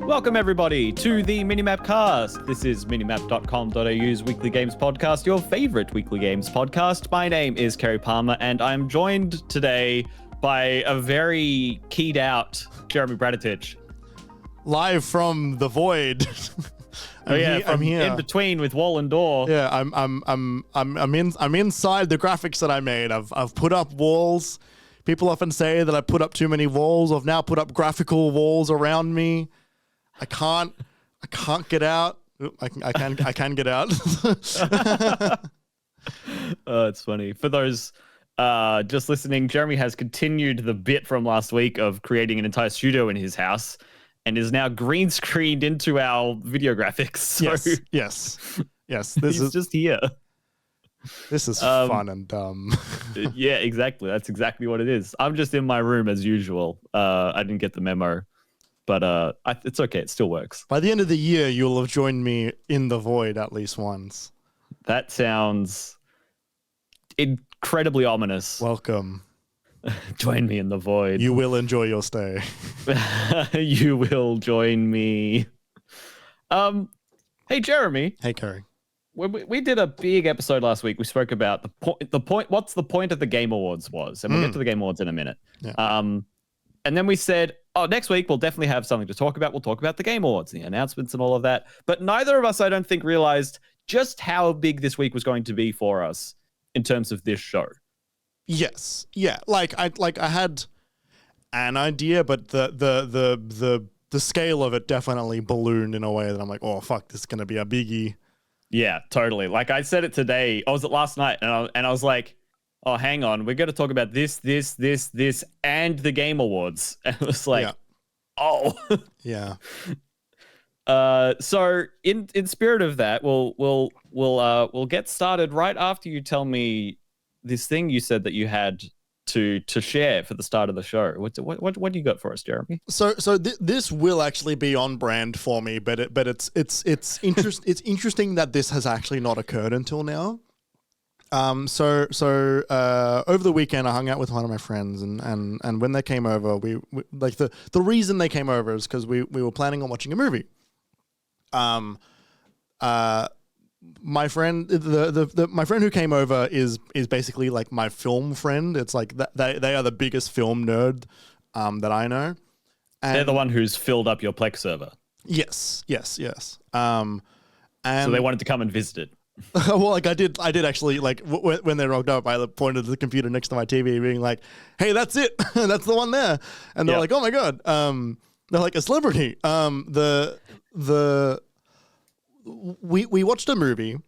Welcome everybody to the MiniMapCast. This is minimap.com.au's weekly games podcast, your favorite weekly games podcast. My name is Kerry Palmer and I'm joined today by a very keyed out Jeremy Braditich. Live from the void. I'm here. In between with wall and door. Yeah, I'm inside the graphics that I made. I've put up walls. People often say that I put up too many walls. I've now put up graphical walls around me. I can't get out. I can get out. Oh, it's funny. For those just listening, Jeremy has continued the bit from last week of creating an entire studio in his house and is now green screened into our video graphics. So yes. He's just here. This is fun and dumb. Yeah, exactly. That's exactly what it is. I'm just in my room as usual. I didn't get the memo, but it's okay. It still works. By the end of the year, you'll have joined me in the void at least once. That sounds incredibly ominous. Welcome. Join me in the void. You will enjoy your stay. You will join me. Hey, Jeremy. Hey, Kerry. We did a big episode last week. We spoke about the point. What's the point of the Game Awards was, and we'll get to the Game Awards in a minute. Yeah. And then we said, oh, next week we'll definitely have something to talk about. We'll talk about the Game Awards, the announcements, and all of that. But neither of us, I don't think, realized just how big this week was going to be for us in terms of this show. Yes. Yeah. Like I had an idea, but the scale of it definitely ballooned in a way that I'm like, oh fuck, this is gonna be a biggie. Yeah, totally. Like I said it today. I was at last night, and I was like, "Oh, hang on, we're going to talk about this, and the Game Awards." And it was like, yeah. "Oh, yeah." So in spirit of that, we'll get started right after you tell me this thing you said that you had to share for the start of the show. What do you got for us, Jeremy? So this will actually be on brand for me, but it's interesting that this has actually not occurred until now. So over the weekend I hung out with one of my friends and when they came over, we like the reason they came over is because we were planning on watching a movie. My friend, my friend who came over is basically like my film friend. It's like they are the biggest film nerd that I know. And they're the one who's filled up your Plex server. Yes. And so they wanted to come and visit it. Well, like I did actually, like when they rocked up, I pointed to the computer next to my TV being like, hey, that's it. That's the one there. And they're like, oh my God. They're like a celebrity. We watched a movie,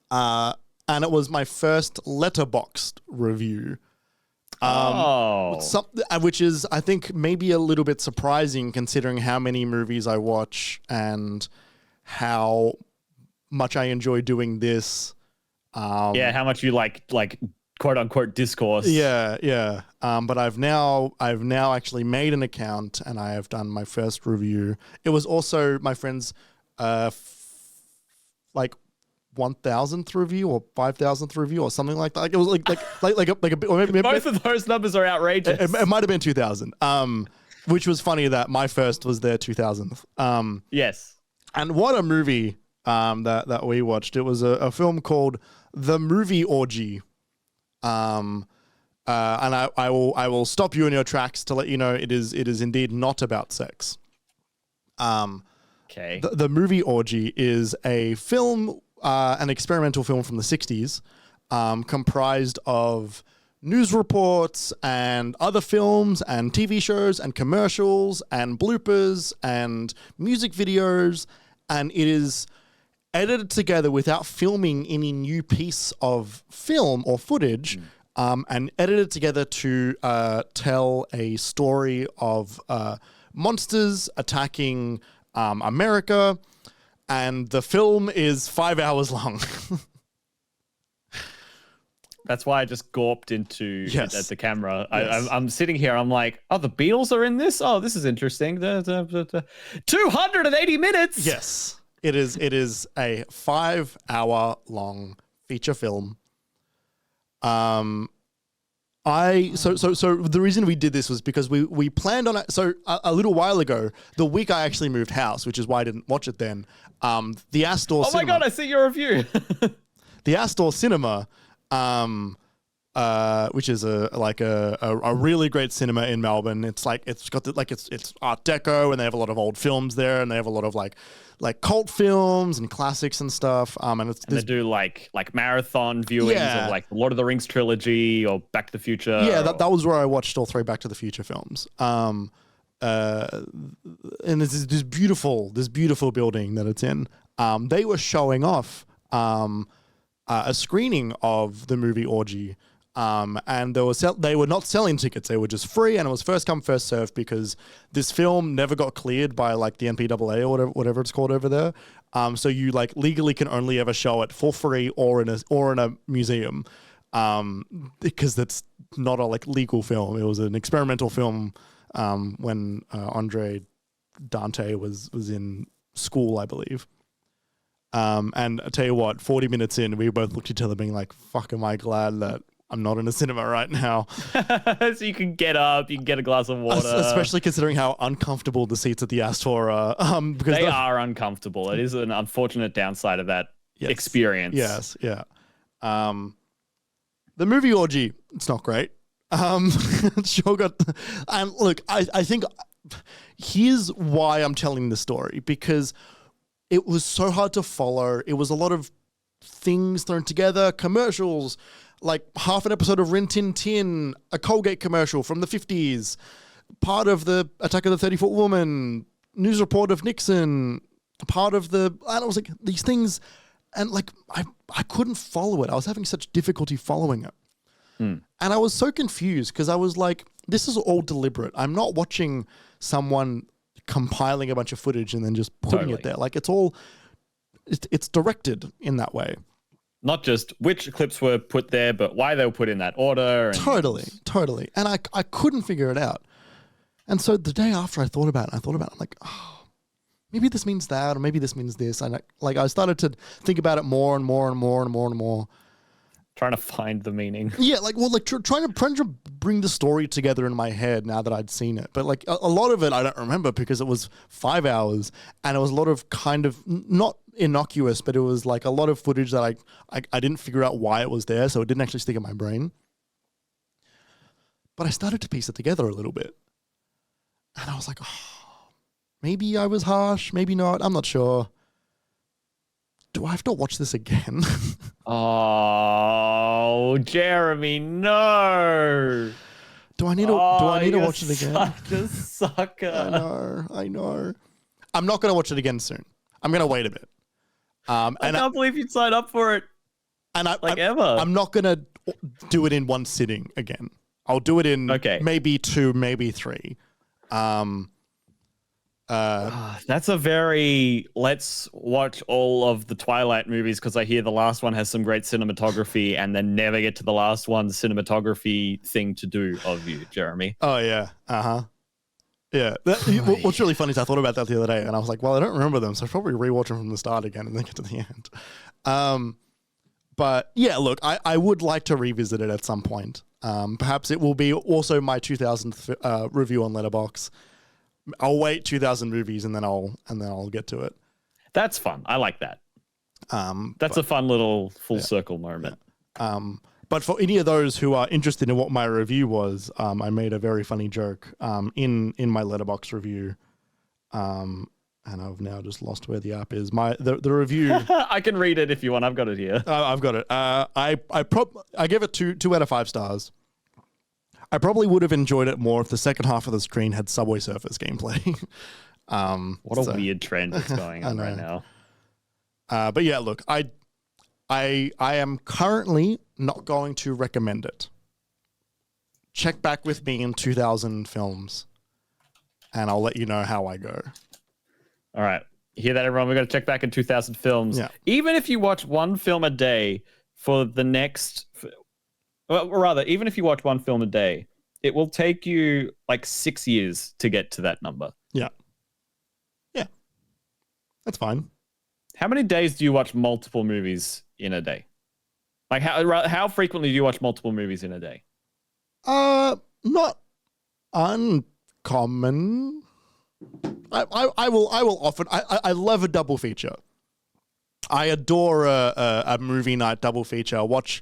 and it was my first Letterboxd review. Which is, I think, maybe a little bit surprising considering how many movies I watch and how much I enjoy doing this. How much you like quote unquote discourse. Yeah. But I've now actually made an account and I have done my first review. It was also my friend's 1,000th review or 5,000th review or something like that. Like it was like a bit. Or maybe, both of those numbers are outrageous. It might have been 2,000. Which was funny that my first was their 2,000th. Yes. And what a movie that we watched. It was a film called The Movie Orgy. And I will stop you in your tracks to let you know it is indeed not about sex. Okay. The Movie Orgy is a film, an experimental film from the 60s, comprised of news reports and other films and TV shows and commercials and bloopers and music videos, and it is edited together without filming any new piece of film or footage, and edited together to tell a story of monsters attacking America, and the film is 5 hours long. That's why I just gawped into it at the camera. Yes. I'm sitting here. I'm like, oh, the Beatles are in this? Oh, this is interesting. 280 minutes. Yes, it is. It is a 5 hour long feature film. So the reason we did this was because we planned on it. So a little while ago, the week I actually moved house, which is why I didn't watch it then. The Astor. Oh my god! I see your review. The Astor Cinema, which is a really great cinema in Melbourne. It's like it's got it's Art Deco, and they have a lot of old films there, and they have a lot of like cult films and classics and stuff. And they do like marathon viewings of like the Lord of the Rings trilogy or Back to the Future. Yeah, that was where I watched all 3 Back to the Future films. And there's this beautiful building that it's in. They were showing off a screening of the movie Orgy. And they were not selling tickets. They were just free, and it was first come, first served because this film never got cleared by like the NPAA or whatever it's called over there. So you like legally can only ever show it for free or in a museum, because that's not a like legal film. It was an experimental film when Andre Dante was in school, I believe. And I tell you what, 40 minutes in, we both looked at each other being like, fuck, am I glad that I'm not in a cinema right now. So you can get up, you can get a glass of water. Especially considering how uncomfortable the seats at the Astor are. Because they are uncomfortable. It is an unfortunate downside of that experience. Yes, yeah. The movie Orgy, it's not great. Sure got... And look, I think here's why I'm telling the story, because it was so hard to follow. It was a lot of things thrown together, commercials, like half an episode of Rin Tin Tin, a Colgate commercial from the 50s, part of the Attack of the 30-Foot Woman, news report of Nixon, part of the... And I was like, these things... And like, I couldn't follow it. I was having such difficulty following it. And I was so confused because I was like, this is all deliberate. I'm not watching someone compiling a bunch of footage and then just putting it there. Like, it's directed in that way. Not just which clips were put there, but why they were put in that order. And Totally. And I couldn't figure it out. And so the day after I thought about it, I'm like, oh, maybe this means that, or maybe this means this. And I started to think about it more and more and more and more and more. Trying to find the meaning. Yeah, trying to bring the story together in my head now that I'd seen it. But like a lot of it I don't remember because it was 5 hours and it was a lot of kind of not innocuous, but it was like a lot of footage that I didn't figure out why it was there, so it didn't actually stick in my brain. But I started to piece it together a little bit. And I was like, oh, maybe I was harsh, maybe not, I'm not sure. Do I have to watch this again? Oh, Jeremy, no. Do I need to watch it again? Such a sucker. I know. I'm not going to watch it again soon. I'm going to wait a bit. I can't believe you'd sign up for it. And ever. I'm not going to do it in one sitting again. I'll do it in maybe 2, maybe 3. That's a very let's watch all of the Twilight movies because I hear the last one has some great cinematography and then never get to the last one's cinematography thing to do of you, Jeremy. Oh, yeah. Yeah. What's really funny is I thought about that the other day and I was like, well, I don't remember them, so I'll probably rewatch them from the start again and then get to the end. But yeah, look, I would like to revisit it at some point. Perhaps it will be also my 2000th review on Letterboxd. I'll wait 2000 movies and then I'll get to it. That's fun. I like that. That's a fun little full circle moment. But for any of those who are interested in what my review was, I made a very funny joke in my Letterboxd review. And I've now just lost where the app is. The review. I can read it if you want. I've got it here. I've got it. I gave it 2 out of 5 stars. I probably would have enjoyed it more if the second half of the screen had Subway Surfers gameplay. What a weird trend that's going on right now. But yeah, look, I am currently not going to recommend it. Check back with me in 2000 films, and I'll let you know how I go. All right. Hear that, everyone? We've got to check back in 2000 films. Yeah. Even if you watch one film a day for the next... Well, rather, even if you watch one film a day, it will take you like 6 years to get to that number. Yeah. Yeah. That's fine. How many days do you watch multiple movies in a day? Like how frequently do you watch multiple movies in a day? Not uncommon. I will often. I love a double feature. I adore a movie night double feature. Watch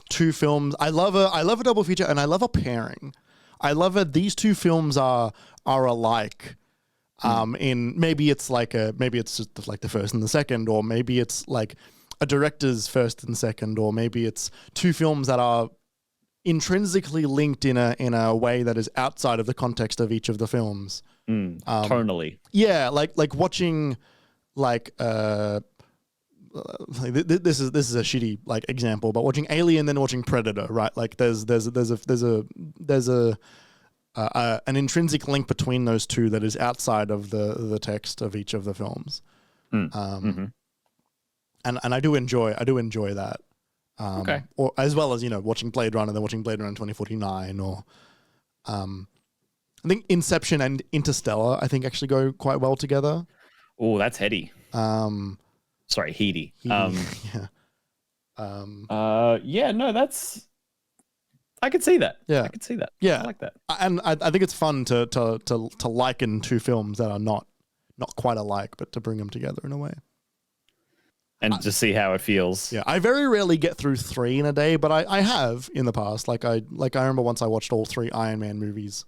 two films. I love a double feature, and I love a pairing. I love it. These two films are alike. In maybe it's just like the first and the second, or maybe it's like a director's first and second, or maybe it's two films that are intrinsically linked in a way that is outside of the context of each of the films. Tonally. Yeah, like watching this is a shitty like example, but watching Alien then watching Predator, right? Like there's an intrinsic link between those two that is outside of the text of each of the films. And I do enjoy that. Okay. Or as well as, watching Blade Runner, then watching Blade Runner 2049, or I think Inception and Interstellar actually go quite well together. Oh, that's heady. Sorry, heady. Yeah. That's. I could see that. Yeah, I could see that. Yeah, I like that. And I think it's fun to liken two films that are not quite alike, but to bring them together in a way. And just see how it feels. Yeah, I very rarely get through 3 in a day, but I have in the past. Like I remember once I watched all 3 Iron Man movies.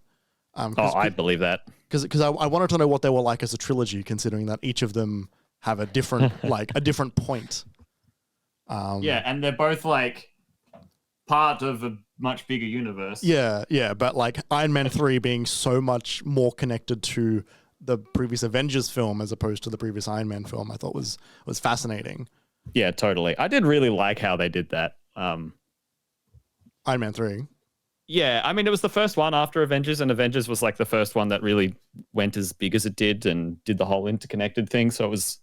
I believe that. Because I wanted to know what they were like as a trilogy, considering that each of them have a different a different point. Yeah, and they're both like part of a much bigger universe. Yeah, but like Iron Man 3 being so much more connected to the previous Avengers film as opposed to the previous Iron Man film, I thought was fascinating. Yeah, totally. I did really like how they did that. Iron Man 3. Yeah, I mean, it was the first one after Avengers, and Avengers was like the first one that really went as big as it did and did the whole interconnected thing. So it was,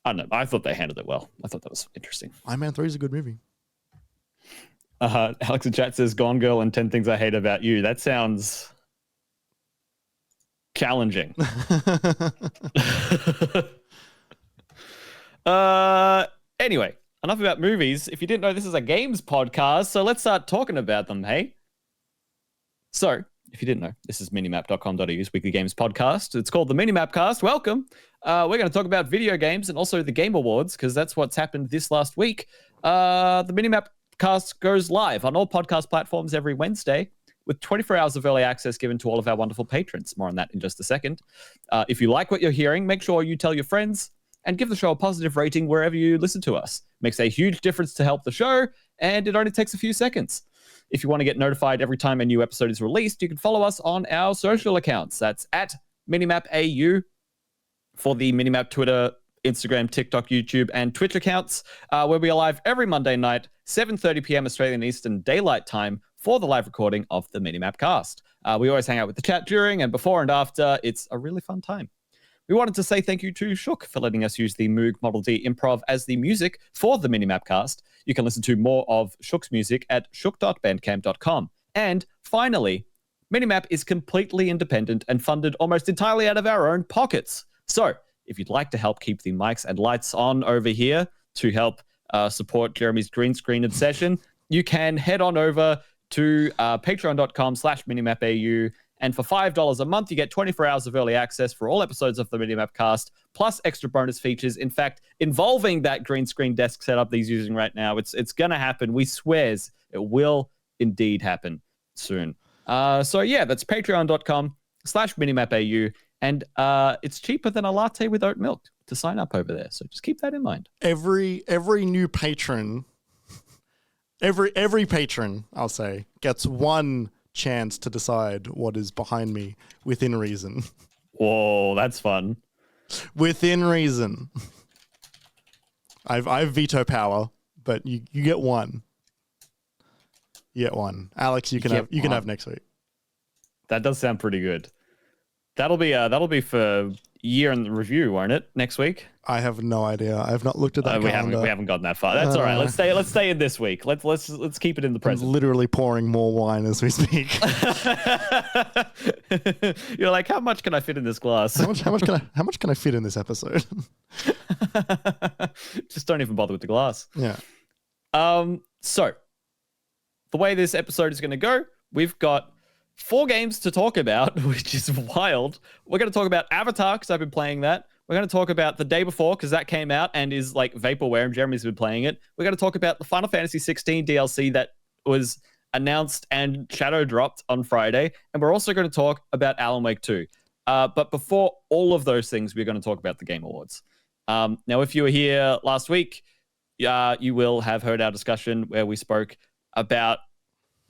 I don't know, I thought they handled it well. I thought that was interesting. Iron Man 3 is a good movie. Alex in chat says, Gone Girl and 10 Things I Hate About You. That sounds challenging. Anyway, enough about movies. If you didn't know, this is a games podcast, so let's start talking about them, hey? So, if you didn't know, this is minimap.com.au's weekly games podcast. It's called the MiniMapCast. Welcome. We're going to talk about video games and also the Game Awards, because that's what's happened this last week. The MiniMapCast goes live on all podcast platforms every Wednesday, with 24 hours of early access given to all of our wonderful patrons. More on that in just a second. If you like what you're hearing, make sure you tell your friends and give the show a positive rating wherever you listen to us. Makes a huge difference to help the show, and it only takes a few seconds. If you want to get notified every time a new episode is released, you can follow us on our social accounts. That's at MiniMapAU for the Minimap Twitter, Instagram, TikTok, YouTube, and Twitch accounts, where we are live every Monday night, 7:30 p.m. Australian Eastern Daylight Time, for the live recording of the MiniMapCast. We always hang out with the chat during and before and after. It's a really fun time. We wanted to say thank you to Shook for letting us use the Moog Model D Improv as the music for the MiniMapCast. You can listen to more of Shook's music at shook.bandcamp.com. And finally, Minimap is completely independent and funded almost entirely out of our own pockets. So if you'd like to help keep the mics and lights on over here to help support Jeremy's green screen obsession, you can head on over to patreon.com/minimapau. And for $5 a month, you get 24 hours of early access for all episodes of the MiniMapCast, plus extra bonus features. In fact, involving that green screen desk setup that he's using right now, it's going to happen. We swears it will indeed happen soon. So yeah, that's patreon.com/minimapau. And it's cheaper than a latte with oat milk to sign up over there. So just keep that in mind. Every new patron, every patron, I'll say, gets one chance to decide what is behind me within reason. Whoa, that's fun. Within reason. I've veto power, but you get one. You get one. Alex, you can have next week. That does sound pretty good. That'll be for year in the review, won't it? Next week? I have no idea. I have not looked at that. We haven't gotten that far. That's all right. Let's stay in this week. Let's keep it in the present. I'm literally pouring more wine as we speak. You're like, how much can I fit in this glass? How much can I fit in this episode? Just don't even bother with the glass. Yeah. So the way this episode is going to go, we've got 4 games to talk about, which is wild. We're going to talk about Avatar, because I've been playing that. We're going to talk about The Day Before, because that came out and is like vaporware, and Jeremy's been playing it. We're going to talk about the Final Fantasy XVI DLC that was announced and shadow dropped on Friday. And we're also going to talk about Alan Wake 2. But before all of those things, we're going to talk about the Game Awards. Now, if you were here last week, you will have heard our discussion where we spoke about,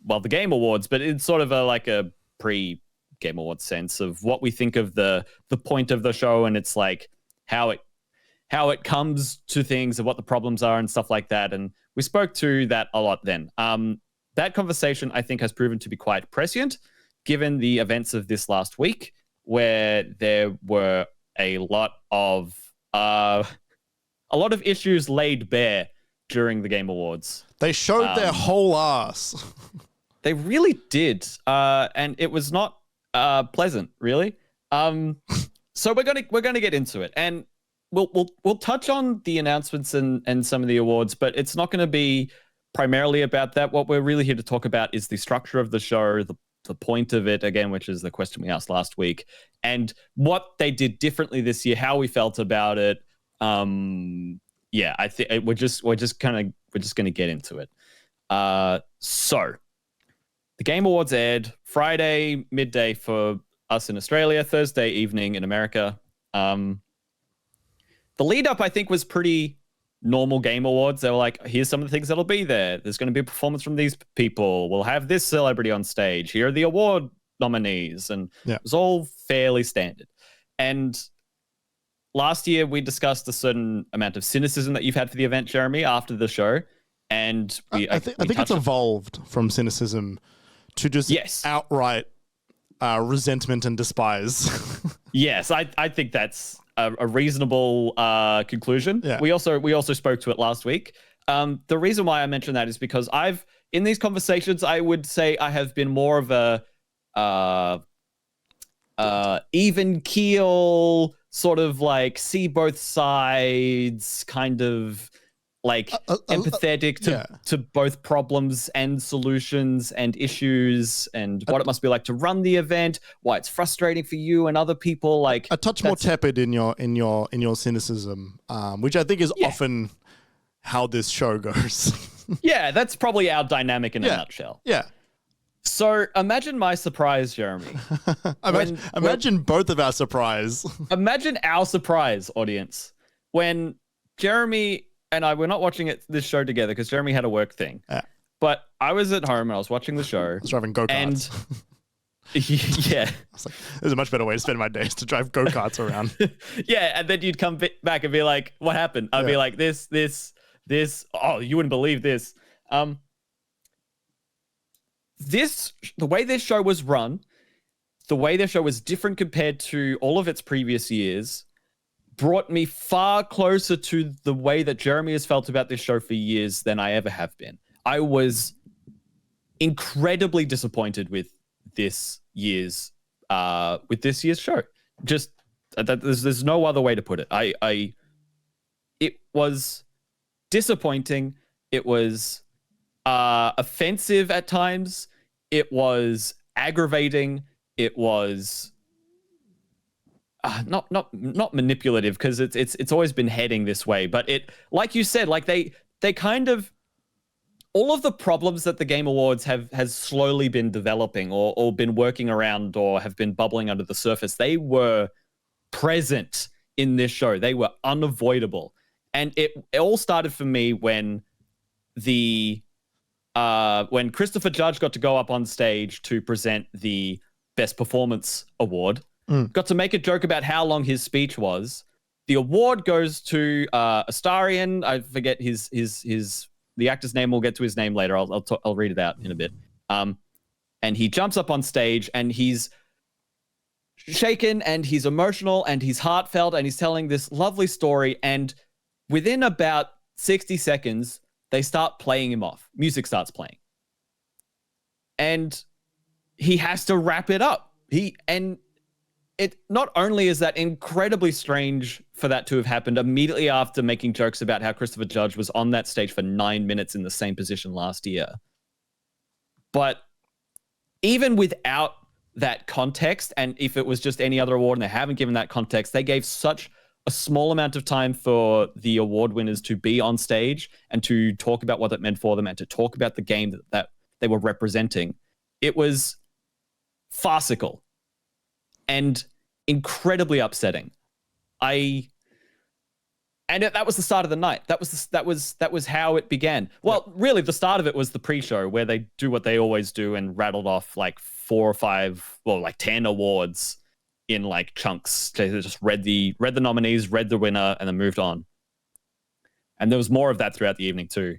well, the Game Awards, but it's sort of a pre-Game Awards sense of what we think of the point of the show, and it's like how it comes to things and what the problems are and stuff like that. And we spoke to that a lot then. That conversation, I think, has proven to be quite prescient, given the events of this last week, where there were a lot of issues laid bare during the Game Awards. They showed their whole ass. They really did, and it was not pleasant, really. So we're gonna get into it, and we'll touch on the announcements and some of the awards, but it's not going to be primarily about that. What we're really here to talk about is the structure of the show, the point of it, again, which is the question we asked last week, and what they did differently this year, how we felt about it. Yeah, I think we're just going to get into it. So the Game Awards aired Friday midday for us in Australia, Thursday evening in America. The lead up, I think, was pretty normal Game Awards. They were like, here's some of the things that'll be there. There's going to be a performance from these people. We'll have this celebrity on stage. Here are the award nominees. And it was all fairly standard. And last year, we discussed a certain amount of cynicism that you've had for the event, Jeremy, after the show. And I think it's evolved from cynicism to just outright resentment and despise. Yes, I think that's a reasonable conclusion. Yeah. We also spoke to it last week. The reason why I mentioned that is because in these conversations, I would say I have been more of a even keel, sort of like see both sides, kind of like empathetic to both problems and solutions and issues, and what it must be like to run the event, why it's frustrating for you and other people. Like a touch more tepid in your cynicism, which I think is often how this show goes. Yeah, that's probably our dynamic in a nutshell. Yeah. So imagine my surprise, Jeremy. Imagine both of our surprise. Imagine our surprise, audience, when Jeremy and I were not watching this show together because Jeremy had a work thing. Yeah. But I was at home and I was watching the show. I was driving go-karts. Yeah. I was like, there's a much better way to spend my days to drive go-karts around. Yeah, and then you'd come back and be like, what happened? I'd be like, this, oh, you wouldn't believe this. The way this show was run, the way this show was different compared to all of its previous years, brought me far closer to the way that Jeremy has felt about this show for years than I ever have been. I was incredibly disappointed with this year's show. Just there's no other way to put it. It was disappointing. It was offensive at times. It was aggravating. It was not manipulative, because it's always been heading this way. But it, like you said, like they kind of, all of the problems that the Game Awards has slowly been developing or been working around or have been bubbling under the surface, they were present in this show. They were unavoidable. And it all started for me when Christopher Judge got to go up on stage to present the Best Performance Award. Got to make a joke about how long his speech was. The award goes to Astarion. I forget the actor's name. We'll get to his name later. I'll read it out in a bit. And he jumps up on stage and he's shaken and he's emotional and he's heartfelt and he's telling this lovely story. And within about 60 seconds, they start playing him off. Music starts playing. And he has to wrap it up. It not only is that incredibly strange for that to have happened immediately after making jokes about how Christopher Judge was on that stage for 9 minutes in the same position last year. But even without that context, and if it was just any other award and they haven't given that context, they gave such a small amount of time for the award winners to be on stage and to talk about what it meant for them and to talk about the game that they were representing. It was farcical and incredibly upsetting. That was the start of the night. That was how it began. Well, really, the start of it was the pre-show where they do what they always do and rattled off like 4 or 5, well, like 10 awards in like chunks. They just read the nominees, read the winner, and then moved on. And there was more of that throughout the evening too.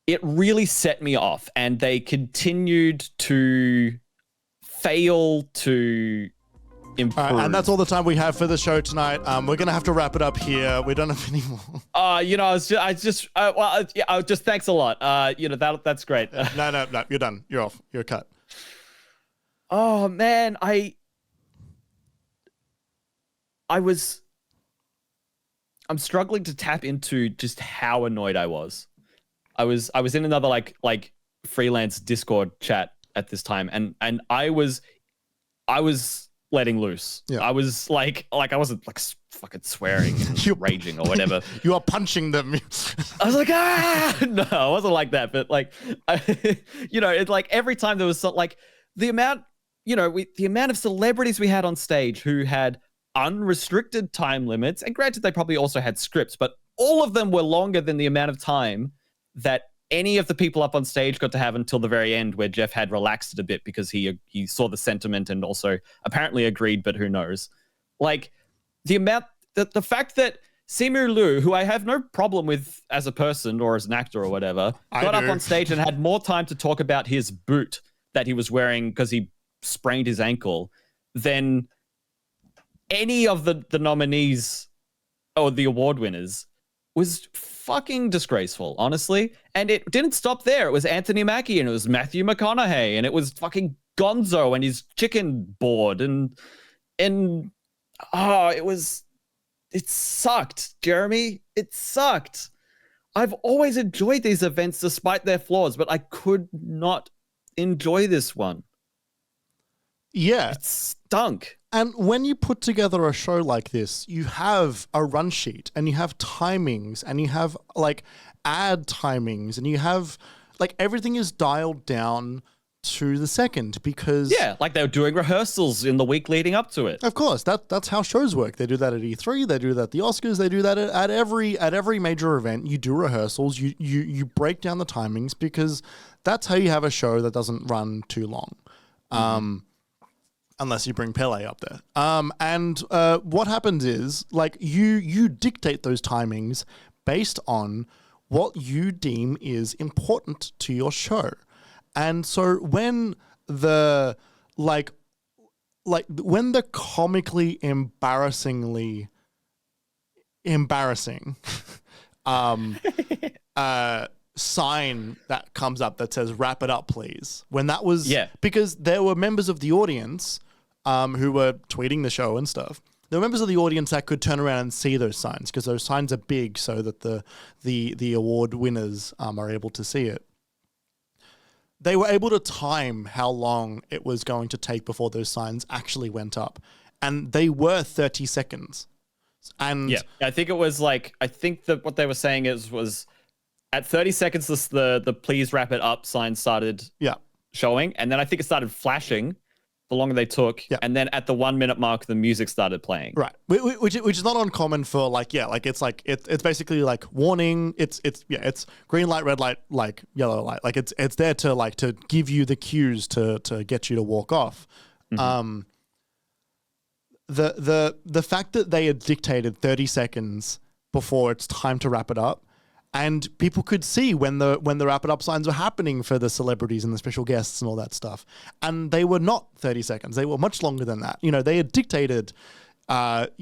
It really set me off, and they continued to fail to improve. And that's all the time we have for the show tonight. We're gonna have to wrap it up here. We don't have any more. Thanks a lot. That's great. No, you're done. You're off. You're cut. Oh man, I'm struggling to tap into just how annoyed I was. I was in another like freelance Discord chat at this time, and I was letting loose. Yeah. I was like I wasn't like fucking swearing and raging or whatever. You are punching them. I was like, no, I wasn't like that. But like, it's like every time there was like the amount of celebrities we had on stage who had unrestricted time limits, and granted they probably also had scripts, but all of them were longer than the amount of time that any of the people up on stage got to have until the very end, where Jeff had relaxed it a bit because he saw the sentiment and also apparently agreed, but who knows? Like the fact that Simu Liu, who I have no problem with as a person or as an actor or whatever, got up on stage and had more time to talk about his boot that he was wearing because he sprained his ankle than any of the nominees or the award winners, was fucking disgraceful, honestly. And it didn't stop there. It was Anthony Mackie, and it was Matthew McConaughey, and it was fucking Gonzo and his chicken board, and it sucked, Jeremy. It sucked. I've always enjoyed these events despite their flaws, but I could not enjoy this one. Yeah. It stunk. And when you put together a show like this, you have a run sheet and you have timings and you have like ad timings and you have like everything is dialed down to the second because... Yeah, like they were doing rehearsals in the week leading up to it. Of course, that's how shows work. They do that at E3, they do that at the Oscars, they do that at every major event. You do rehearsals, you break down the timings because that's how you have a show that doesn't run too long. Unless you bring Pele up there. What happens is, like, you dictate those timings based on what you deem is important to your show. And so when the comically embarrassingly embarrassing sign that comes up that says "wrap it up, please," when that was because there were members of the audience who were tweeting the show and stuff. There were members of the audience that could turn around and see those signs because those signs are big so that the award winners are able to see it. They were able to time how long it was going to take before those signs actually went up, and they were 30 seconds. And yeah, I think it was like what they were saying was at 30 seconds the please wrap it up sign started showing, and then I think it started flashing the longer they took, and then at the 1 minute mark the music started playing. Right, which is not uncommon for it's basically like warning. It's green light, red light, like yellow light. Like it's there to give you the cues to get you to walk off. Mm-hmm. The fact that they had dictated 30 seconds before it's time to wrap it up, and people could see when the wrap it up signs were happening for the celebrities and the special guests and all that stuff, and they were not 30 seconds; they were much longer than that. They had dictated, 5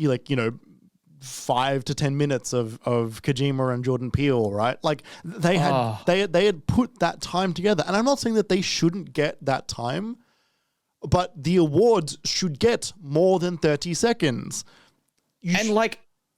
to 10 minutes of Kojima and Jordan Peele, right? Like they had put that time together, and I'm not saying that they shouldn't get that time, but the awards should get more than 30 seconds.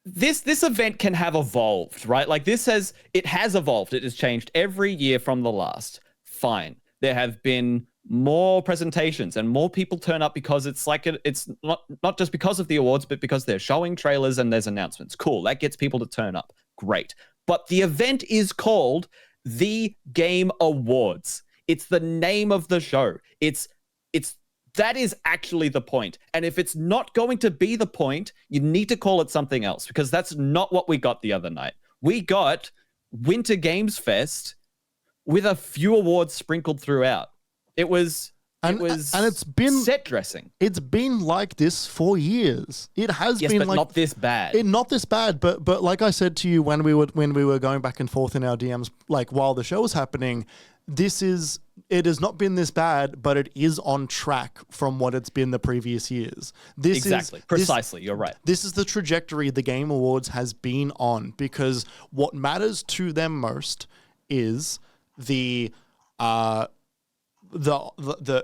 this event can have evolved, right? Like it has evolved. It has changed every year from the last. Fine. There have been more presentations and more people turn up because it's not just because of the awards, but because they're showing trailers and there's announcements. Cool. That gets people to turn up. Great. But the event is called the Game Awards. It's the name of the show. That is actually the point. And if it's not going to be the point, you need to call it something else, because that's not what we got the other night. We got Winter Games Fest with a few awards sprinkled throughout. It was it's been set dressing. It's been like this for years. It has been, but like, not this bad. Not this bad, but like I said to you when we were going back and forth in our DMs, like while the show was happening, it has not been this bad, but it is on track from what it's been the previous years. Precisely. You're right. This is the trajectory the Game Awards has been on, because what matters to them most is the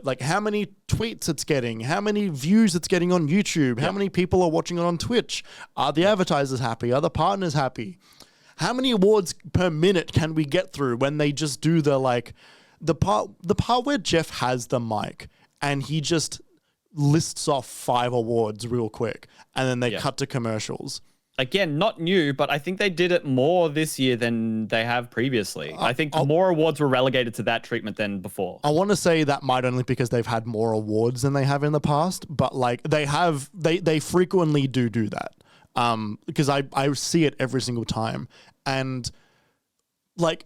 like how many tweets it's getting, how many views it's getting on YouTube, how many people are watching it on Twitch. Are the advertisers happy? Are the partners happy? How many awards per minute can we get through when they just do the part where Jeff has the mic and he just lists off 5 awards real quick and then they cut to commercials. Again, not new, but I think they did it more this year than they have previously. I think more awards were relegated to that treatment than before. I want to say that might only because they've had more awards than they have in the past, but like they frequently do that. Because I see it every single time. And like,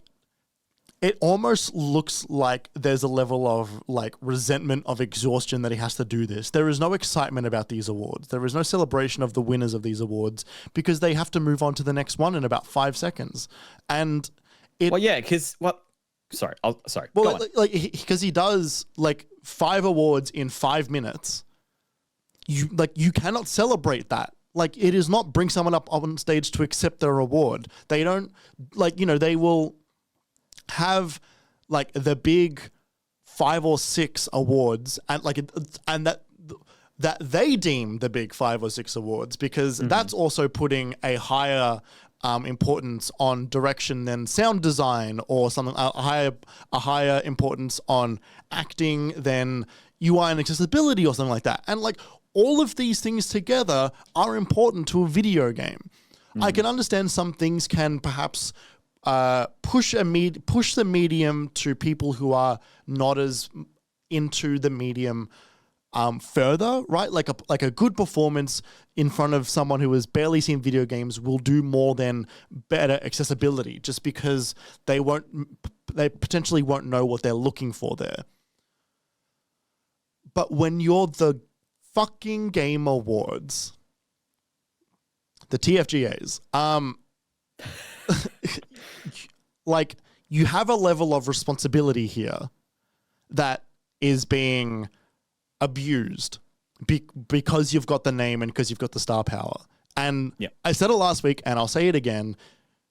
it almost looks like there's a level of like resentment, of exhaustion that he has to do this. There is no excitement about these awards. There is no celebration of the winners of these awards because they have to move on to the next one in about 5 seconds. And sorry. Well, because he does like 5 awards in 5 minutes. You cannot celebrate that. Like, it is not bring someone up on stage to accept their award. They don't, they will have like the big 5 or 6 awards and that they deem the big 5 or 6 awards, because that's also putting a higher importance on direction than sound design, or something, a higher importance on acting than UI and accessibility or something like that. And like, all of these things together are important to a video game. I can understand some things can perhaps push the medium to people who are not as into the medium further, right? Like a good performance in front of someone who has barely seen video games will do more than better accessibility, just because they potentially won't know what they're looking for there. But when you're the fucking Game Awards, the TFGAs, like, you have a level of responsibility here that is being abused because you've got the name and because you've got the star power. And I said it last week and I'll say it again,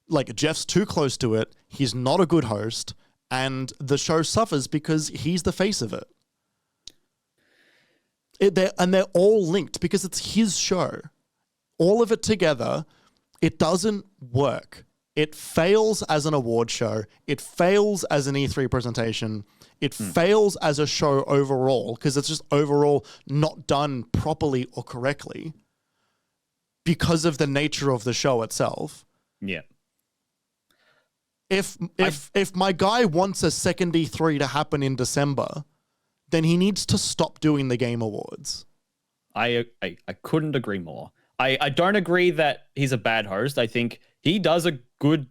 like, Jeff's too close to it. He's not a good host, and the show suffers because he's the face of it. They're all linked because it's his show. All of it together, it doesn't work. It fails as an award show. It fails as an E3 presentation. It fails as a show overall, because it's just overall not done properly or correctly because of the nature of the show itself. Yeah. If my guy wants a second E3 to happen in December, then he needs to stop doing the Game Awards. I couldn't agree more. I don't agree that he's a bad host. I think he does a good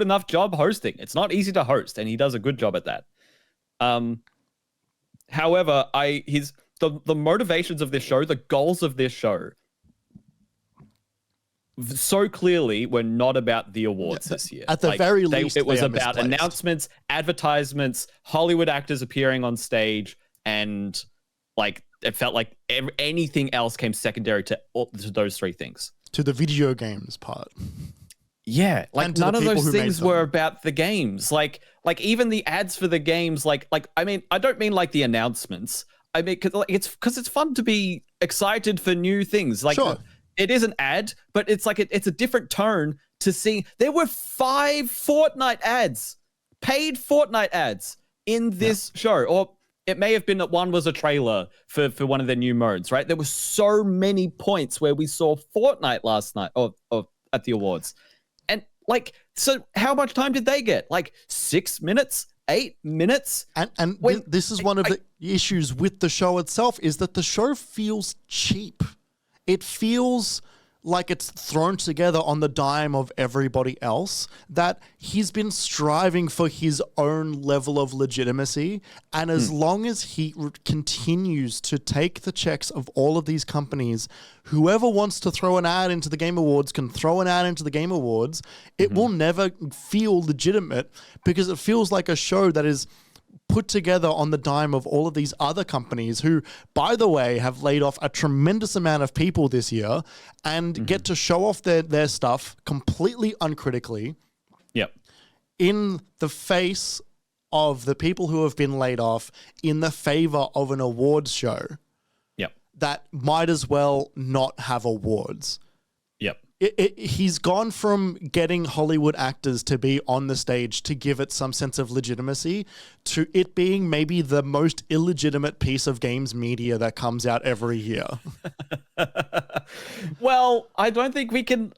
enough job hosting. It's not easy to host, and he does a good job at that. However, the motivations of this show, the goals of this show, so clearly were not about the awards this year. At the very least, it was about announcements, advertisements, Hollywood actors appearing on stage, and like, it felt like anything else came secondary to those 3 things. To the video games part. Yeah, like, none of those things were about the games. Like even the ads for the games, like I mean, I don't mean like the announcements. I mean, because it's fun to be excited for new things. Like, sure. it is an ad, but it's like it's a different tone to see. There were 5 Fortnite ads, paid Fortnite ads in this show, or it may have been that one was a trailer for one of their new modes, right? There were so many points where we saw Fortnite last night or at the awards. And like, so how much time did they get? Like 6 minutes, 8 minutes? And this is one of the issues with the show itself, is that the show feels cheap. It feels like it's thrown together on the dime of everybody else, that he's been striving for his own level of legitimacy. And as long as he continues to take the checks of all of these companies, whoever wants to throw an ad into the Game Awards can throw an ad into the Game Awards. It will never feel legitimate, because it feels like a show that is put together on the dime of all of these other companies who, by the way, have laid off a tremendous amount of people this year and get to show off their stuff completely uncritically. Yep. In the face of the people who have been laid off, in the favor of an awards show. Yep. That might as well not have awards. Yep. He's gone from getting Hollywood actors to be on the stage to give it some sense of legitimacy to it being maybe the most illegitimate piece of games media that comes out every year. Well, I don't think we can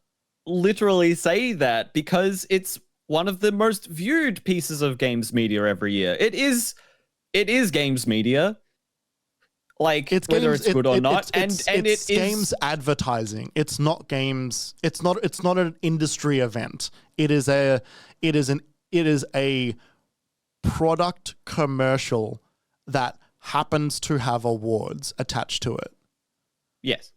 literally say that, because it's one of the most viewed pieces of games media every year. It is games media. Like, it's whether it's good or not, it's games advertising. It's not games. It's not an industry event. It is a product commercial that happens to have awards attached to it. Yes.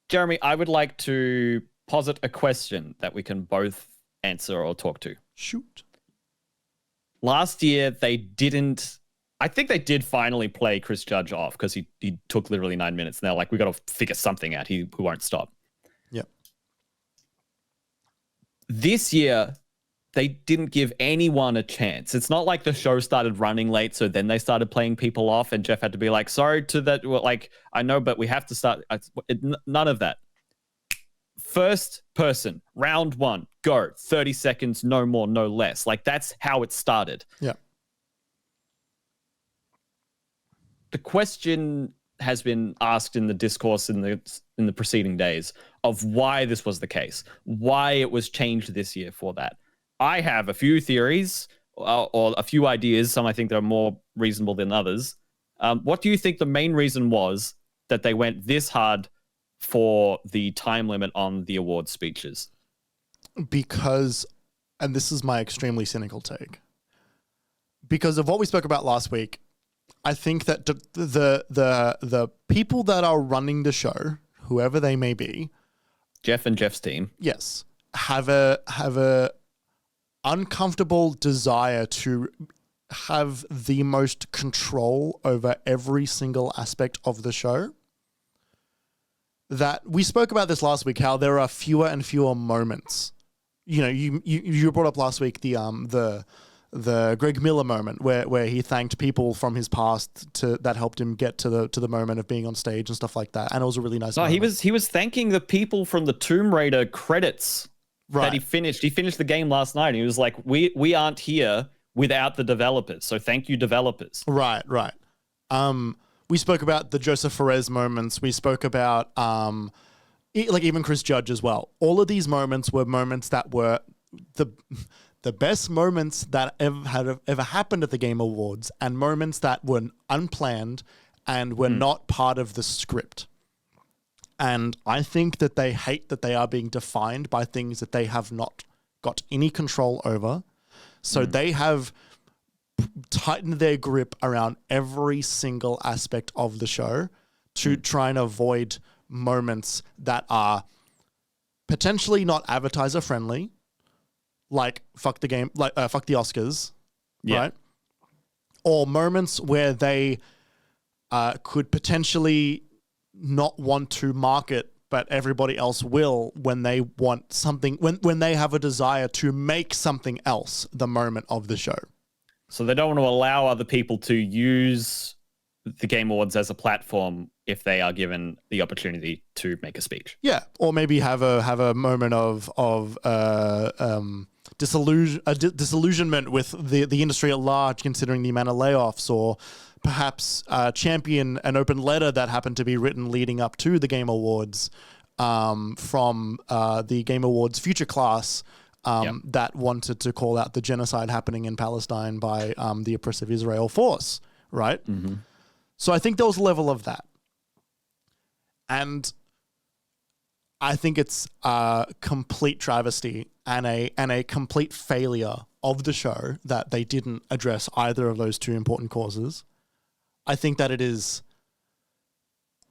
Jeremy, I would like to posit a question that we can both answer or talk to. Shoot. Last year, I think they did finally play Chris Judge off, because he took literally 9 minutes. And they're like, we got to figure something out. He won't stop. Yep. This year, they didn't give anyone a chance. It's not like the show started running late, so then they started playing people off, and Jeff had to be like, sorry to that. Well, like, I know, but we have to start. None of that. First person, round 1, go. 30 seconds, no more, no less. Like, that's how it started. Yeah. The question has been asked in the discourse in the preceding days of why this was the case, why it was changed this year for that. I have a few theories or a few ideas. Some I think that are more reasonable than others. What do you think the main reason was that they went this hard for the time limit on the award speeches? Because, and this is my extremely cynical take, because of what we spoke about last week, I think that the people that are running the show, whoever they may be, Jeff and Jeff's team, yes, have a uncomfortable desire to have the most control over every single aspect of the show. That we spoke about this last week, how there are fewer and fewer moments. You know, you brought up last week the Greg Miller moment where he thanked people from his past that helped him get to the moment of being on stage and stuff like that. And it was a really nice moment. He was thanking the people from the Tomb Raider credits that he finished. He finished the game last night. And he was like, we aren't here without the developers. So thank you, developers. Right. We spoke about the Joseph Perez moments. We spoke about like even Chris Judge as well. All of these moments were moments that were the best moments that ever happened at the Game Awards, and moments that were unplanned and were not part of the script. And I think that they hate that they are being defined by things that they have not got any control over. So they have tightened their grip around every single aspect of the show to try and avoid moments that are potentially not advertiser friendly, like fuck the game, like fuck the Oscars, right? Or moments where they could potentially not want to market, but everybody else will when they want something, when they have a desire to make something else the moment of the show. So they don't want to allow other people to use the Game Awards as a platform if they are given the opportunity to make a speech. Yeah, or maybe have a moment of disillusionment with the industry at large, considering the amount of layoffs, or perhaps champion an open letter that happened to be written leading up to the Game Awards from the Game Awards future class that wanted to call out the genocide happening in Palestine by the oppressive Israel force, right? Mm-hmm. So I think there was a level of that. And I think it's a complete travesty and a complete failure of the show that they didn't address either of those two important causes. I think that it is,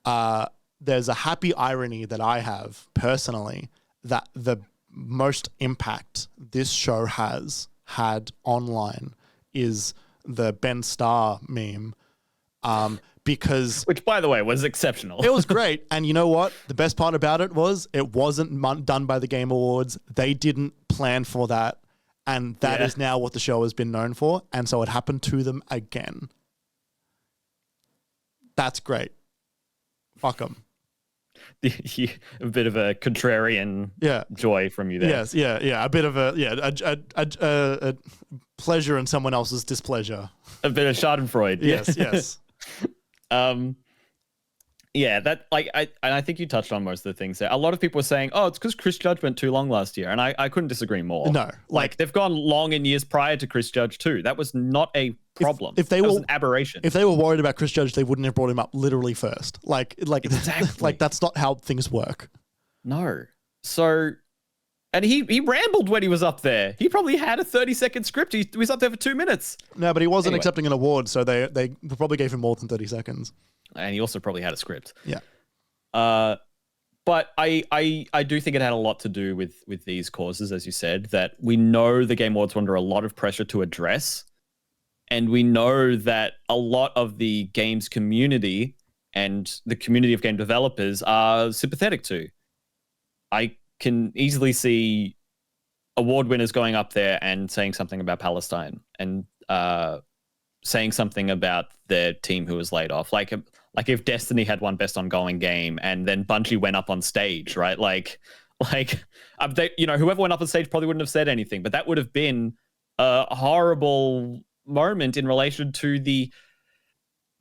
there's a happy irony that I have personally that the most impact this show has had online is the Ben Starr meme. Because which, by the way, was exceptional. It was great. And you know what? The best part about it was it wasn't done by the Game Awards. They didn't plan for that. And that is now what the show has been known for. And so it happened to them again. That's great. Fuck them. A bit of a contrarian joy from you there. Yes, yeah. A bit of a pleasure in someone else's displeasure. A bit of Schadenfreude. Yes. That I think you touched on most of the things there. A lot of people were saying, "Oh, it's because Chris Judge went too long last year," and I couldn't disagree more. No, like they've gone long in years prior to Chris Judge too. That was not a problem. If they were an aberration, if they were worried about Chris Judge, they wouldn't have brought him up literally first. Like exactly. Like that's not how things work. No. So. And he rambled when he was up there. He probably had a 30-second script. He was up there for 2 minutes. No, but he wasn't accepting an award, so they probably gave him more than 30 seconds. And he also probably had a script. Yeah. But I do think it had a lot to do with these causes, as you said, that we know the Game Awards were under a lot of pressure to address. And we know that a lot of the games community and the community of game developers are sympathetic to. I can easily see award winners going up there and saying something about Palestine and saying something about their team who was laid off. Like if Destiny had won Best Ongoing Game and then Bungie went up on stage, right? Whoever went up on stage probably wouldn't have said anything, but that would have been a horrible moment in relation to the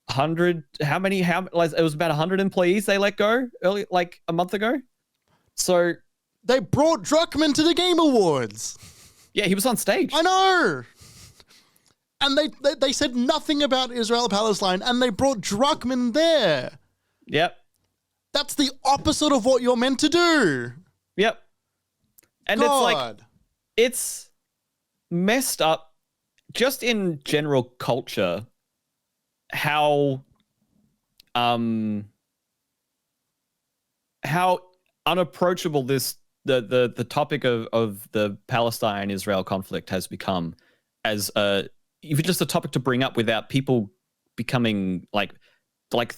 100. It was about 100 employees they let go early, like a month ago. So. They brought Druckmann to the Game Awards. Yeah, he was on stage. I know. And they said nothing about Israel-Palestine, and they brought Druckmann there. Yep. That's the opposite of what you're meant to do. Yep. And it's messed up just in general culture how unapproachable the topic of the Palestine-Israel conflict has become as even just a topic to bring up without people becoming like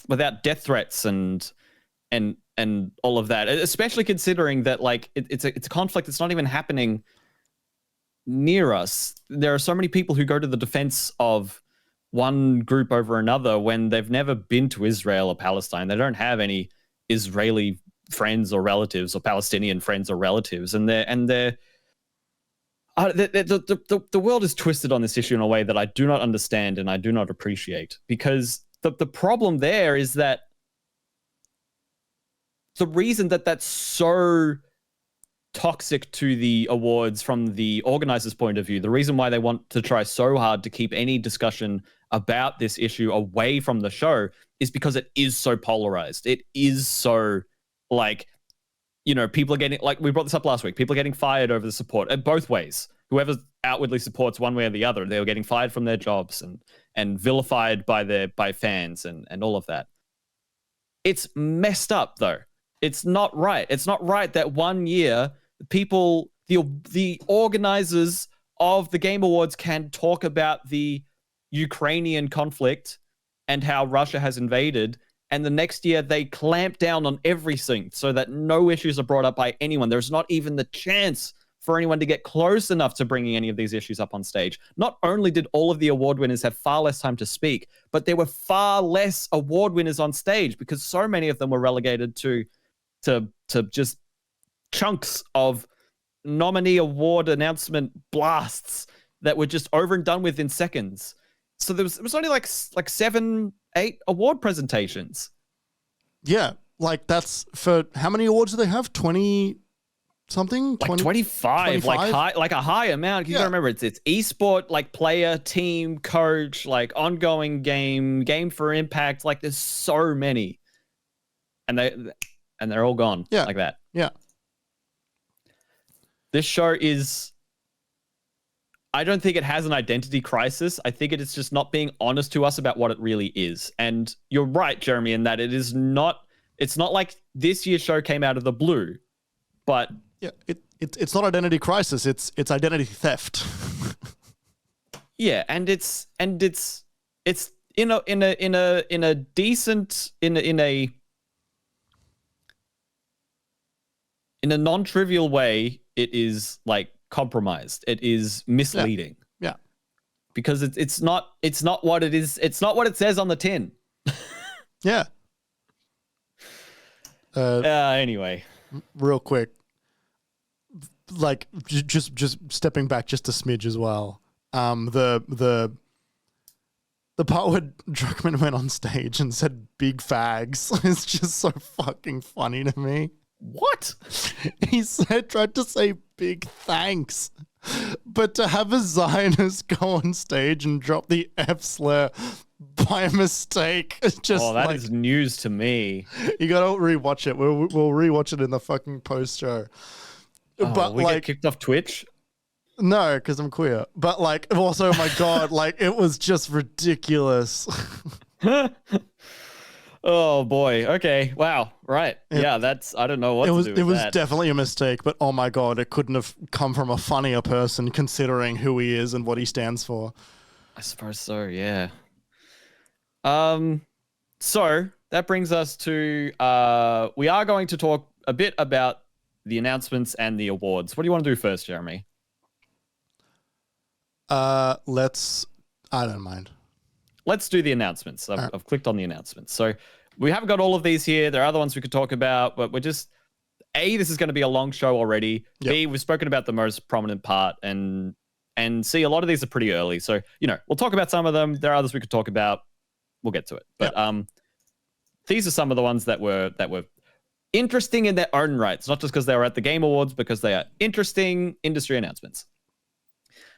without death threats and all of that, especially considering that it's a conflict that's not even happening near us. There are so many people who go to the defense of one group over another when they've never been to Israel or Palestine. They don't have any Israeli friends or relatives or Palestinian friends or relatives, and the world is twisted on this issue in a way that I do not understand and I do not appreciate, because the problem there is that the reason that that's so toxic to the awards from the organizers' point of view, the reason why they want to try so hard to keep any discussion about this issue away from the show is because it is so polarized. It is so people are getting, we brought this up last week, people are getting fired over the support both ways. Whoever outwardly supports one way or the other, they were getting fired from their jobs and vilified by fans and all of that. It's messed up though. It's not right. It's not right that 1 year people, the organizers of the Game Awards can talk about the Ukrainian conflict and how Russia has invaded, and the next year they clamp down on everything so that no issues are brought up by anyone. There's not even the chance for anyone to get close enough to bringing any of these issues up on stage. Not only did all of the award winners have far less time to speak, but there were far less award winners on stage because so many of them were relegated to just chunks of nominee award announcement blasts that were just over and done with in seconds. So it was only like 7, 8 award presentations. Yeah, like that's for how many awards do they have? 20 something? Like 25, like a high amount. You gotta remember it's esport, like player, team, coach, like ongoing game for impact. Like there's so many, and they're all gone. Like that. Yeah. This show is. I don't think it has an identity crisis. I think it is just not being honest to us about what it really is. And you're right, Jeremy, in that it's not like this year's show came out of the blue, but yeah, it's not identity crisis. It's identity theft. Yeah, and it's in a decent non-trivial way. It is like compromised. It is misleading. Yeah. Because it's not what it is. It's not what it says on the tin. Yeah. Anyway, real quick, like just stepping back just a smidge as well. The part where Druckmann went on stage and said "big fags" is just so fucking funny to me. What? He tried to say big thanks, but to have a Zionist go on stage and drop the F slur by mistake, it's just that is news to me. You gotta rewatch it. We'll rewatch it in the fucking post show. But we get kicked off Twitch? No, because I'm queer. But like, also, my God, like it was just ridiculous. Oh boy. Okay. Wow. Right. Yeah. I don't know what to do with that. It was definitely a mistake, but oh my God, it couldn't have come from a funnier person considering who he is and what he stands for. I suppose so. Yeah. So that brings us to, we are going to talk a bit about the announcements and the awards. What do you want to do first, Jeremy? I don't mind. Let's do the announcements. I've clicked on the announcements. So we haven't got all of these here. There are other ones we could talk about, but we're just, A, this is going to be a long show already. Yep. B, we've spoken about the most prominent part, and C, a lot of these are pretty early. So, we'll talk about some of them. There are others we could talk about. We'll get to it. But these are some of the ones that were interesting in their own rights, not just because they were at the Game Awards, because they are interesting industry announcements.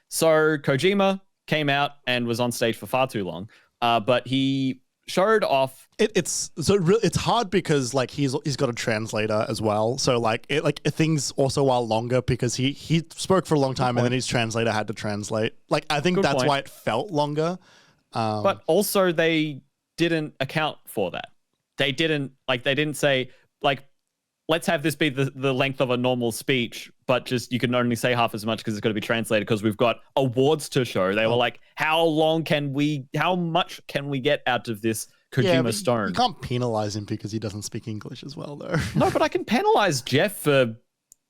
So Kojima came out and was on stage for far too long, but he showed off. It's hard because like he's got a translator as well, so things also are longer because he spoke for a long time and then his translator had to translate. Like I think that's why it felt longer. But also they didn't account for that. They didn't say like, let's have this be the length of a normal speech, but just you can only say half as much because it's got to be translated because we've got awards to show. They were like, how much can we get out of this Kojima Stone? You can't penalize him because he doesn't speak English as well, though. No, but I can penalize Jeff for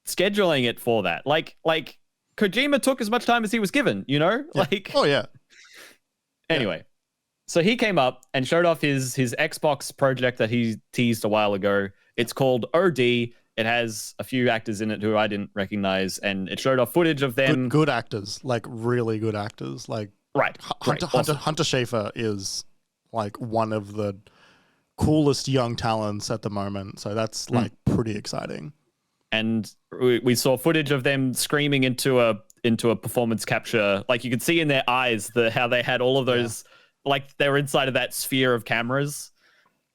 scheduling it for that. Like Kojima took as much time as he was given, Yeah. Oh yeah. Anyway, so he came up and showed off his Xbox project that he teased a while ago. It's called OD. It has a few actors in it who I didn't recognize, and it showed off footage of them. Good actors, like really good actors. Like right. Hunter Schafer is like one of the coolest young talents at the moment. So that's like pretty exciting. And we saw footage of them screaming into a performance capture. Like you could see in their eyes how they had all of those, like they were inside of that sphere of cameras.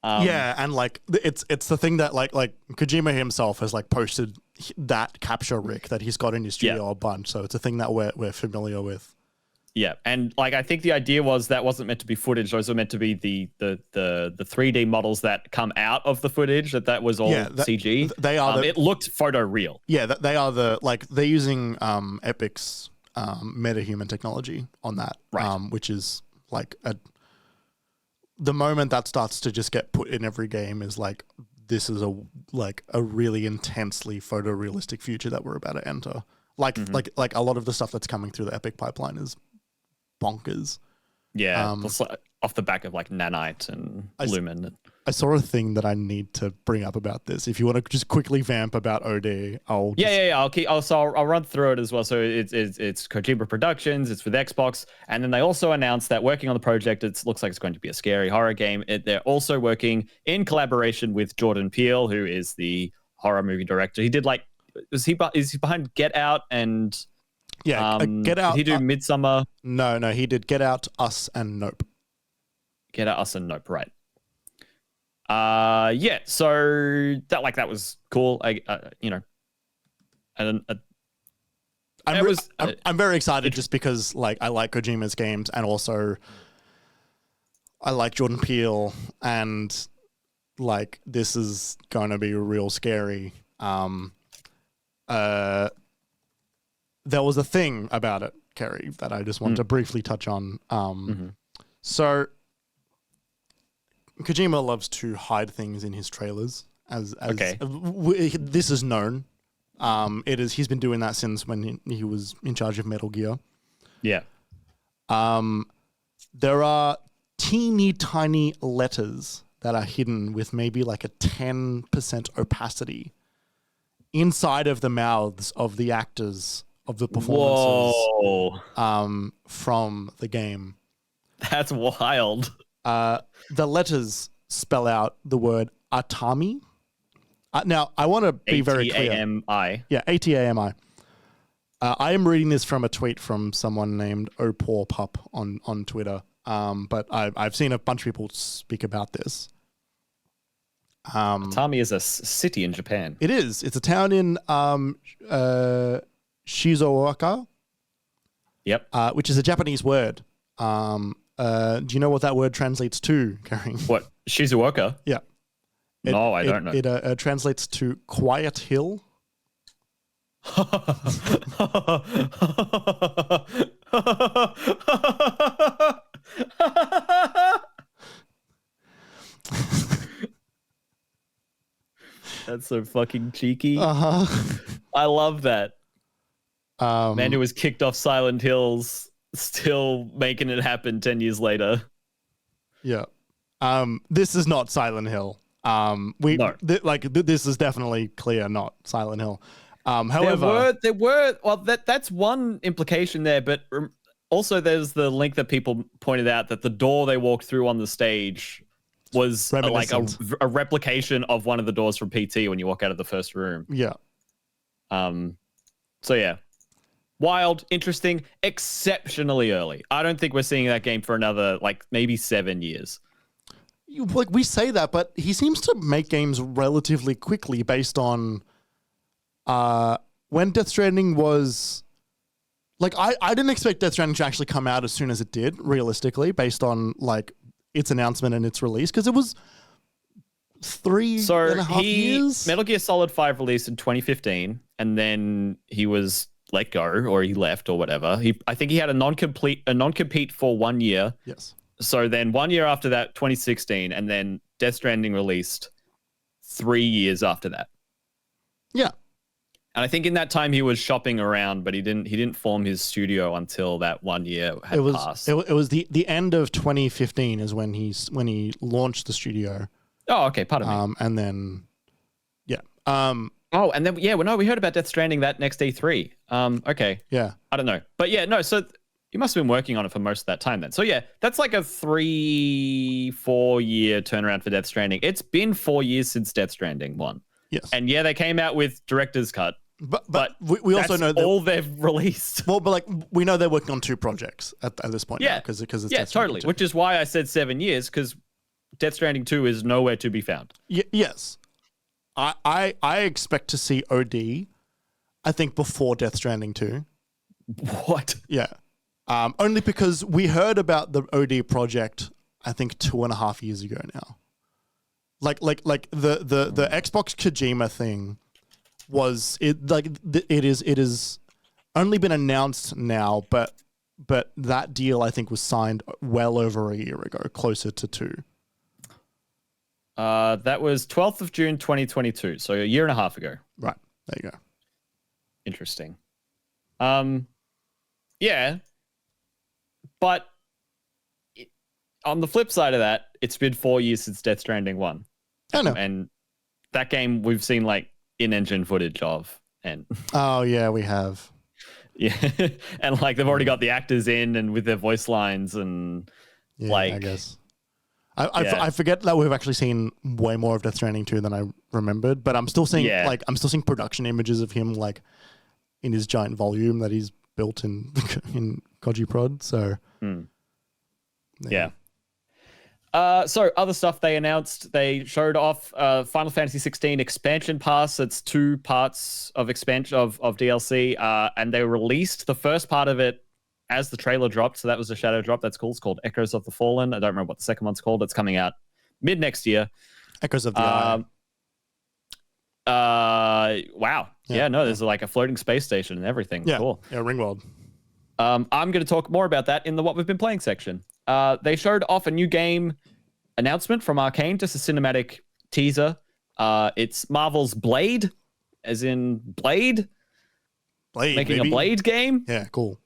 And like it's the thing that like Kojima himself has like posted that capture rig that he's got in his studio a bunch. So it's a thing that we're familiar with. Yeah, and like I think the idea was that wasn't meant to be footage; those were meant to be the 3D models that come out of the footage. That was all CG. They are. It looked photo real. Yeah, they are they're using Epic's metahuman technology on that, which is like the moment that starts to just get put in every game is like this is a really intensely photorealistic future that we're about to enter. Like a lot of the stuff that's coming through the Epic pipeline is bonkers. Yeah, off the back of like Nanite and Lumen. I saw a thing that I need to bring up about this. If you want to just quickly vamp about OD, I'll I'll run through it as well. So it's Kojima Productions. It's with Xbox, and then they also announced that working on the project, it looks like it's going to be a scary horror game. They're also working in collaboration with Jordan Peele, who is the horror movie director. He did is he behind Get Out and Get Out? Did he do Midsummer? No, he did Get Out, Us, and Nope. Get Out, Us, and Nope, right? So that was cool. I'm very excited just because I like Kojima's games, and also I like Jordan Peele, and this is going to be real scary. There was a thing about it, Kerry, that I just want to briefly touch on. So Kojima loves to hide things in his trailers. This is known. He's been doing that since when he was in charge of Metal Gear. Yeah. There are teeny tiny letters that are hidden with maybe a 10% opacity inside of the mouths of the actors of the performances. Whoa. From the game. That's wild. The letters spell out the word Atami. Now, I want to be very clear. A-T-A-M-I. Yeah, A-T-A-M-I. I am reading this from a tweet from someone named Oh Poor Pup on Twitter. But I've seen a bunch of people speak about this. Atami is a city in Japan. It is. It's a town in Shizuoka. Yep. Which is a Japanese word. Do you know what that word translates to, Kerry? What? Shizuoka? Yeah. I don't know. It translates to quiet hill. That's so fucking cheeky. Uh-huh. I love that. Man who was kicked off Silent Hills, still making it happen 10 years later. Yeah. This is not Silent Hill. No. This is definitely clear, not Silent Hill. However, there were. Well, that's one implication there, but also there's the link that people pointed out that the door they walked through on the stage was like a replication of one of the doors from PT when you walk out of the first room. Yeah. So yeah, wild, interesting, exceptionally early. I don't think we're seeing that game for another maybe 7 years. We say that, but he seems to make games relatively quickly based on when Death Stranding was I didn't expect Death Stranding to actually come out as soon as it did, realistically, based on its announcement and its release, because it was 3.5 years. Metal Gear Solid 5 released in 2015, and then he was let go, or he left, or whatever. I think he had a non-compete for 1 year. Yes. So then 1 year after that, 2016, and then Death Stranding released 3 years after that. Yeah. And I think in that time he was shopping around, but he didn't form his studio until that 1 year had passed. It was the end of 2015 is when he launched the studio. Oh, okay, pardon me. And then, yeah. And then we heard about Death Stranding that next E3. Okay. Yeah. I don't know, but yeah, no. So you must have been working on it for most of that time then. So yeah, that's like a 3-4 year turnaround for Death Stranding. It's been 4 years since Death Stranding 1. Yes. And yeah, they came out with director's cut. But we also know that all they've released. Well, but we know they're working on 2 projects at this point. Yeah, because it's Death Stranding 2. Which is why I said 7 years, because Death Stranding 2 is nowhere to be found. Yes, I expect to see OD. I think before Death Stranding 2. What? Yeah, only because we heard about the OD project. I think 2.5 years ago now. Like the Xbox Kojima thing. It is only been announced now, but that deal I think was signed well over a year ago, closer to 2. That was 12th of June 2022, so a year and a half ago. Right, there you go. Interesting. Yeah, but on the flip side of that, it's been 4 years since Death Stranding 1. I know. And that game we've seen like in-engine footage of, and oh yeah, we have. Yeah, and like they've already got the actors in and with their voice lines, and I guess. I forget that we've actually seen way more of Death Stranding 2 than I remembered, but I'm still seeing production images of him like in his giant volume that he's built in Koji Prod. So yeah. So other stuff they announced, they showed off Final Fantasy XVI expansion pass. It's 2 parts of expansion of DLC, and they released the first part of it as the trailer dropped. So that was a shadow drop. That's cool. It's called Echoes of the Fallen. I don't remember what the second one's called. It's coming out mid next year. Echoes of the Eye. Wow. Yeah, no, there's like a floating space station and everything. Yeah. Cool. Yeah, Ringworld. I'm going to talk more about that in the What We've Been Playing section. They showed off a new game announcement from Arcane, just a cinematic teaser. It's Marvel's Blade, as in Blade. Making a Blade game. Yeah, cool.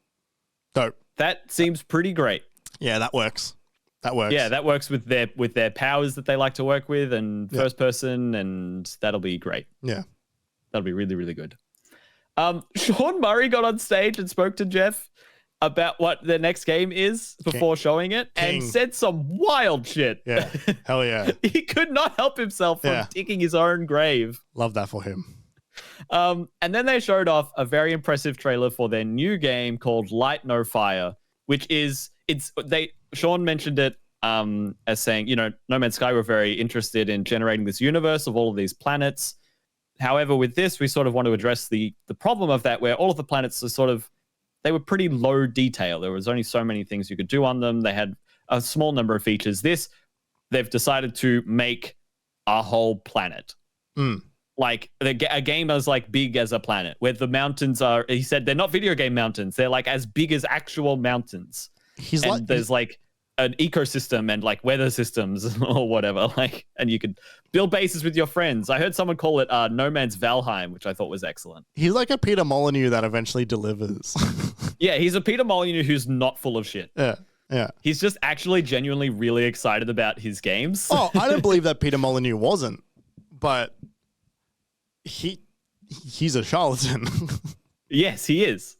Dope. That seems pretty great. Yeah, that works. Yeah, that works with their powers that they like to work with, and first person, and that'll be great. Yeah. That'll be really, really good. Sean Murray got on stage and spoke to Jeff about what the next game is before showing it, and said some wild shit. Yeah, hell yeah. He could not help himself from digging his own grave. Love that for him. And then they showed off a very impressive trailer for their new game called Light No Fire, which is Sean mentioned it as saying, No Man's Sky were very interested in generating this universe of all of these planets. However, with this, we sort of want to address the problem of that, where all of the planets are they were pretty low detail. There was only so many things you could do on them. They had a small number of features. They've decided to make a whole planet. Like a game as like big as a planet, where the mountains are, he said they're not video game mountains. They're like as big as actual mountains. There's like an ecosystem and like weather systems or whatever. Like, and you could build bases with your friends. I heard someone call it No Man's Valheim, which I thought was excellent. He's like a Peter Molyneux that eventually delivers. Yeah, he's a Peter Molyneux who's not full of shit. Yeah. He's just actually genuinely really excited about his games. Oh, I don't believe that Peter Molyneux wasn't, but he's a charlatan. Yes, he is.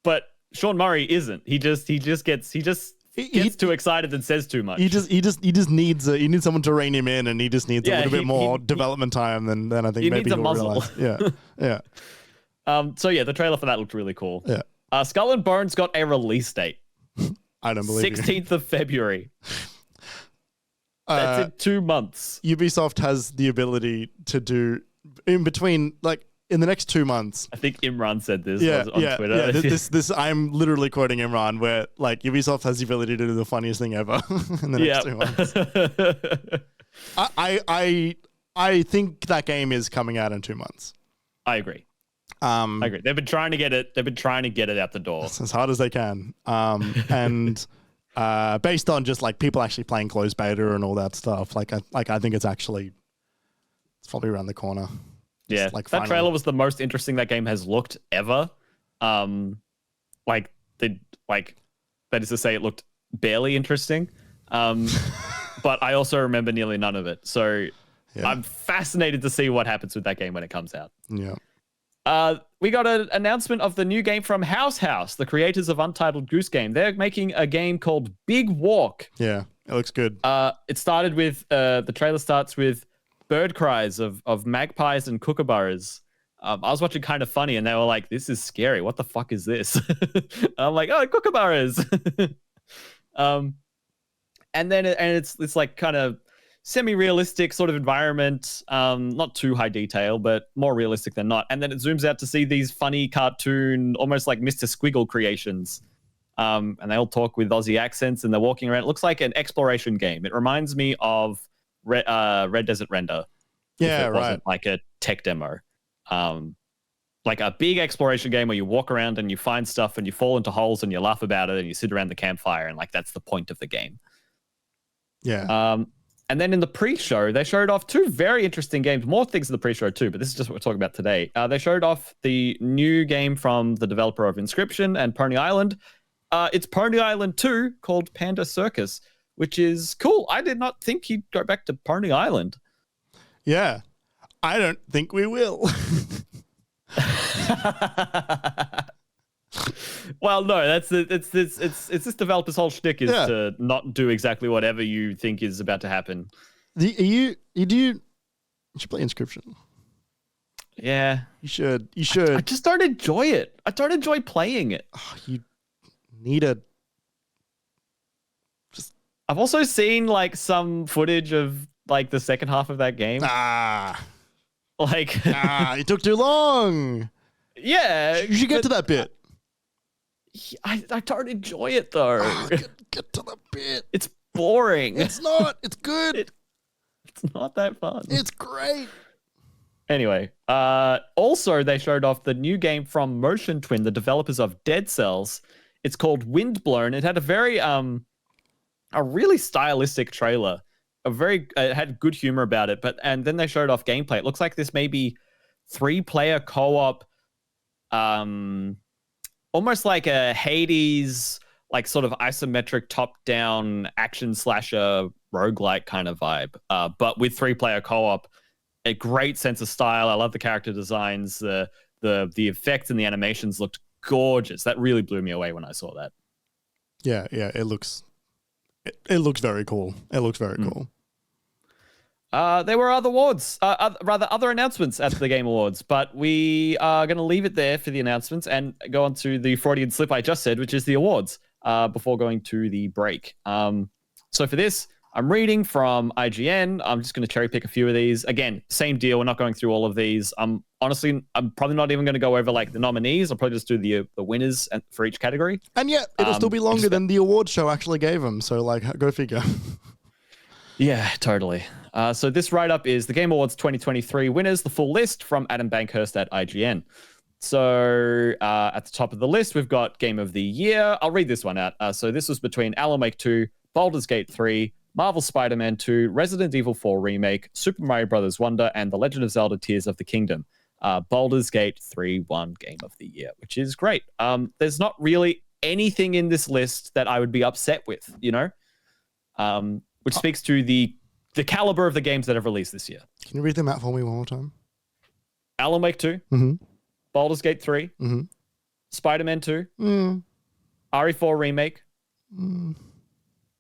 But Sean Murray isn't. He just gets too excited and says too much. He just needs someone to rein him in, and he just needs a little bit more development time than I think maybe he'll realize. Yeah. So yeah, the trailer for that looked really cool. Yeah. Skull and Bones got a release date. I don't believe 16th of February. That's in 2 months. Ubisoft has the ability to do in between, like in the next 2 months. I think Imran said this on Twitter. Yeah, this I'm literally quoting Imran, where like Ubisoft has the ability to do the funniest thing ever in the next 2 months. I think that game is coming out in 2 months. I agree. They've been trying to get it. They've been trying to get it out the door as hard as they can. And based on just like people actually playing closed beta and all that stuff, I think it's probably around the corner. Yeah, that trailer was the most interesting that game has looked ever. That is to say, it looked barely interesting. But I also remember nearly none of it. So I'm fascinated to see what happens with that game when it comes out. Yeah. We got an announcement of the new game from House, the creators of Untitled Goose Game. They're making a game called Big Walk. Yeah, it looks good. It started with the trailer starts with bird cries of magpies and kookaburras. I was watching Kind of Funny, and they were like, "This is scary. What the fuck is this?" I'm like, "Oh, kookaburras." And then it's like kind of semi-realistic sort of environment, not too high detail, but more realistic than not. And then it zooms out to see these funny cartoon, almost like Mr. Squiggle creations. And they all talk with Aussie accents, and they're walking around. It looks like an exploration game. It reminds me of Red Desert Render. Yeah, it wasn't like a tech demo. Like a big exploration game where you walk around and you find stuff and you fall into holes and you laugh about it and you sit around the campfire, and like that's the point of the game. Yeah. And then in the pre-show, they showed off two very interesting games. More things in the pre-show too, but this is just what we're talking about today. They showed off the new game from the developer of Inscription and Pony Island. It's Pony Island 2 called Panda Circus, which is cool. I did not think he'd go back to Pony Island. Yeah, I don't think we will. Well, no, it's this developer's whole shtick is to not do exactly whatever you think is about to happen. You should play Inscription. Yeah, you should. I just don't enjoy it. I don't enjoy playing it. Oh, you need a. I've also seen like some footage of like the second half of that game. It took too long. Yeah, you should get to that bit. I don't enjoy it though. Get to the bit. It's boring. It's not. It's good. It's not that fun. It's great. Anyway, also they showed off the new game from Motion Twin, the developers of Dead Cells. It's called Windblown. It had a very a really stylistic trailer. It had good humor about it, and then they showed off gameplay. It looks like this may be 3-player co-op, almost like a Hades, like sort of isometric top-down action slasher roguelike kind of vibe, but with 3-player co-op. A great sense of style. I love the character designs. The effects and the animations looked gorgeous. That really blew me away when I saw that. Yeah, it looks very cool. It looks very cool. There were other awards, other announcements at the Game Awards, but we are going to leave it there for the announcements and go on to the Freudian slip I just said, which is the awards, before going to the break. So for this, I'm reading from IGN. I'm just going to cherry pick a few of these. Again, same deal. We're not going through all of these. Honestly, I'm probably not even going to go over like the nominees. I'll probably just do the winners for each category. And yet, it'll still be longer than the awards show actually gave them. So like, go figure. Yeah, totally. So this write-up is the Game Awards 2023 winners, the full list from Adam Bankhurst at IGN. So at the top of the list, we've got Game of the Year. I'll read this one out. So this was between Alan Wake 2, Baldur's Gate 3, Marvel Spider-Man 2, Resident Evil 4 Remake, Super Mario Bros. Wonder, and The Legend of Zelda Tears of the Kingdom. Baldur's Gate 3 won Game of the Year, which is great. There's not really anything in this list that I would be upset with, which speaks to the caliber of the games that have released this year. Can you read them out for me one more time? Alan Wake 2, Baldur's Gate 3, Spider-Man 2, RE4 Remake,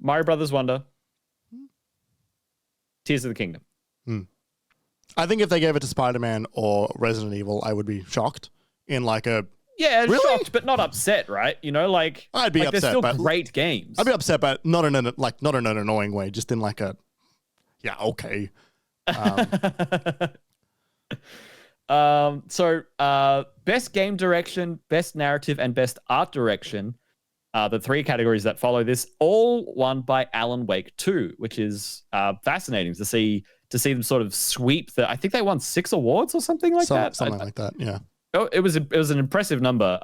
Mario Brothers Wonder, Tears of the Kingdom. I think if they gave it to Spider-Man or Resident Evil, I would be shocked in like a... Yeah, really? Shocked, but not upset, right? I'd be upset, they're still but great games. I'd be upset, but not in an annoying way, just in like a, yeah, okay. Best game direction, best narrative, and best art direction, the 3 categories that follow this, all won by Alan Wake 2, which is fascinating to see them sort of sweep I think they won 6 awards or something like that. Something like that, yeah. Oh, it was an impressive number,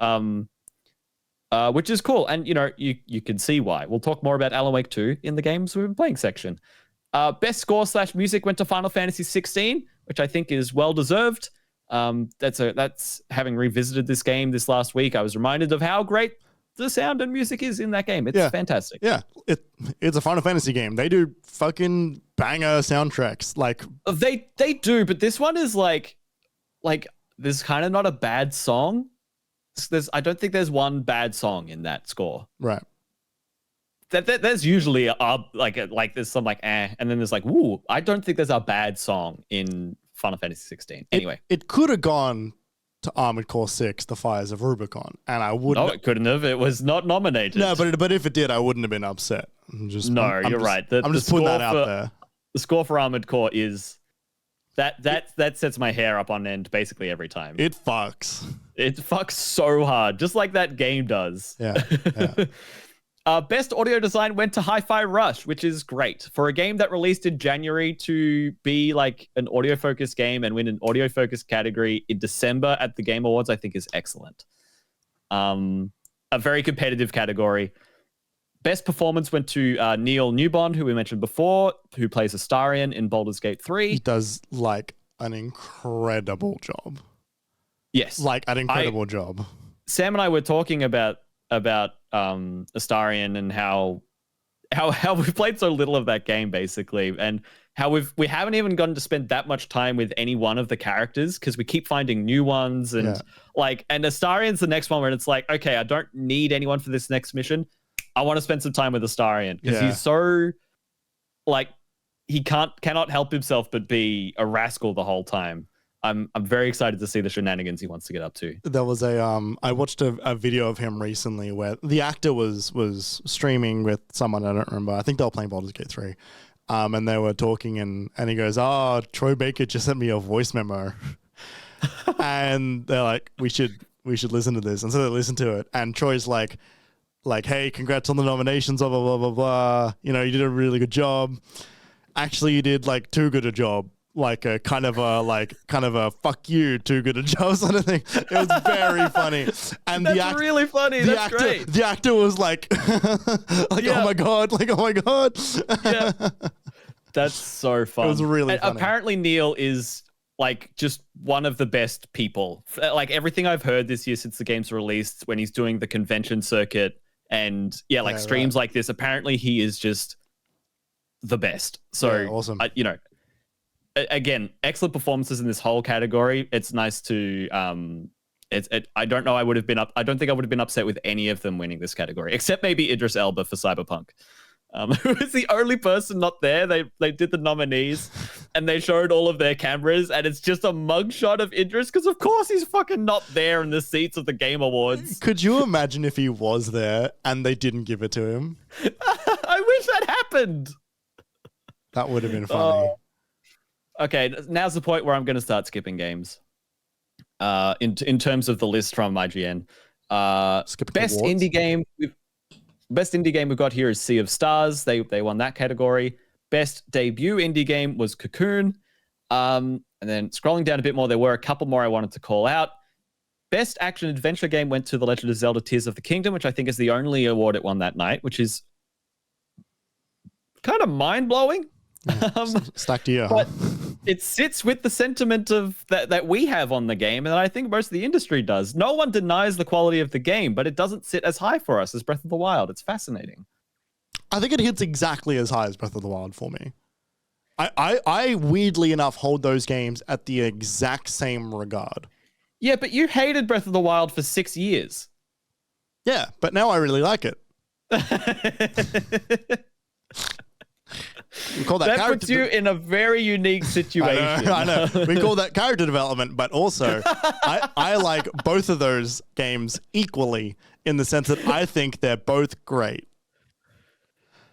which is cool. And, you can see why. We'll talk more about Alan Wake 2 in the games we've been playing section. Best score / music went to Final Fantasy XVI, which I think is well-deserved. That's having revisited this game this last week, I was reminded of how great the sound and music is in that game. It's fantastic. Yeah, it's a Final Fantasy game. They do fucking banger soundtracks. Like they do, but this one is like there's kind of not a bad song. I don't think there's one bad song in that score. Right. There's usually there's some and then there's like, ooh, I don't think there's a bad song in Final Fantasy 16. Anyway, it could have gone to Armored Core 6, The Fires of Rubicon, and I wouldn't. No, it couldn't have. It was not nominated. No, but if it did, I wouldn't have been upset. You're right. I'm just putting that out there. The score for Armored Core is that sets my hair up on end basically every time. It fucks. It fucks so hard, just like that game does. Yeah. Best audio design went to Hi-Fi Rush, which is great. For a game that released in January to be like an audio-focused game and win an audio-focused category in December at the Game Awards, I think is excellent. A very competitive category. Best performance went to Neil Newbond, who we mentioned before, who plays Astarion in Baldur's Gate 3. He does like an incredible job. Yes. Like an incredible job. Sam and I were talking about Astarion and how we've played so little of that game, basically, and how we haven't even gotten to spend that much time with any one of the characters because we keep finding new ones, and and Astarion's the next one where it's like, okay, I don't need anyone for this next mission. I want to spend some time with Astarion because he's so like he cannot help himself but be a rascal the whole time. I'm very excited to see the shenanigans he wants to get up to. There was I watched a video of him recently where the actor was streaming with someone, I don't remember. I think they were playing Baldur's Gate 3. And they were talking and he goes, "Oh, Troy Baker just sent me a voice memo." And they're like, we should listen to this. And so they listen to it. And Troy's like, "Hey, congrats on the nominations, blah, blah, blah, blah, blah. You know, you did a really good job. Actually, you did like too good a job. Like a kind of a fuck you, too good a job sort of thing." It was very funny. And that's really funny. That's great. The actor was like, "Oh my God, oh my God." Yeah. That's so fun. It was really funny. Apparently Neil is like just one of the best people. Like everything I've heard this year since the game's released, when he's doing the convention circuit and streams like this, apparently he is just the best. So awesome. Again, excellent performances in this whole category. It's nice to I don't know. I don't think I would have been upset with any of them winning this category, except maybe Idris Elba for Cyberpunk, who was the only person not there. They did the nominees and they showed all of their cameras, and it's just a mugshot of Idris because of course he's fucking not there in the seats of the Game Awards. Could you imagine if he was there and they didn't give it to him? I wish that happened. That would have been funny. Okay, now's the point where I'm going to start skipping games. In terms of the list from IGN, best indie game we've got here is Sea of Stars. They won that category. Best debut indie game was Cocoon. And then scrolling down a bit more, there were a couple more I wanted to call out. Best action adventure game went to The Legend of Zelda: Tears of the Kingdom, which I think is the only award it won that night, which is kind of mind blowing. Stacked year, but it sits with the sentiment of that we have on the game, and I think most of the industry does. No one denies the quality of the game, but it doesn't sit as high for us as Breath of the Wild. It's fascinating. I think it hits exactly as high as Breath of the Wild for me. I weirdly enough hold those games at the exact same regard. Yeah, but you hated Breath of the Wild for 6 years. Yeah, but now I really like it. We call that puts you in a very unique situation. I know. We call that character development, but also I like both of those games equally in the sense that I think they're both great.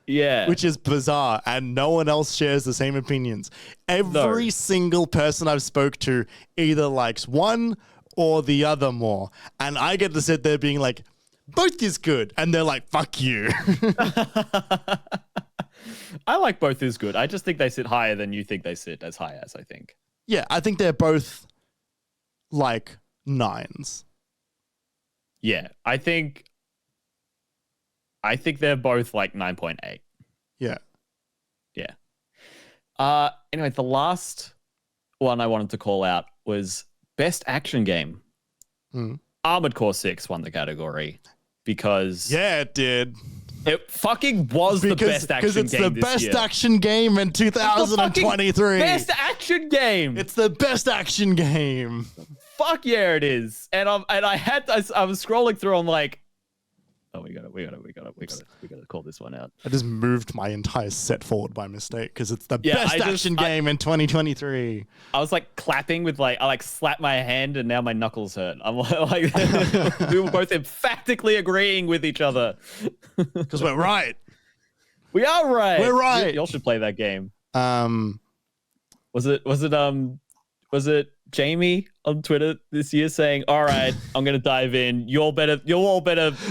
Yeah. Which is bizarre, and no one else shares the same opinions. Every single person I've spoke to either likes one or the other more, and I get to sit there being like, both is good, and they're like, fuck you. I like both is good. I just think they sit higher than you think they sit as high as, I think. Yeah, I think they're both like 9s. Yeah, I think they're both like 9.8. Yeah. Yeah. Anyway, the last one I wanted to call out was Best Action Game. Armored Core 6 won the category because... Yeah, it did. It fucking was the best action game this year. Because it's the best action game in 2023. Best action game. It's the best action game. Fuck yeah, it is. And I was scrolling through. I'm like, oh, we gotta call this one out. I just moved my entire set forward by mistake because it's the best action game in 2023. I was like clapping with I slapped my hand and now my knuckles hurt. I'm like we were both emphatically agreeing with each other. Because we're right. We are right. We're right. Y'all should play that game. Was it Jamie on Twitter this year saying, "All right, I'm going to dive in. You all better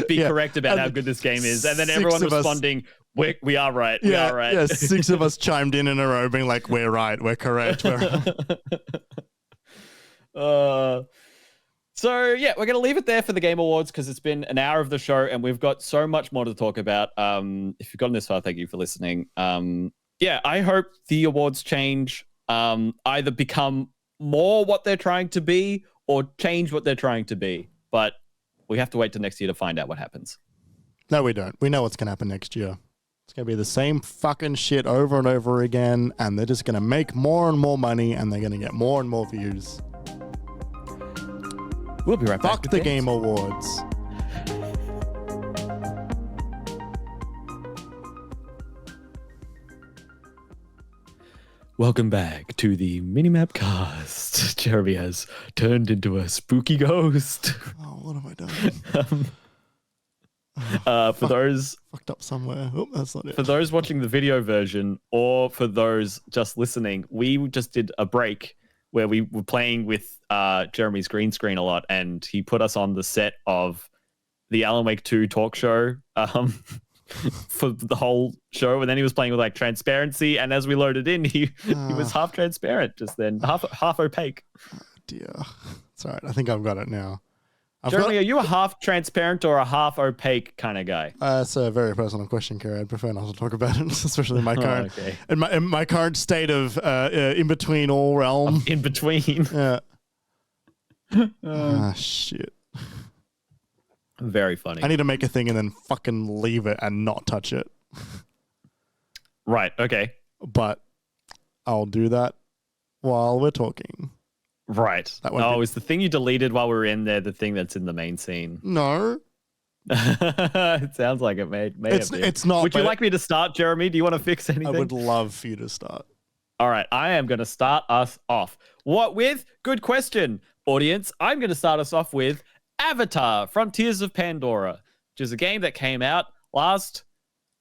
be correct about how good this game is." And then everyone responding, we are right. We are right. Yeah, 6 of us chimed in a row being like, "We're right. We're correct." We're right. So yeah, we're gonna leave it there for the Game Awards because it's been an hour of the show and we've got so much more to talk about. If you've gotten this far, thank you for listening. Yeah, I hope the awards change, either become more what they're trying to be or change what they're trying to be. But we have to wait till next year to find out what happens. No, we don't. We know what's gonna happen next year. It's going to be the same fucking shit over and over again, and they're just going to make more and more money, and they're going to get more and more views. We'll be right back. Fuck the Game Awards. Welcome back to the MiniMapCast. Jeremy has turned into a spooky ghost. Oh, what have I done? For those fucked up somewhere. Oh, that's not it. For those watching the video version, or for those just listening, we just did a break where we were playing with Jeremy's green screen a lot, and he put us on the set of the Alan Wake 2 talk show for the whole show, and then he was playing with like transparency, and as we loaded in, he was half transparent just then, half opaque. Oh dear. It's all right. I think I've got it now. Jeremy, are you a half transparent or a half opaque kind of guy? It's a very personal question, Kerry. I'd prefer not to talk about it, especially in my current in my current state of in between all realm. In between. Yeah. Shit. Very funny. I need to make a thing and then fucking leave it and not touch it. Right. Okay. But I'll do that while we're talking. Right. Is the thing you deleted while we were in there the thing that's in the main scene? No. It sounds like it may have been. It's not. Would you like me to start, Jeremy? Do you want to fix anything? I would love for you to start. All right. I am going to start us off. What with? Good question, audience. I'm going to start us off with Avatar: Frontiers of Pandora, which is a game that came out last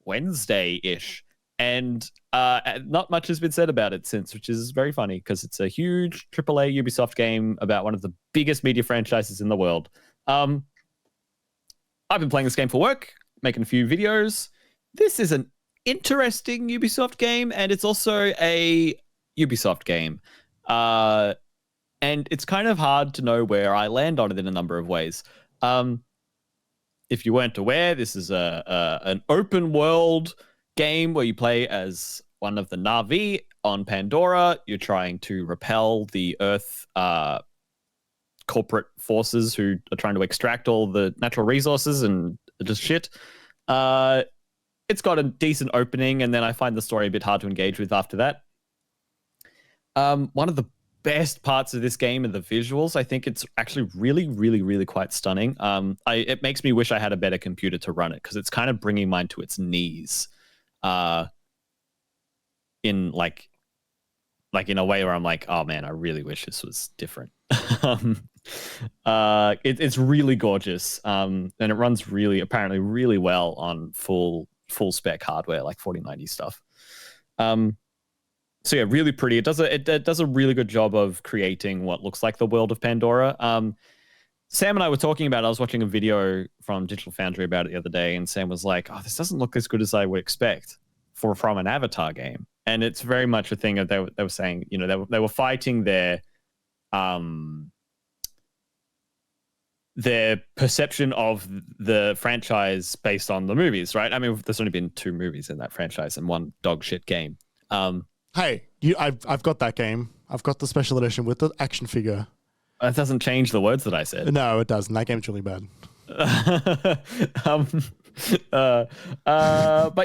Wednesday-ish. And not much has been said about it since, which is very funny because it's a huge AAA Ubisoft game about one of the biggest media franchises in the world. I've been playing this game for work, making a few videos. This is an interesting Ubisoft game, and it's also a Ubisoft game. And it's kind of hard to know where I land on it in a number of ways. If you weren't aware, this is an open world game where you play as one of the Na'vi on Pandora. You're trying to repel the Earth corporate forces who are trying to extract all the natural resources and just shit. It's got a decent opening, and then I find the story a bit hard to engage with after that. One of the best parts of this game are the visuals. I think it's actually really, really, really quite stunning. It makes me wish I had a better computer to run it because it's kind of bringing mine to its knees. In like in a way where I'm like, oh man, I really wish this was different. It's really gorgeous, and it runs apparently really well on full spec hardware, like 4090 stuff. So yeah, really pretty. It does a really good job of creating what looks like the world of Pandora. Sam and I were talking about it. I was watching a video from Digital Foundry about it the other day, and Sam was like, oh, this doesn't look as good as I would expect from an Avatar game. And it's very much a thing that they were saying, you know, they were fighting their perception of the franchise based on the movies, right? I mean, there's only been 2 movies in that franchise and 1 dog shit game. Hey, I've got that game. I've got the special edition with the action figure. That doesn't change the words that I said. No, it doesn't. That game's really bad. But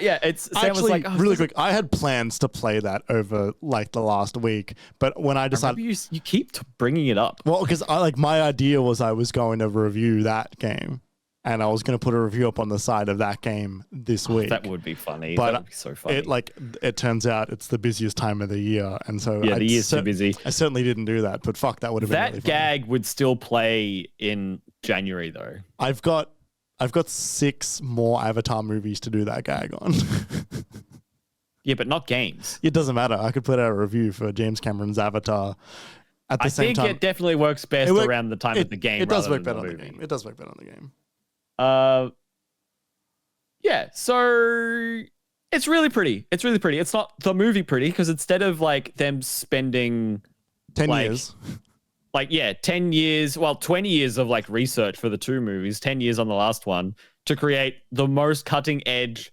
yeah, it's Sam actually was like, really quick. I had plans to play that over like the last week, but when I decided, you keep bringing it up. Well, because my idea was I was going to review that game, and I was going to put a review up on the side of that game this week. That would be funny. But that would be so funny. It turns out it's the busiest time of the year, and so the year's too busy. I certainly didn't do that, but fuck, that would have been really funny. That gag would still play in January though. I've got 6 more Avatar movies to do that gag on. Yeah, but not games. It doesn't matter. I could put out a review for James Cameron's Avatar at the same time. I think it definitely works best around the time of the game. It does work better on the game. It does work better on the game. Yeah, so it's really pretty. It's really pretty. It's not the movie pretty because instead of like them spending 10 years, like, yeah, 10 years, well, 20 years of like research for the 2 movies, 10 years on the last one to create the most cutting edge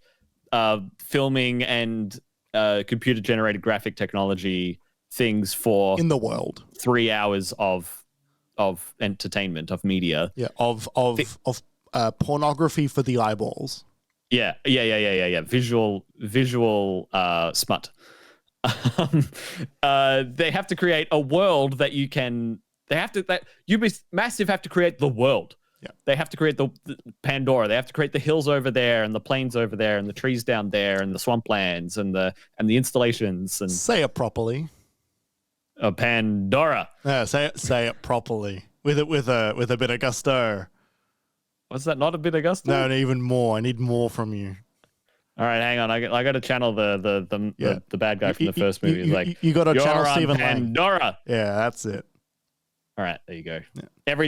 filming and computer generated graphic technology things for in the world. 3 hours of entertainment, of media. Yeah, of pornography for the eyeballs. Yeah. Visual smut. They have to create a world that you can. Massive have to create the world. Yeah. They have to create the Pandora. They have to create the hills over there and the plains over there and the trees down there and the swamplands and the installations and say it properly. Pandora. Yeah, say it properly with a bit of gusto. Was that not a bit of gusto? No, even more. I need more from you. All right, hang on. I got to channel the bad guy from the first movie. You got to channel Stephen Pandora. Lang. Yeah, that's it. All right, there you go. Yeah.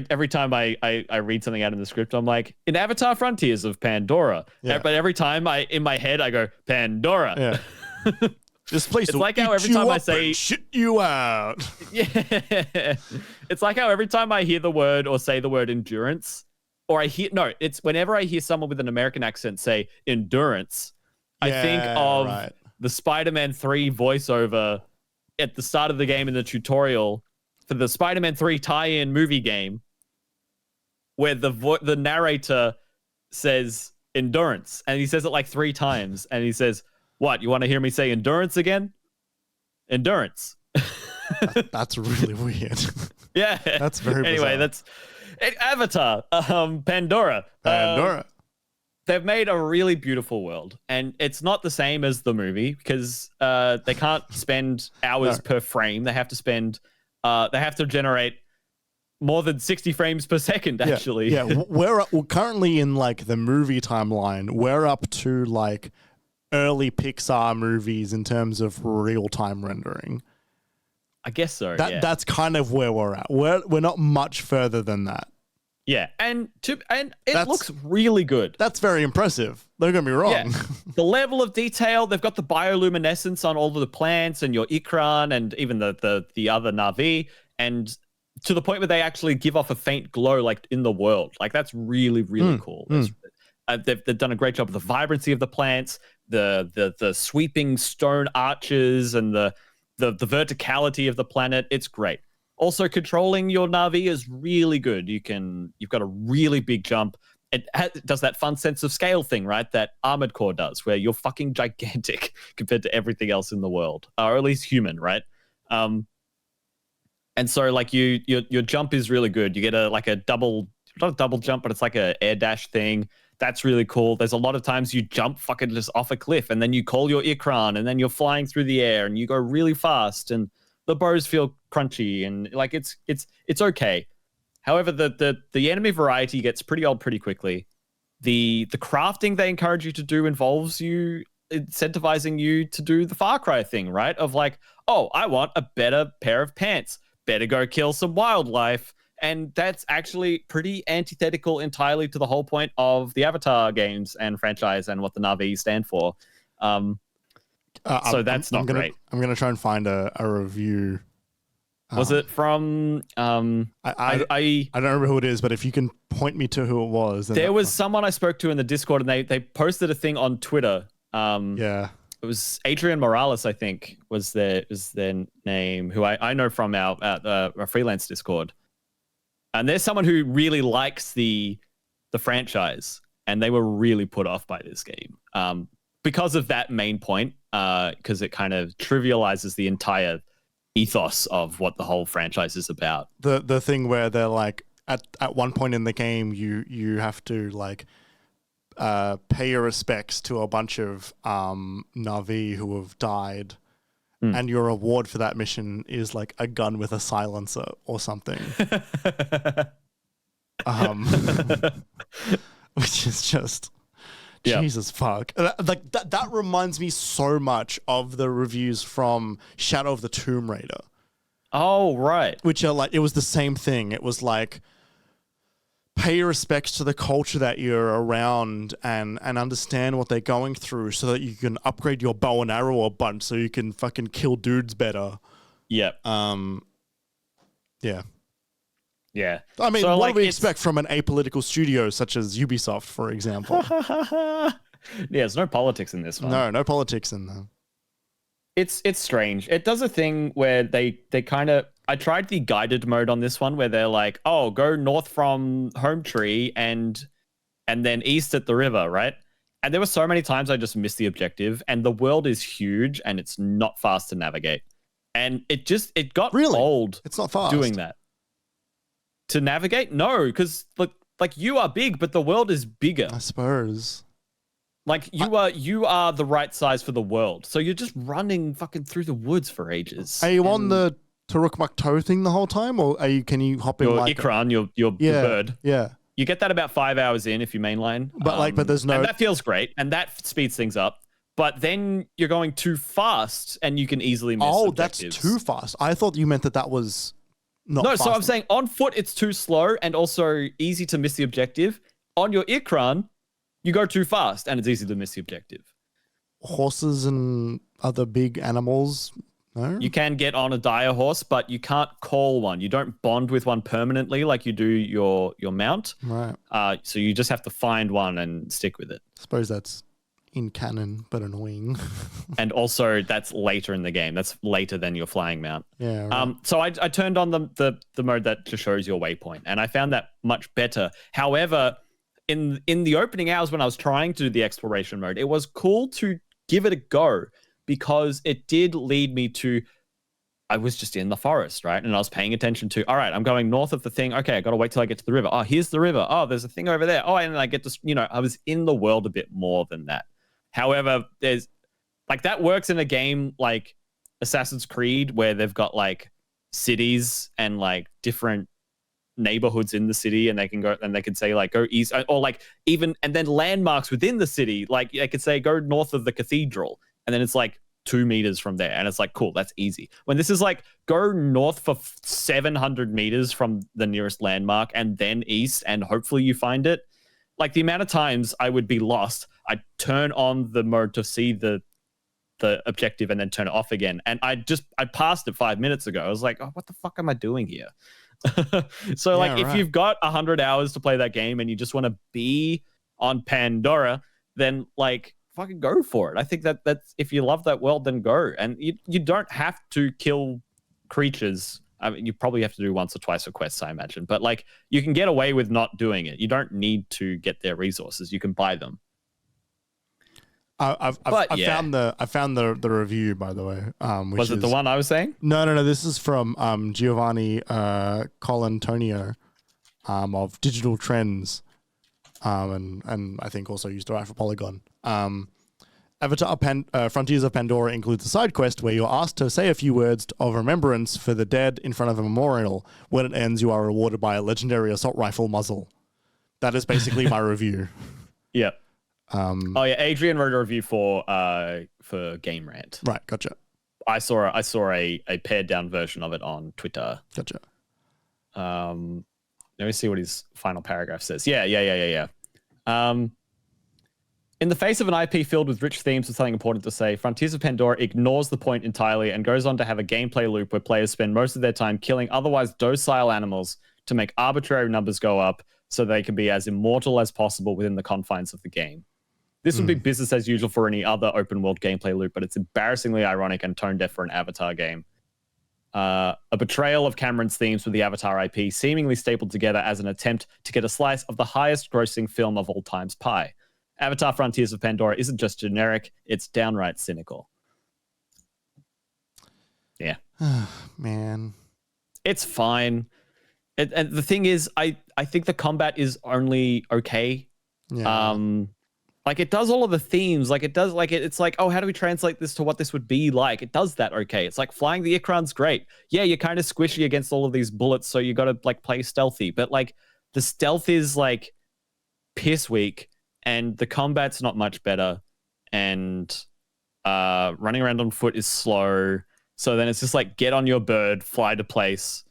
Every time I read something out in the script, I'm like, in Avatar Frontiers of Pandora. Yeah. But every time in my head I go Pandora. Yeah. This place it's like how every time I say shit you out. Yeah. It's like how every time I hear the word or say the word endurance, or it's whenever I hear someone with an American accent say endurance, I think of the Spider-Man 3 voiceover at the start of the game in the tutorial for the Spider-Man 3 tie-in movie game, where the narrator says endurance, and he says it like 3 times, and he says, "What, you want to hear me say endurance again? Endurance." That's really weird. Yeah. That's very bizarre. Anyway, that's Avatar, Pandora. They've made a really beautiful world, and it's not the same as the movie because they can't spend hours per frame. They have to generate more than 60 frames per second, actually. Yeah, we're currently in like the movie timeline. We're up to like early Pixar movies in terms of real-time rendering. I guess so. That's kind of where we're at. We're not much further than that. Yeah, and it looks really good. That's very impressive. Don't get me wrong. Yeah. The level of detail, they've got the bioluminescence on all of the plants and your Ikran and even the other Na'vi, and to the point where they actually give off a faint glow like in the world. Like that's really, really cool. They've done a great job with the vibrancy of the plants, the sweeping stone arches, and the verticality of the planet. It's great. Also, controlling your Na'vi is really good. You've got a really big jump. It does that fun sense of scale thing, right? That Armored Core does, where you're fucking gigantic compared to everything else in the world, or at least human, right? And so, like your jump is really good. You get not a double jump, but it's like a air dash thing. That's really cool. There's a lot of times you jump fucking just off a cliff, and then you call your Ikran, and then you're flying through the air, and you go really fast, and the bows feel crunchy, and like it's okay. However, the enemy variety gets pretty old pretty quickly. The crafting they encourage you to do involves you incentivizing you to do the Far Cry thing, right? Of like, oh, I want a better pair of pants. Better go kill some wildlife. And that's actually pretty antithetical entirely to the whole point of the Avatar games and franchise and what the Na'vi stand for. So that's not great. I'm going to try and find a review. Was it from... I don't remember who it is, but if you can point me to who it was. There was someone I spoke to in the Discord, and they posted a thing on Twitter. Yeah. It was Adrian Morales, I think, was their name, who I know from our freelance Discord. And there's someone who really likes the franchise, and they were really put off by this game because of that main point, because it kind of trivializes the entire ethos of what the whole franchise is about. The thing where they're like, at one point in the game, you have to like pay your respects to a bunch of Na'vi who have died. And your reward for that mission is like a gun with a silencer or something. Which is just Jesus fuck. Like that reminds me so much of the reviews from Shadow of the Tomb Raider. Oh, right. Which are like, it was the same thing. It was like, pay your respects to the culture that you're around and understand what they're going through so that you can upgrade your bow and arrow a bunch so you can fucking kill dudes better. Yep. Yeah. Yeah. I mean, So, what like, do we expect from an apolitical studio such as Ubisoft, for example? Yeah, there's no politics in this one. No politics in there. It's strange. It does a thing where they kind of. I tried the guided mode on this one where they're like, oh, go north from Home Tree and then east at the river, right? And there were so many times I just missed the objective, and the world is huge and it's not fast to navigate. And it got old. It's not fast doing that. To navigate? No, because like you are big, but the world is bigger. I suppose. Like you are the right size for the world. So you're just running fucking through the woods for ages. Are you on the Turuk thing the whole time, or can you hop in your like Ikran, your bird? Yeah. You get that about 5 hours in if you mainline. But there's no. And that feels great, and that speeds things up. But then you're going too fast, and you can easily miss objectives. That's too fast. I thought you meant that was not. No, fast so I'm enough. saying on foot it's too slow and also easy to miss the objective. On your Ikran, you go too fast, and it's easy to miss the objective. Horses and other big animals. No? You can get on a dire horse, but you can't call one. You don't bond with one permanently like you do your mount. Right. So you just have to find one and stick with it. I suppose that's in canon, but annoying. And also that's later in the game. That's later than your flying mount. Yeah. Right. So I turned on the mode that just shows your waypoint, and I found that much better. However, in the opening hours when I was trying to do the exploration mode, it was cool to give it a go, because it did lead me to, I was just in the forest, right? And I was paying attention to, all right, I'm going north of the thing. Okay, I got to wait till I get to the river. Oh, here's the river. Oh, there's a thing over there. Oh, and then I get to, I was in the world a bit more than that. However, there's like that works in a game like Assassin's Creed, where they've got like cities and like different neighborhoods in the city, and they can go and they can say like go east, or like even, and then landmarks within the city. Like they could say go north of the cathedral. And then it's like 2 meters from there. And it's like, cool, that's easy. When this is like, go north for 700 meters from the nearest landmark and then east, and hopefully you find it. Like the amount of times I would be lost, I'd turn on the mode to see the objective and then turn it off again. And I passed it 5 minutes ago. I was like, oh, what the fuck am I doing here? So like, if you've got 100 hours to play that game and you just want to be on Pandora, then like, fucking go for it. I think that's, if you love that world, then go. And you don't have to kill creatures. I mean, you probably have to do once or twice for quests, I imagine. But like, you can get away with not doing it. You don't need to get their resources. You can buy them. I found the review, by the way. Which was it the one I was saying? No. This is from Giovanni Colantonio of Digital Trends. And I think also used to write for Polygon. Avatar Frontiers of Pandora includes a side quest where you're asked to say a few words of remembrance for the dead in front of a memorial. When it ends, you are rewarded by a legendary assault rifle muzzle. That is basically my review. Yeah. Adrian wrote a review for Game Rant. Right, gotcha. I saw a pared down version of it on Twitter. Gotcha. Let me see what his final paragraph says. Yeah. In the face of an IP filled with rich themes with something important to say, Frontiers of Pandora ignores the point entirely and goes on to have a gameplay loop where players spend most of their time killing otherwise docile animals to make arbitrary numbers go up so they can be as immortal as possible within the confines of the game. This would be business as usual for any other open world gameplay loop, but it's embarrassingly ironic and tone deaf for an Avatar game. A betrayal of Cameron's themes with the Avatar IP, seemingly stapled together as an attempt to get a slice of the highest grossing film of all time's pie. Avatar Frontiers of Pandora isn't just generic, it's downright cynical. Yeah. Man. It's fine. And the thing is, I think the combat is only okay. Yeah. Like it does all of the themes, like it does, like it's like, oh, how do we translate this to what this would be like? It does that okay. It's like flying the Ikran's great. Yeah, you're kind of squishy against all of these bullets, so you got to like play stealthy. But like the stealth is like piss weak, and the combat's not much better, and running around on foot is slow. So then it's just like get on your bird, fly to place,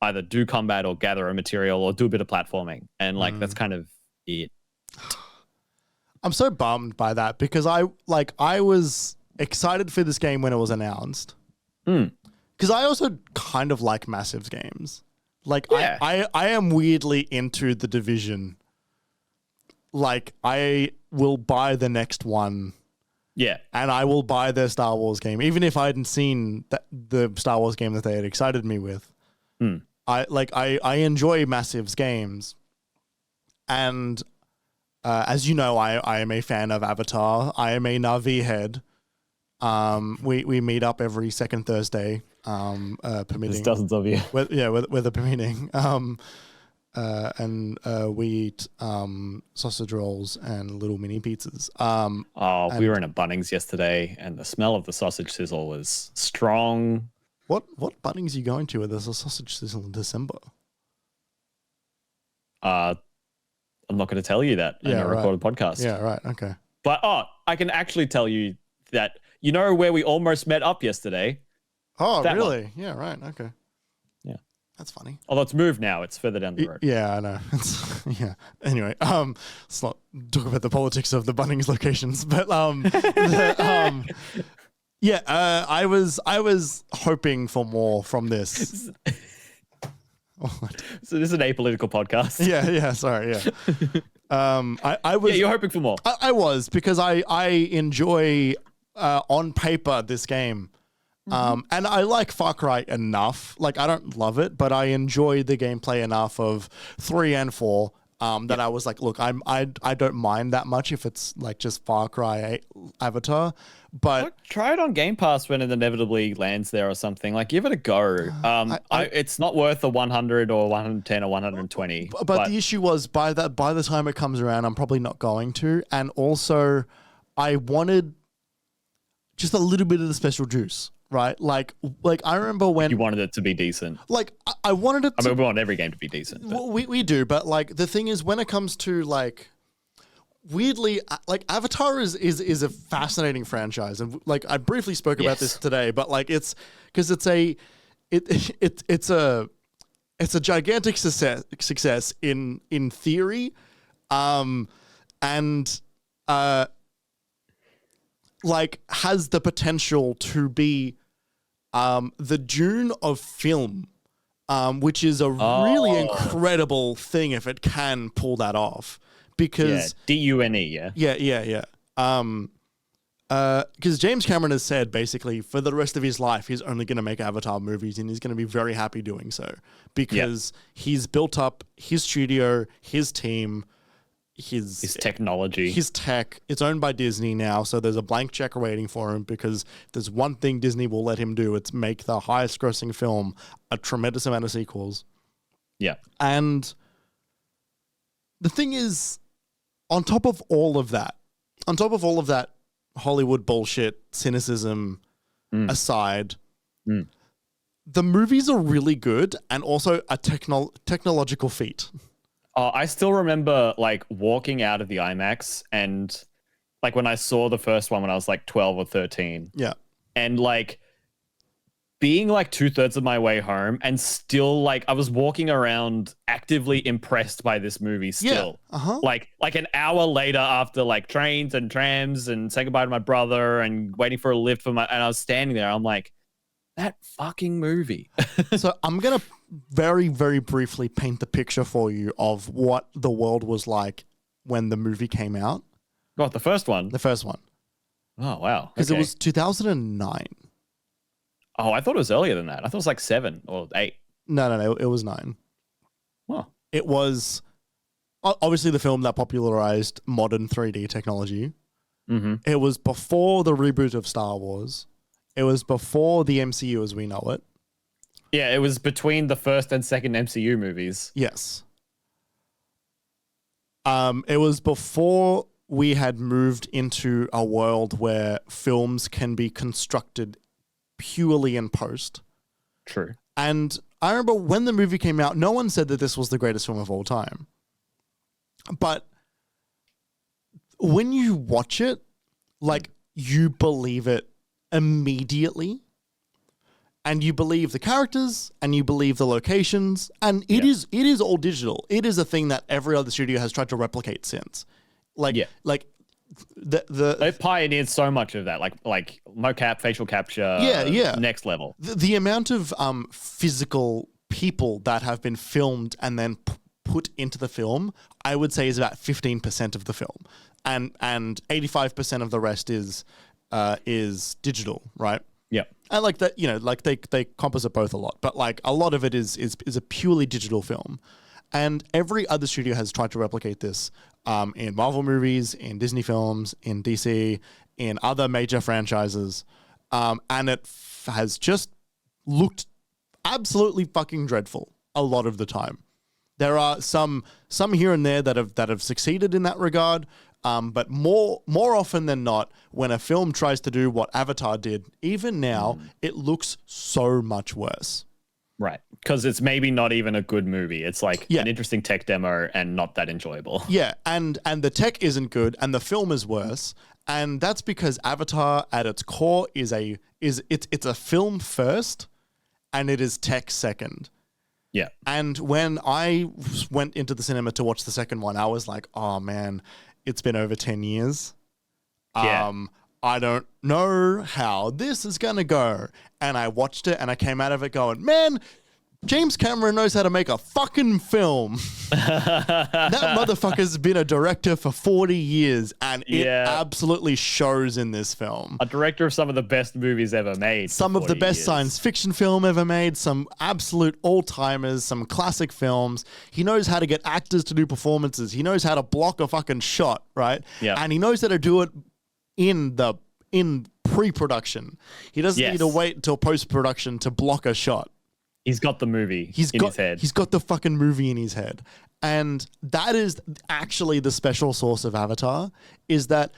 either do combat or gather a material or do a bit of platforming, and like that's kind of it. I'm so bummed by that because I was excited for this game when it was announced. Because I also kind of like Massive's games. Like Yeah. I am weirdly into The Division. Like I will buy the next one. Yeah. And I will buy their Star Wars game, even if I hadn't seen the Star Wars game that they had excited me with. I enjoy Massive's games, and as you know, I am a fan of Avatar. I am a Na'vi head. We meet up every second Thursday, permitting. There's dozens of you. Weather permitting. And we eat sausage rolls and little mini pizzas. We were in a Bunnings yesterday, and the smell of the sausage sizzle was strong. What Bunnings are you going to where there's a sausage sizzle in December? I'm not going to tell you that in a recorded podcast. Yeah, right. Okay. But I can actually tell you that where we almost met up yesterday. Oh, that really? one. Yeah, right. Okay. Yeah. That's funny. Although it's moved now, it's further down the road. Yeah, I know. Yeah. Anyway, let's not talk about the politics of the Bunnings locations, but I was hoping for more from this. So this is an apolitical podcast. Yeah. Sorry. Yeah. I was. Yeah, you're hoping for more. I was, because I enjoy on paper this game. And I like Far Cry enough. Like, I don't love it, but I enjoy the gameplay enough of 3 and 4 that I was like, look, I don't mind that much if it's like just Far Cry Avatar. But try it on Game Pass when it inevitably lands there or something. Like, give it a go. It's not worth the 100 or 110 or 120. But the issue was by the time it comes around, I'm probably not going to. And also, I wanted just a little bit of the special juice. Right, like I remember when you wanted it to be decent. Like I wanted it. We want every game to be decent. Well, we do, but like the thing is, when it comes to like, weirdly, like Avatar is a fascinating franchise, and like I briefly spoke about this today, but like it's because it's a gigantic success in theory, and like has the potential to be the Dune of film, which is a really incredible thing if it can pull that off. Because Dune, yeah. Yeah. Because James Cameron has said basically for the rest of his life he's only going to make Avatar movies, and he's going to be very happy doing so because he's built up his studio, his team, his technology, his tech. It's owned by Disney now, so there's a blank check waiting for him, because there's one thing Disney will let him do. It's make the highest grossing film, a tremendous amount of sequels. Yeah. And the thing is, on top of all of that Hollywood bullshit, cynicism aside, the movies are really good and also a technological feat. I still remember like walking out of the IMAX, and like when I saw the first one when I was like 12 or 13. Yeah. And like being like 2/3 of my way home, and still like I was walking around actively impressed by this movie still. Yeah. Like an hour later, after like trains and trams and saying goodbye to my brother and waiting for a lift and I was standing there, I'm like, that fucking movie. So I'm going to very, very briefly paint the picture for you of what the world was like when the movie came out. What, the first one? The first one. Oh, wow. Because it was 2009. Oh, I thought it was earlier than that. I thought it was like 7 or 8. No. It was 9. Wow. It was obviously the film that popularized modern 3D technology. Mm-hmm. It was before the reboot of Star Wars. It was before the MCU as we know it. Yeah, it was between the first and second MCU movies. Yes. It was before we had moved into a world where films can be constructed purely in post. True. And I remember when the movie came out, no one said that this was the greatest film of all time. But when you watch it, like, you believe it immediately. And you believe the characters, and you believe the locations, and it is all digital. It is a thing that every other studio has tried to replicate since. They've pioneered so much of that, like mocap, facial capture, next level. The amount of physical people that have been filmed and then put into the film, I would say is about 15% of the film, and 85% of the rest is digital, right? Yeah. And like that, like they composite both a lot, but like a lot of it is a purely digital film. And every other studio has tried to replicate this in Marvel movies, in Disney films, in DC, in other major franchises. And it has just looked absolutely fucking dreadful a lot of the time. There are some here and there that have succeeded in that regard. But more often than not, when a film tries to do what Avatar did, even now, it looks so much worse. Right. Because it's maybe not even a good movie. It's like an interesting tech demo and not that enjoyable. Yeah, and the tech isn't good and the film is worse. And that's because Avatar at its core is a film first and it is tech second. Yeah. And when I went into the cinema to watch the second one, I was like, oh man, it's been over 10 years. Yeah. I don't know how this is going to go. And I watched it and I came out of it going, man, James Cameron knows how to make a fucking film. That motherfucker's been a director for 40 years and it absolutely shows in this film. A director of some of the best movies ever made. Some of the best science fiction film ever made, some absolute all-timers, some classic films. He knows how to get actors to do performances. He knows how to block a fucking shot, right? Yeah. And he knows how to do it in pre-production. He doesn't need to wait until post-production to block a shot. He's got the movie in his head. He's got the fucking movie in his head. And that is actually the special sauce of Avatar, is that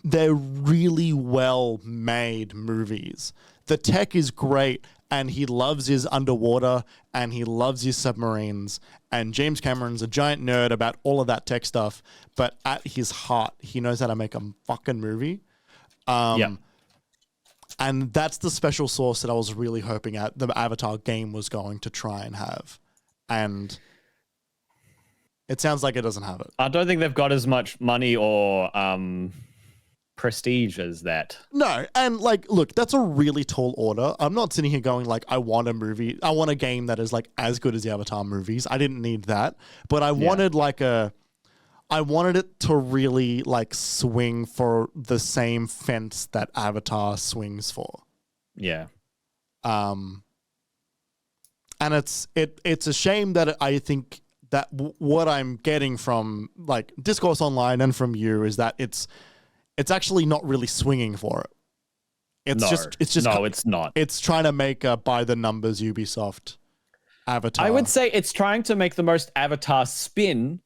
they're really well-made movies. The tech is great, and he loves his underwater, and he loves his submarines. And James Cameron's a giant nerd about all of that tech stuff, but at his heart, he knows how to make a fucking movie. And that's the special sauce that I was really hoping the Avatar game was going to try and have. And it sounds like it doesn't have it. I don't think they've got as much money or prestige as that. No, and like, look, that's a really tall order. I'm not sitting here going like, I want a game that is like as good as the Avatar movies. I didn't need that. But I wanted I wanted it to really like swing for the same fence that Avatar swings for. Yeah. And it's a shame that I think that what I'm getting from like discourse online and from you is that it's actually not really swinging for it. It's not. It's trying to make a by the numbers Ubisoft Avatar. I would say it's trying to make the most Avatar spin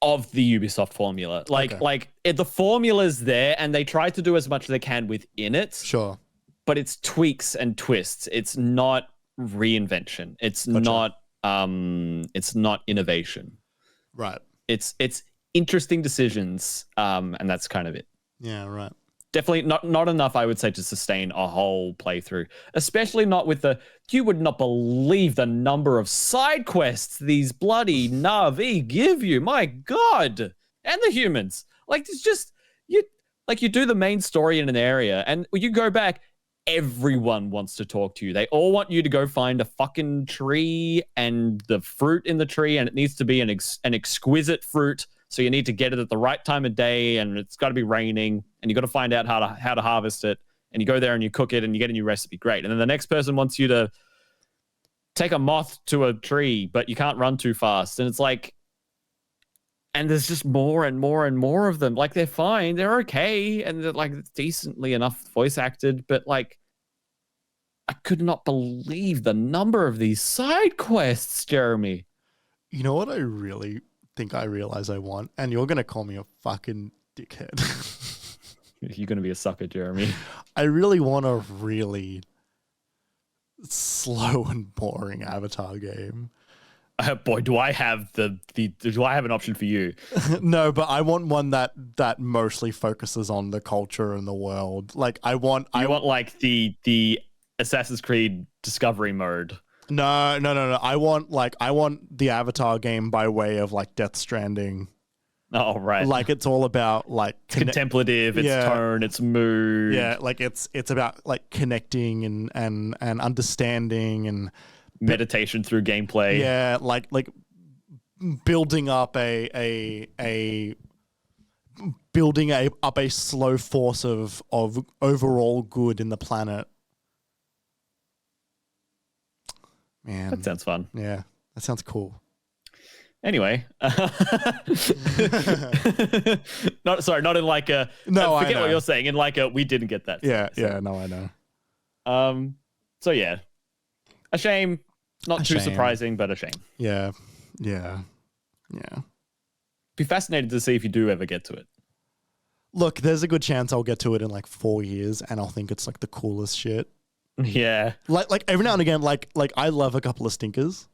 of the Ubisoft formula. The formula's there and they try to do as much as they can within it. Sure. But it's tweaks and twists. It's not reinvention. It's not innovation. Right. It's interesting decisions. And that's kind of it. Yeah, right. Definitely not enough, I would say, to sustain a whole playthrough. Especially not with you would not believe the number of side quests these bloody Na'vi give you. My God. And the humans. Like, it's just, you do the main story in an area and you go back, everyone wants to talk to you. They all want you to go find a fucking tree and the fruit in the tree, and it needs to be an exquisite fruit. So you need to get it at the right time of day, and it's got to be raining, and you got to find out how to harvest it. And you go there and you cook it, and you get a new recipe. Great. And then the next person wants you to take a moth to a tree, but you can't run too fast. And it's like, and there's just more and more and more of them. Like, they're fine, they're okay, and they're like decently enough voice acted, but like, I could not believe the number of these side quests, Jeremy. You know what I really think I realize I want, and you're gonna call me a fucking dickhead. You're gonna be a sucker, Jeremy. I really want a really slow and boring Avatar game. Boy, do I have do I have an option for you? No, but I want one that mostly focuses on the culture and the world. Like, I want like the Assassin's Creed Discovery mode. No. I want the Avatar game by way of like Death Stranding. Oh, right. Like, it's all about like contemplative, its tone, its mood. Yeah, like it's about like connecting and understanding and meditation through gameplay. Yeah, like building up up a slow force of overall good in the planet. Man, That sounds fun. Yeah, that sounds cool. Anyway, not in like a no. I forget what you're saying. In like a we didn't get that. Yeah, no, I know. So yeah, a shame. Not too surprising, but a shame. Yeah. Be fascinated to see if you do ever get to it. Look, there's a good chance I'll get to it in like 4 years, and I'll think it's like the coolest shit. Yeah. Like every now and again, like I love a couple of stinkers.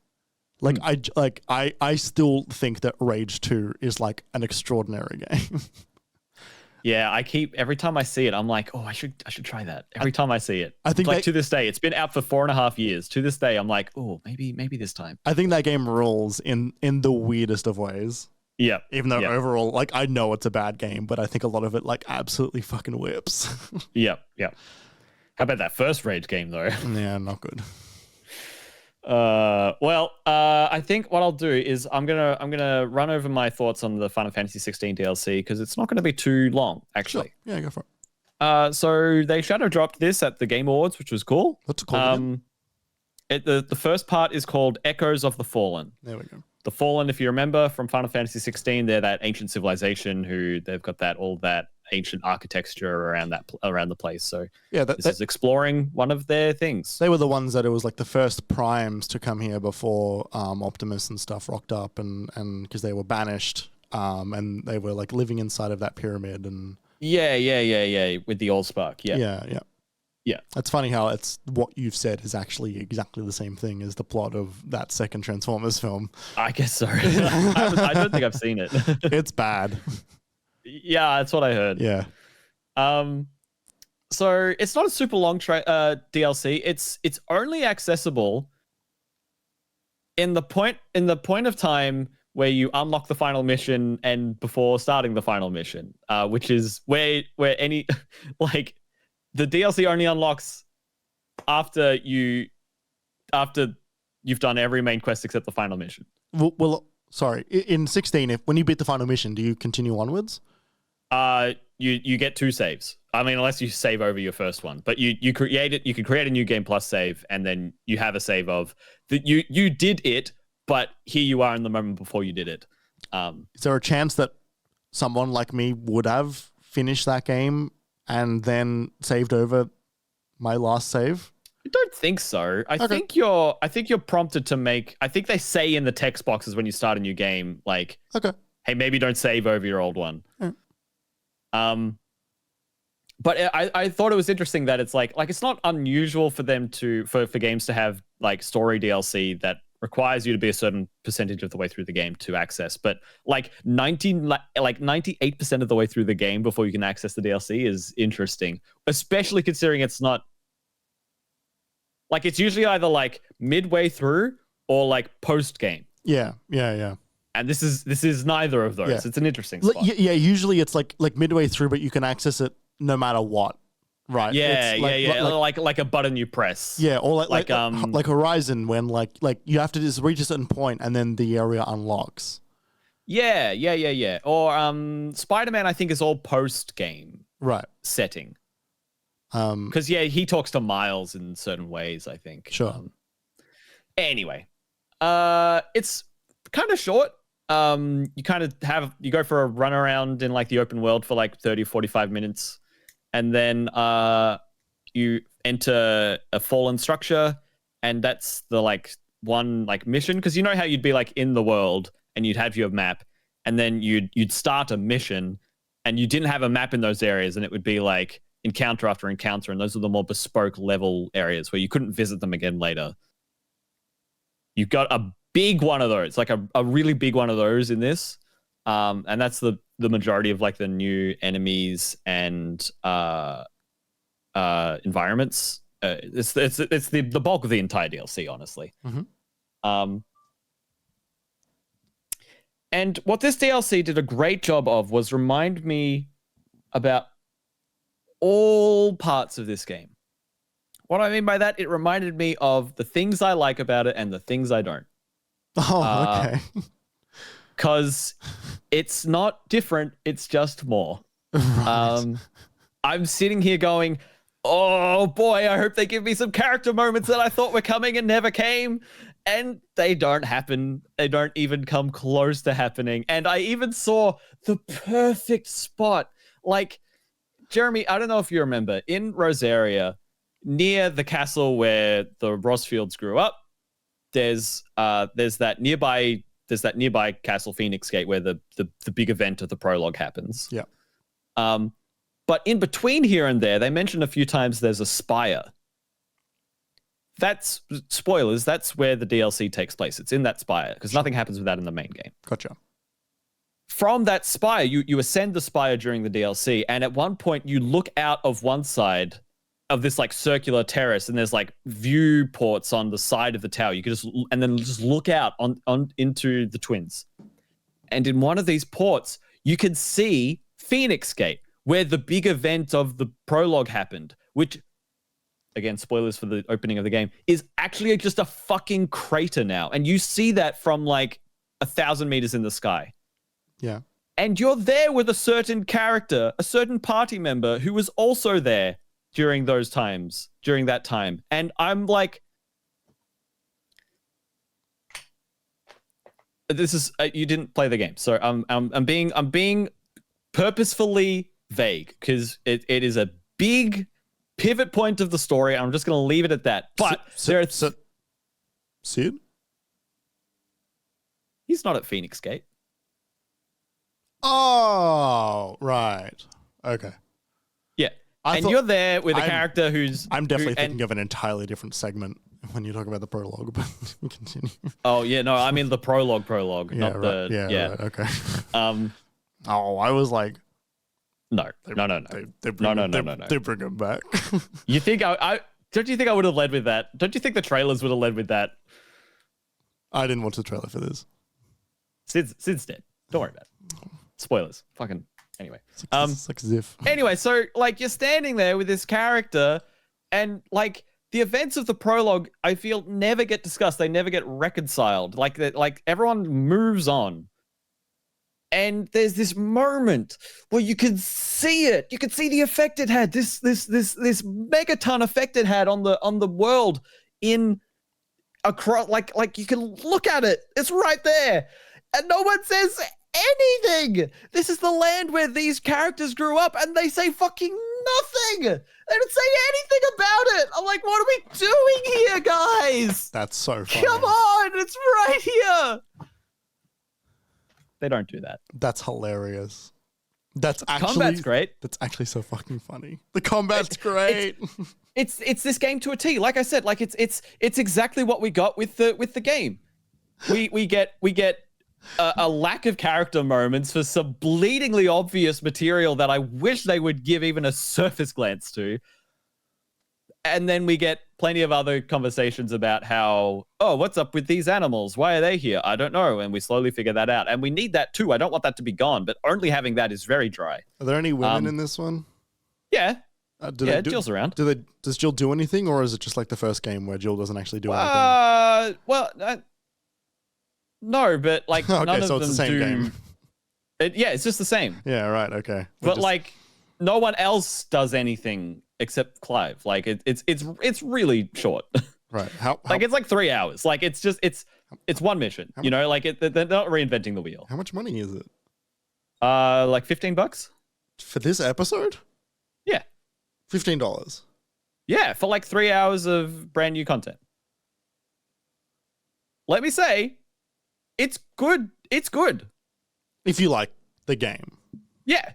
I still think that Rage 2 is like an extraordinary game. Yeah, every time I see it, I'm like, oh, I should try that. Every time I see it. I think to this day, it's been out for 4.5 years. To this day, I'm like, oh, maybe this time. I think that game rules in the weirdest of ways. Yeah. Even though overall, like, I know it's a bad game, but I think a lot of it like absolutely fucking whips. Yeah. How about that first Rage game though? Yeah, not good. I think what I'll do is I'm gonna run over my thoughts on the Final Fantasy XVI DLC because it's not going to be too long, actually. Sure. Yeah, go for it. So they shadow dropped this at the Game Awards, which was cool. What's it called? The first part is called Echoes of the Fallen. There we go. The Fallen, if you remember from Final Fantasy XVI, they're that ancient civilization who they've got all that ancient architecture around the place. So yeah, this is exploring one of their things. They were the ones that it was like the first primes to come here before Optimus and stuff rocked up, and because they were banished, and they were like living inside of that pyramid and yeah, with the old spark. Yeah. It's funny how it's what you've said is actually exactly the same thing as the plot of that second Transformers film. I guess so. I don't think I've seen it. It's bad. Yeah, that's what I heard. Yeah. So it's not a super long DLC. It's only accessible in the point of time where you unlock the final mission and before starting the final mission, which is where any like the DLC only unlocks after you've done every main quest except the final mission. Well, sorry. In 16, when you beat the final mission, do you continue onwards? You get 2 saves. I mean, unless you save over your first one, but you create it. You can create a new game plus save, and then you have a save of that you did it, but here you are in the moment before you did it. Is there a chance that someone like me would have finished that game and then saved over my last save? I don't think so. I think you're prompted to make. I think they say in the text boxes when you start a new game, like, okay, hey, maybe don't save over your old one. Yeah. But I thought it was interesting that it's like it's not unusual for them for games to have like story DLC that requires you to be a certain percentage of the way through the game to access. But like 98% of the way through the game before you can access the DLC is interesting, especially considering it's not like it's usually either like midway through or like post game. Yeah. And this is neither of those. Yeah. It's an interesting spot. Yeah, usually it's like midway through, but you can access it no matter what. Right. Yeah, like a button you press. Yeah, or like Horizon when like you have to just reach a certain point and then the area unlocks. Yeah. Or Spider-Man I think is all post game setting. Because he talks to Miles in certain ways, I think. Sure. Anyway, it's kind of short. You go for a run around in like the open world for like 30-45 minutes. And then you enter a fallen structure, and that's the like one like mission, because you know how you'd be like in the world and you'd have your map, and then you'd start a mission, and you didn't have a map in those areas, and it would be like encounter after encounter, and those are the more bespoke level areas where you couldn't visit them again later. You've got a big one of those, like a really big one of those in this. And that's the majority of like the new enemies and environments. It's the bulk of the entire DLC, honestly. Mm-hmm. And what this DLC did a great job of was remind me about all parts of this game. What I mean by that, it reminded me of the things I like about it and the things I don't. Oh, okay. Because it's not different, it's just more. Right. I'm sitting here going, oh boy, I hope they give me some character moments that I thought were coming and never came. And they don't happen. They don't even come close to happening. And I even saw the perfect spot. Like, Jeremy, I don't know if you remember, in Rosaria, near the castle where the Rosfields grew up, there's that nearby Castle Phoenix Gate where the big event of the prologue happens. Yeah. But in between here and there, they mentioned a few times there's a spire. That's spoilers. That's where the DLC takes place. It's in that spire because nothing happens with that in the main game. Gotcha. From that spire, you ascend the spire during the DLC, and at one point you look out of one side of this like circular terrace, and there's like viewports on the side of the tower. You could just look out on into the Twins, and in one of these ports you can see Phoenix Gate, where the big event of the prologue happened, which, again, spoilers for the opening of the game, is actually just a fucking crater now. And you see that from like 1,000 meters in the sky. Yeah. And you're there with a certain character, a certain party member who was also there during that time. And I'm like, this is, you didn't play the game. So I'm being purposefully vague because it is a big pivot point of the story. I'm just going to leave it at that. But Sid? He's not at Phoenix Gate. Oh, right. Okay. Yeah. You're there with a character who's... I'm definitely thinking of an entirely different segment when you talk about the prologue, but continue. Oh, yeah. No, I mean the prologue, Yeah, not right. the... Yeah, right. Okay. I was like... No. They bring him back. You think don't you think I would have led with that? Don't you think the trailers would have led with that? I didn't watch the trailer for this. Sid's dead. Don't worry about it. Spoilers. Fucking anyway. It's like Ziff. Anyway, so like you're standing there with this character, and like the events of the prologue, I feel never get discussed. They never get reconciled. Like everyone moves on. And there's this moment where you can see it. You can see the effect it had. This megaton effect it had on the world in across. Like you can look at it. It's right there, and no one says anything. This is the land where these characters grew up, and they say fucking nothing. They don't say anything about it. I'm like, what are we doing here, guys? That's so funny. Come on, it's right here. They don't do that. That's hilarious. That's actually combat's great. That's actually so fucking funny. The combat's great. It's this game to a T. Like I said, like it's exactly what we got with the game. We get a lack of character moments for some bleedingly obvious material that I wish they would give even a surface glance to. And then we get plenty of other conversations about how, oh, what's up with these animals? Why are they here? I don't know. And we slowly figure that out. And we need that too. I don't want that to be gone, but only having that is very dry. Are there any women in this one? Yeah. Jill's around. Does Jill do anything, or is it just like the first game where Jill doesn't actually do anything? No, but like okay, none of so them it's the same do. game. It's just the same. Yeah, right. Okay. But like no one else does anything except Clive. Like it's really short. Right. How like it's like 3 hours. Like it's one mission. You know, like they're not reinventing the wheel. How much money is it? Like $15 for this episode. Yeah. $15. Yeah, for like 3 hours of brand new content. Let me say, it's good. It's good. If you like the game. Yeah.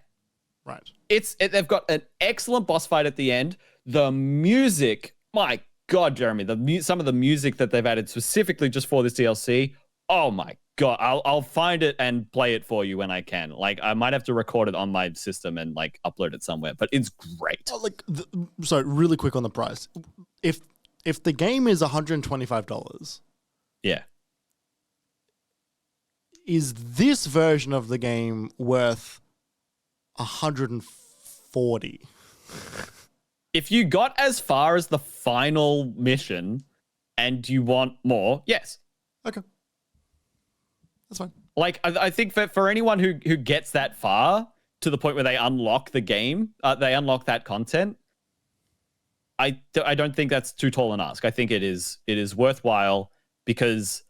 Right. They've got an excellent boss fight at the end. The music, my God, Jeremy, some of the music that they've added specifically just for this DLC. Oh my God, I'll find it and play it for you when I can. Like I might have to record it on my system and like upload it somewhere, but it's great. So really quick on the price. If the game is $125, yeah, is this version of the game worth $140? if you got as far as the final mission and you want more, yes. Okay. That's fine. Like, I think for anyone who gets that far to the point where they unlock the game, they unlock that content, I don't think that's too tall an ask. I think it is worthwhile because,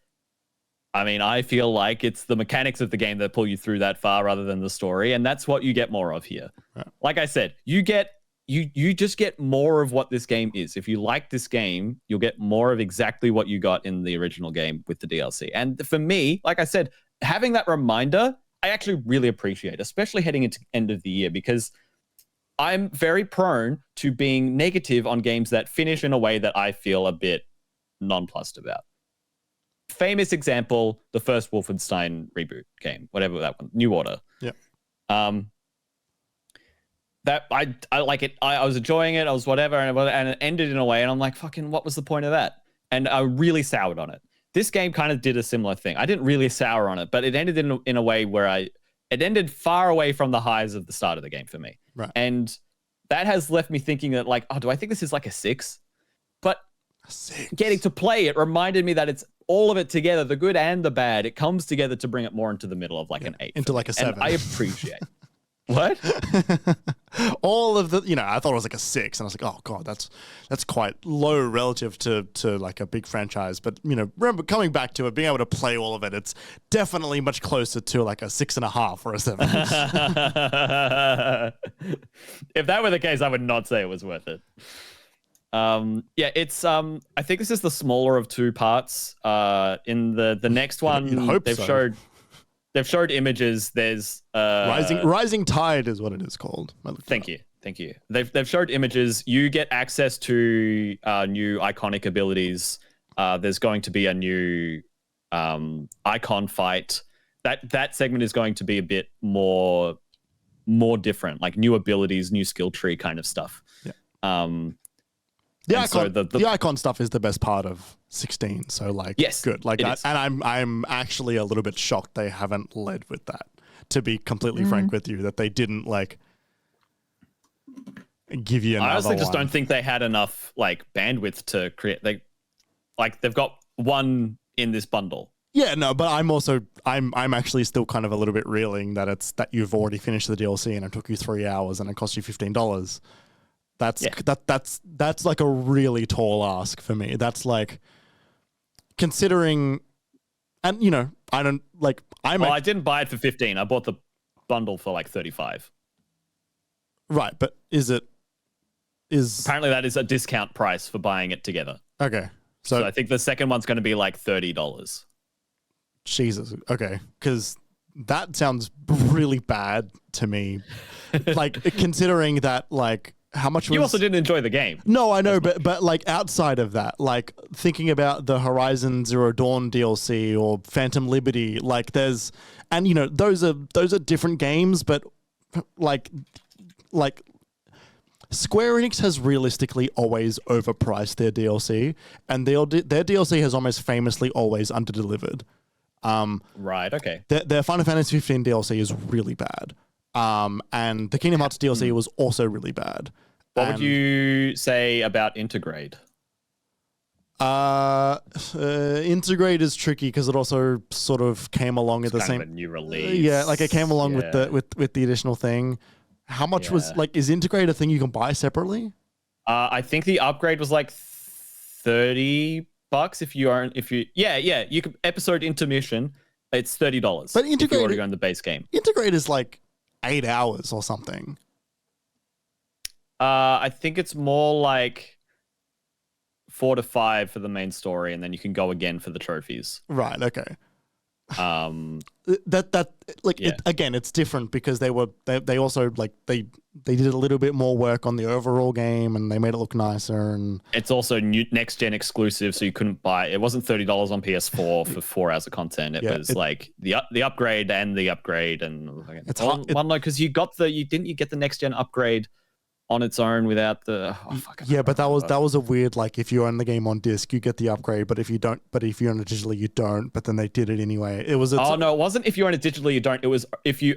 I mean, I feel like it's the mechanics of the game that pull you through that far rather than the story, and that's what you get more of here. Right. Like I said, you just get more of what this game is. If you like this game, you'll get more of exactly what you got in the original game with the DLC. And for me, like I said, having that reminder, I actually really appreciate, especially heading into end of the year, because I'm very prone to being negative on games that finish in a way that I feel a bit nonplussed about. Famous example, the first Wolfenstein reboot game, whatever that one, New Order. Yeah. That I like it. I was enjoying it. I was whatever, and it ended in a way, and I'm like, fucking, what was the point of that? And I really soured on it. This game kind of did a similar thing. I didn't really sour on it, but it ended in a way where it ended far away from the highs of the start of the game for me. Right. And that has left me thinking that, like, oh, do I think this is like a 6? But getting to play it reminded me that it's all of it together, the good and the bad. It comes together to bring it more into the middle of like an 8. Into like a 7. And I appreciate What? All of the, I thought it was like a 6, and I was like, oh god, that's quite low relative to like a big franchise. But remember coming back to it, being able to play all of it, it's definitely much closer to like a 6.5 or a 7. If that were the case, I would not say it was worth it. It's I think this is the smaller of 2 parts. In the next one, they've showed images. There's Rising Tide is what it is called. Thank you. They've showed images. You get access to new iconic abilities. There's going to be a new icon fight. That segment is going to be a bit more different, like new abilities, new skill tree kind of stuff. Yeah. The icon stuff is the best part of 16. So yes, good. And I'm actually a little bit shocked they haven't led with that. To be completely frank with you, that they didn't give you another I honestly just one. don't think they had enough bandwidth to create. They've got one in this bundle. Yeah, no, but I'm actually still kind of a little bit reeling that you've already finished the DLC and it took you 3 hours and it cost you $15. That's like a really tall ask for me. That's like considering, and I don't I didn't buy it for 15. I bought the bundle for like 35. Right, but is apparently that is a discount price for buying it together. Okay, so I think the second one's going to be like $30. Jesus, okay, because that sounds really bad to me. Considering that how much was... You also didn't enjoy the game. No, I know, but outside of that, thinking about the Horizon Zero Dawn DLC or Phantom Liberty, those are different games, but Square Enix has realistically always overpriced their DLC, and their DLC has almost famously always underdelivered. Right, okay. Their Final Fantasy XVI DLC is really bad. And the Kingdom Hearts DLC was also really bad. What would you say about Intergrade? Intergrade is tricky because it also sort of came along at the same... Kind of a new release. Yeah, it came along with the additional thing. How much was is Intergrade a thing you can buy separately? I think the upgrade was like $30 you could episode intermission. It's $30. But Intergrade, if you already own the base game. Intergrade is 8 hours or something. I think it's more like 4 to 5 for the main story, and then you can go again for the trophies. Right. Okay. It's different because they also they did a little bit more work on the overall game and they made it look nicer, and it's also new next gen exclusive, so you couldn't buy it. Wasn't $30 on PS4 for 4 hours of content. It was the upgrade and the upgrade, and it's because you get the next gen upgrade on its own without the. But that was a weird, like, if you own the game on disc, you get the upgrade, but if you don't, but if you own it digitally, you don't. But then they did it anyway. It was. No, it wasn't. If you own it digitally, you don't. It was if you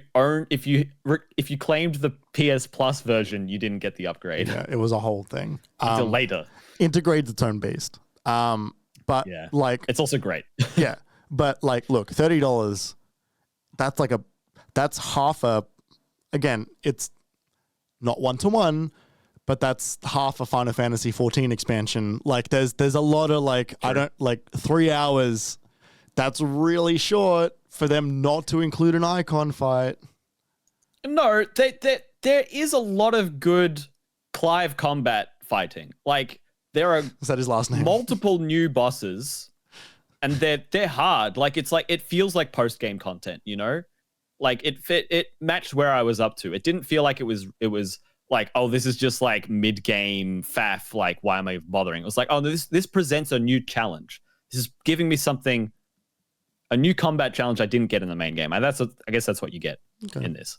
claimed the PS Plus version, you didn't get the upgrade. Yeah, it was a whole thing. Until later. Integrate's its own beast. But like, it's also great. Yeah, but like, look, $30. That's half a. Again, it's not 1-to-1, but that's half a Final Fantasy XIV expansion. Like, there's a lot of like, sure. I don't like 3 hours. That's really short for them not to include an icon fight. No, there is a lot of good Clive combat fighting. Like, there are is that his last name? Multiple new bosses, and they're hard. Like, it's like, it feels like post game content, you know? Like, it matched where I was up to. It didn't feel like it was like, oh, this is just like mid game faff. Like, why am I bothering? It was like, oh, this presents a new challenge. This is giving me something, a new combat challenge I didn't get in the main game. I guess that's what you get in this.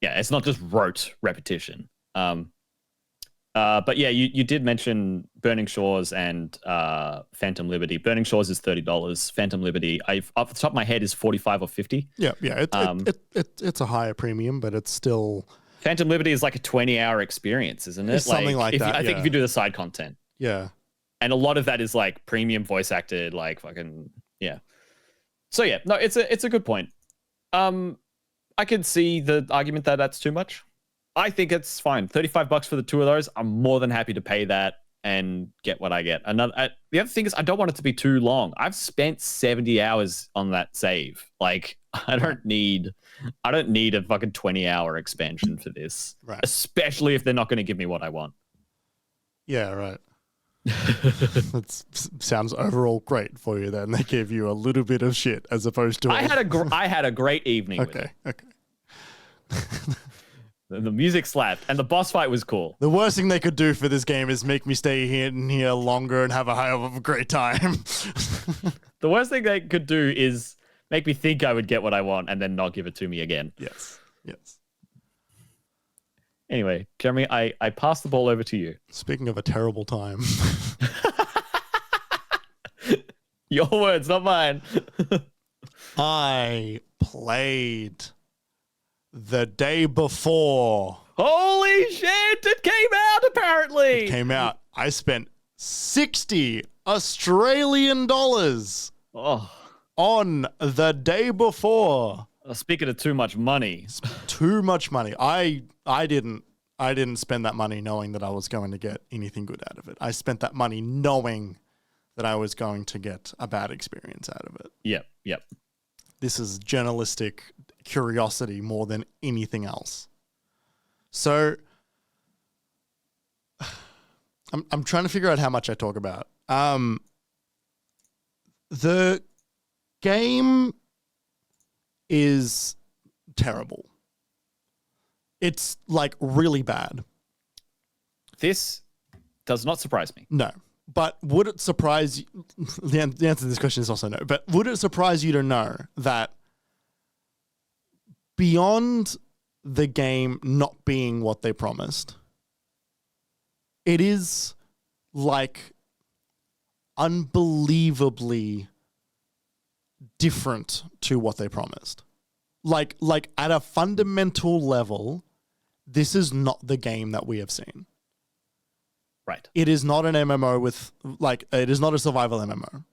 It's not just rote repetition. But yeah, you did mention Burning Shores and Phantom Liberty. Burning Shores is $30. Phantom Liberty, off the top of my head, is $45 or $50. Yeah. It's a higher premium, but it's still. Phantom Liberty is like a 20-hour experience, isn't it? It's something like that. I think if you do the side content. Yeah. And a lot of that is like premium voice acted, like fucking yeah. So yeah, no, it's a good point. I can see the argument that that's too much. I think it's fine. $35 for the two of those. I'm more than happy to pay that and get what I get. The other thing is, I don't want it to be too long. I've spent 70 hours on that save. Like, I don't need a fucking 20-hour expansion for this. Right. Especially if they're not going to give me what I want. Yeah, right. That sounds overall great for you then. They gave you a little bit of shit as opposed to I had a great evening with it. Okay. The music slapped, and the boss fight was cool. The worst thing they could do for this game is make me stay here longer and have a hell of a great time. The worst thing they could do is make me think I would get what I want and then not give it to me again. Yes. Anyway, Jeremy, I pass the ball over to you. Speaking of a terrible time. Your words, not mine. I played the day before. Holy shit, it came out apparently. It came out. I spent 60 Australian dollars on the day before. Speaking of too much money. Too much money. I didn't spend that money knowing that I was going to get anything good out of it. I spent that money knowing that I was going to get a bad experience out of it. Yep. This is journalistic curiosity more than anything else. So I'm trying to figure out how much I talk about. The game is terrible. It's like really bad. This does not surprise me. No. But would it surprise you? The answer to this question is also no. But would it surprise you to know that beyond the game not being what they promised, it is like unbelievably different to what they promised. Like at a fundamental level, this is not the game that we have seen. Right. It is not an MMO it is not a survival MMO.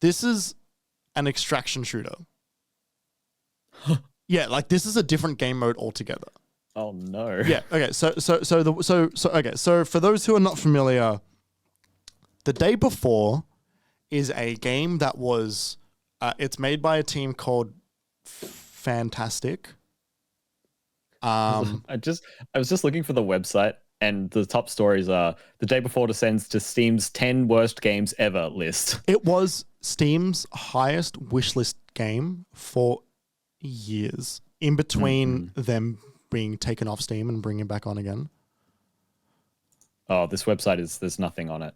This is an extraction shooter. Yeah, like this is a different game mode altogether. Oh no. Yeah. Okay. So for those who are not familiar, The Day Before is a game that was it's made by a team called Fantastic. I was just looking for the website, and the top stories are The Day Before descends to Steam's 10 worst games ever list. It was Steam's highest wishlist game for years, in between them being taken off Steam and bringing back on again. Oh, this website there's nothing on it.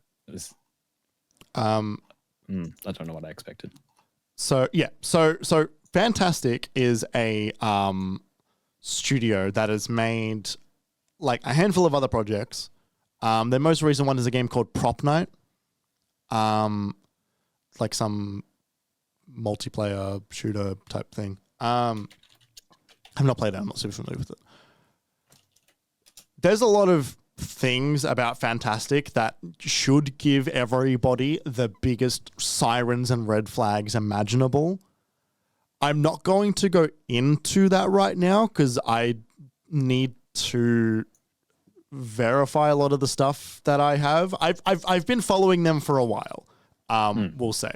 I don't know what I expected. So yeah, so Fantastic is a studio that has made like a handful of other projects. Their most recent one is a game called Prop Night. Like some multiplayer shooter type thing. I've not played it. I'm not super familiar with it. There's a lot of things about Fantastic that should give everybody the biggest sirens and red flags imaginable. I'm not going to go into that right now because I need to verify a lot of the stuff that I have. I've been following them for a while. We'll say.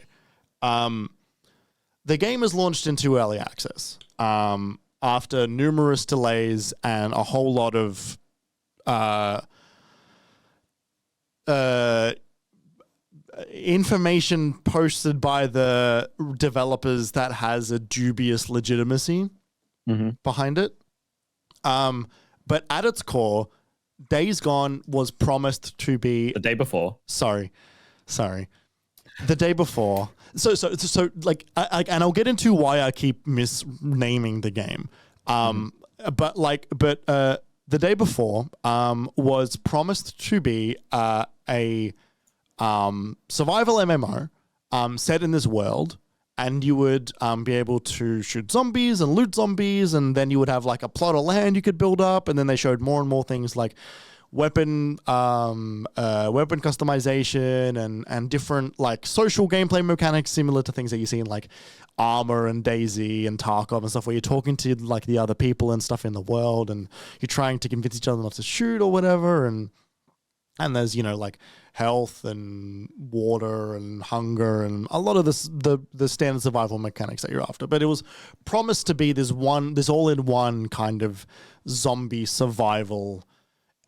The game is launched into early access after numerous delays and a whole lot of information posted by the developers that has a dubious legitimacy behind it. But at its core, Days Gone was promised to be the day before. Sorry. The day before. So like, and I'll get into why I keep misnaming the game. But the day before was promised to be a survival MMO set in this world, and you would be able to shoot zombies and loot zombies, and then you would have like a plot of land you could build up, and then they showed more and more things like weapon customization and different like social gameplay mechanics similar to things that you see in like Armor and Daisy and Tarkov and stuff, where you're talking to like the other people and stuff in the world, and you're trying to convince each other not to shoot or whatever, and there's, you know, like health and water and hunger and a lot of the standard survival mechanics that you're after. But it was promised to be this all-in-one kind of zombie survival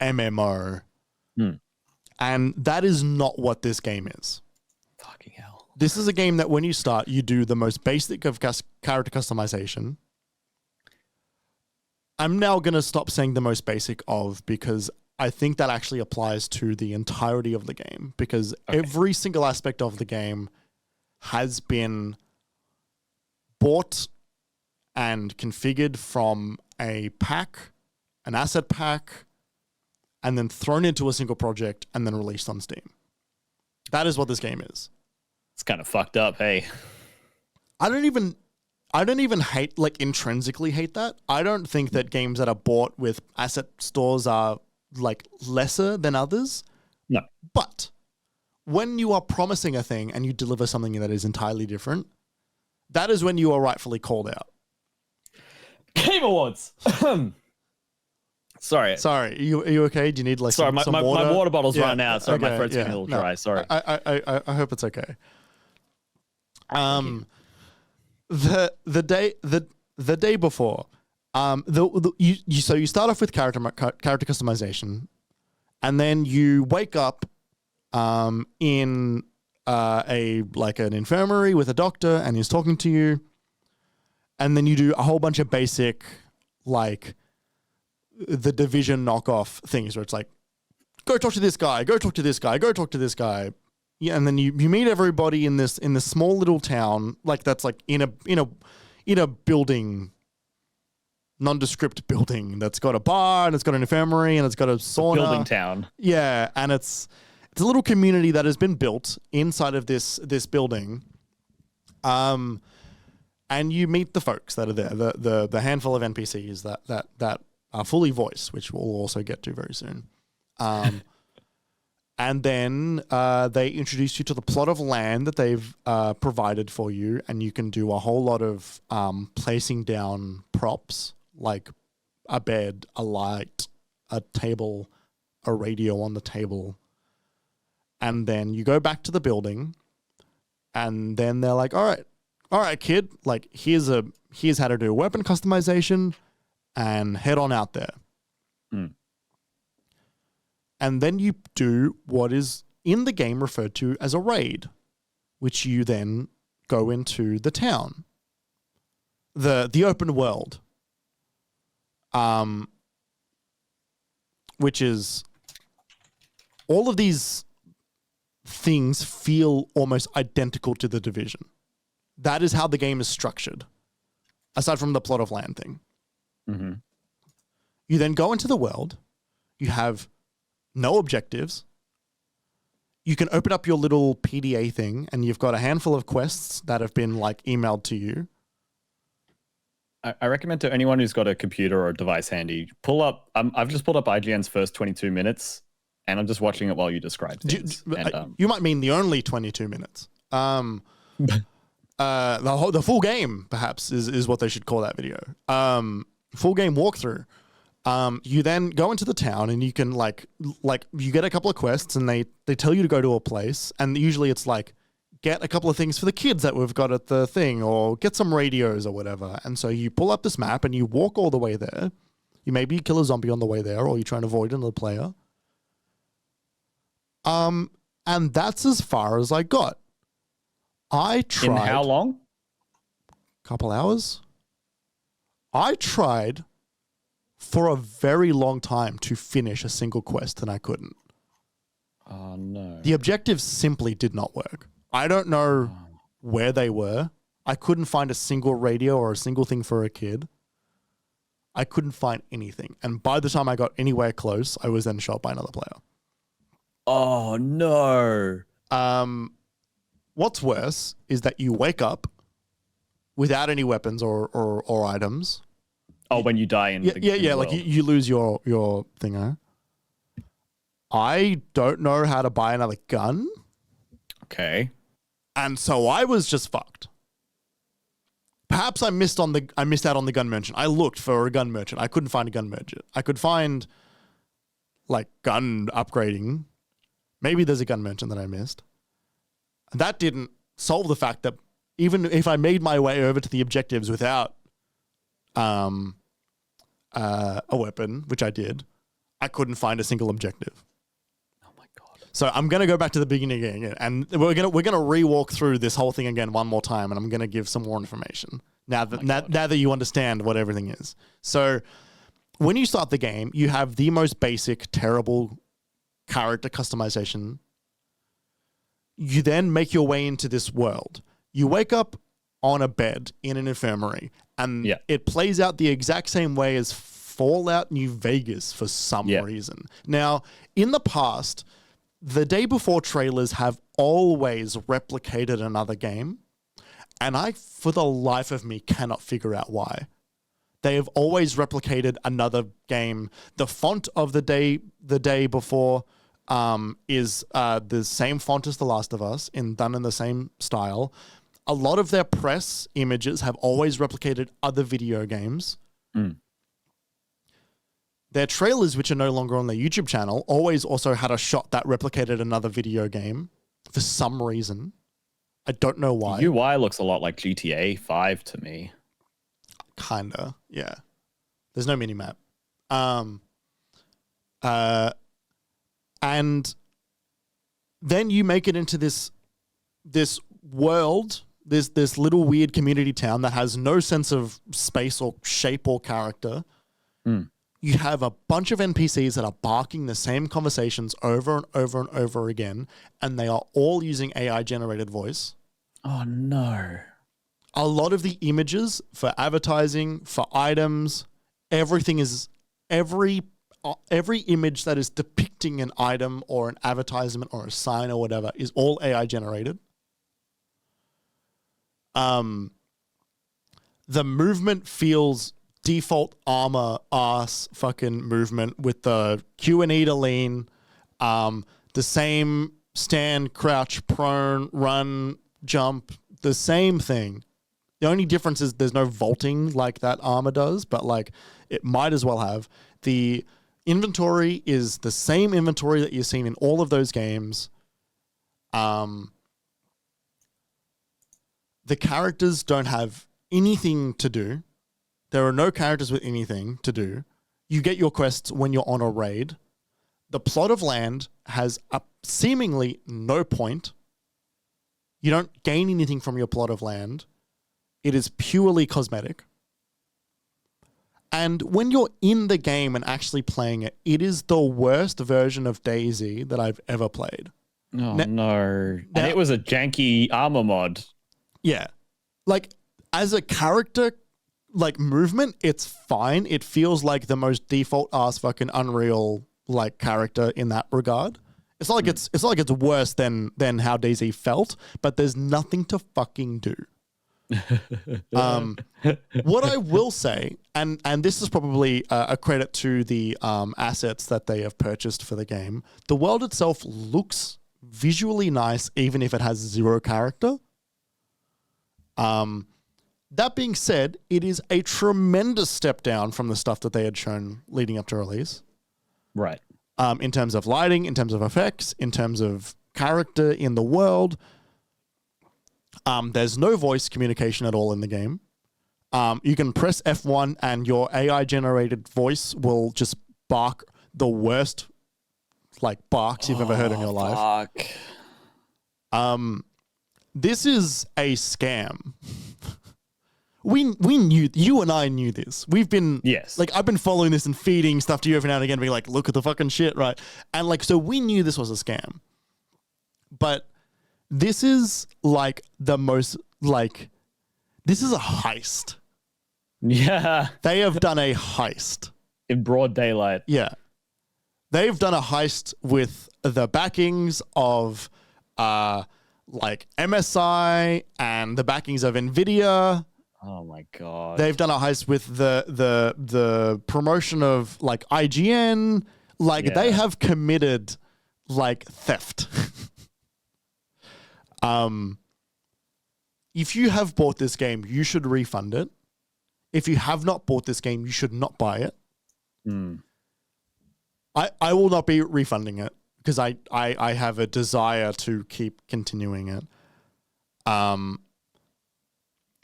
MMO. And that is not what this game is. Fucking hell. This is a game that when you start, you do the most basic of character customization. I'm now going to stop saying the most basic of, because I think that actually applies to the entirety of the game, because every single aspect of the game has been bought and configured from a pack, an asset pack, and then thrown into a single project and then released on Steam. That is what this game is. It's kind of fucked up, hey. I don't even hate, like, intrinsically hate that. I don't think that games that are bought with asset stores are like lesser than others. No. But when you are promising a thing and you deliver something that is entirely different, that is when you are rightfully called out. Game Awards. Sorry. Are you okay? Do you need like some water? My water bottle's running out. Sorry, my throat's getting a little dry. Sorry. I hope it's okay. The day before, you start off with character customization, and then you wake up in an infirmary with a doctor, and he's talking to you, and then you do a whole bunch of basic like the Division knockoff things where it's like, go talk to this guy, go talk to this guy, go talk to this guy. Yeah, and then you meet everybody in this small little town, like that's like in a building, nondescript building that's got a bar and it's got an infirmary and it's got a sauna. Building town. Yeah, and it's a little community that has been built inside of this building. And you meet the folks that are there, the handful of NPCs that are fully voiced, which we'll also get to very soon. And then they introduce you to the plot of land that they've provided for you, and you can do a whole lot of placing down props, like a bed, a light, a table, a radio on the table. And then you go back to the building, and then they're like, all right, kid, like here's how to do weapon customization, and head on out there. And then you do what is in the game referred to as a raid, which you then go into the town, the open world, which is all of these things feel almost identical to the Division. That is how the game is structured, aside from the plot of land thing. You then go into the world. You have no objectives. You can open up your little PDA thing and you've got a handful of quests that have been like emailed to you. I recommend to anyone who's got a computer or a device handy, pull up. I've just pulled up IGN's first 22 minutes, and I'm just watching it while you describe things. You might mean the only 22 minutes. The full game, perhaps, is what they should call that video. Full game walkthrough. You then go into the town and you can like you get a couple of quests and they tell you to go to a place, and usually it's like, get a couple of things for the kids that we've got at the thing, or get some radios or whatever. And so you pull up this map and you walk all the way there. You maybe kill a zombie on the way there, or you try and avoid another player. And that's as far as I got. I tried. In how long? Couple hours. I tried for a very long time to finish a single quest, and I couldn't. Oh, no. The objectives simply did not work. I don't know where they were. I couldn't find a single radio or a single thing for a kid. I couldn't find anything. And by the time I got anywhere close, I was then shot by another player. Oh, no. What's worse is that you wake up without any weapons or items. Oh, when you die in the like you lose your thinger. I don't know how to buy another gun. Okay. And so I was just fucked. Perhaps I missed out on the gun merchant. I looked for a gun merchant. I couldn't find a gun merchant. I could find like gun upgrading. Maybe there's a gun merchant that I missed. And that didn't solve the fact that even if I made my way over to the objectives without a weapon, which I did, I couldn't find a single objective. So I'm going to go back to the beginning again, and we're going to re-walk through this whole thing again one more time, and I'm going to give some more information now that you understand what everything is. So when you start the game, you have the most basic, terrible character customization. You then make your way into this world. You wake up on a bed in an infirmary, and it plays out the exact same way as Fallout New Vegas for some reason. Now, in the past, the day before trailers have always replicated another game, and I, for the life of me, cannot figure out why. They have always replicated another game. The font of the day before is the same font as The Last of Us, done in the same style. A lot of their press images have always replicated other video games. Their trailers, which are no longer on their YouTube channel, always also had a shot that replicated another video game for some reason. I don't know why. The UI looks a lot like GTA 5 to me. Kinda, yeah. There's no minimap. And then you make it into this world, this little weird community town that has no sense of space or shape or character. You have a bunch of NPCs that are barking the same conversations over and over and over again, and they are all using AI-generated voice. Oh, no. A lot of the images for advertising, for items, everything is... Every image that is depicting an item or an advertisement or a sign or whatever is all AI-generated. The movement feels... default armor ass fucking movement with the Q and E to lean, the same stand, crouch, prone, run, jump, the same thing. The only difference is there's no vaulting like that armor does, but like it might as well have. The inventory is the same inventory that you've seen in all of those games. The characters don't have anything to do. There are no characters with anything to do. You get your quests when you're on a raid. The plot of land has seemingly no point. You don't gain anything from your plot of land. It is purely cosmetic. And when you're in the game and actually playing it, it is the worst version of DayZ that I've ever played. Oh, no. And it was a janky armor mod. Yeah. Like, as a character... like movement, it's fine. It feels like the most default ass fucking Unreal like character in that regard. It's not like it's worse than how DayZ felt, but there's nothing to fucking do. What I will say, and this is probably a credit to the assets that they have purchased for the game, the world itself looks visually nice, even if it has zero character. That being said, it is a tremendous step down from the stuff that they had shown leading up to release. Right. In terms of lighting, in terms of effects, in terms of character in the world. There's no voice communication at all in the game. You can press F1 and your AI-generated voice will just bark the worst like barks you've ever heard in your life. This is a scam. We knew, you and I knew this. We've been, like, I've been following this and feeding stuff to you every now and again, being like, look at the fucking shit, right? And like, so we knew this was a scam. But this is like the most, like, this is a heist. Yeah. They have done a heist. In broad daylight. Yeah. They've done a heist with the backings of, like, MSI and the backings of NVIDIA. Oh my God. They've done a heist with the promotion of like IGN. Like they have committed like theft. If you have bought this game, you should refund it. If you have not bought this game, you should not buy it. I will not be refunding it because I have a desire to keep continuing it.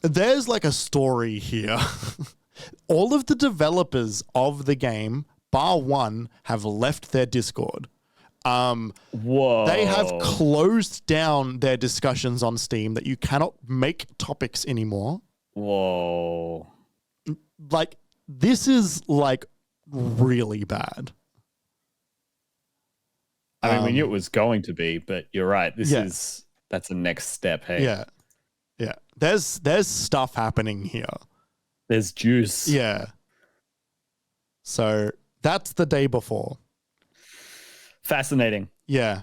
There's like a story here. All of the developers of the game, bar one, have left their Discord. Whoa. They have closed down their discussions on Steam that you cannot make topics anymore. Whoa. Like, this is like really bad. I mean, we knew it was going to be, but you're right. That's the next step. Hey. Yeah. Yeah. There's stuff happening here. There's juice. Yeah. So that's the day before. Fascinating. Yeah.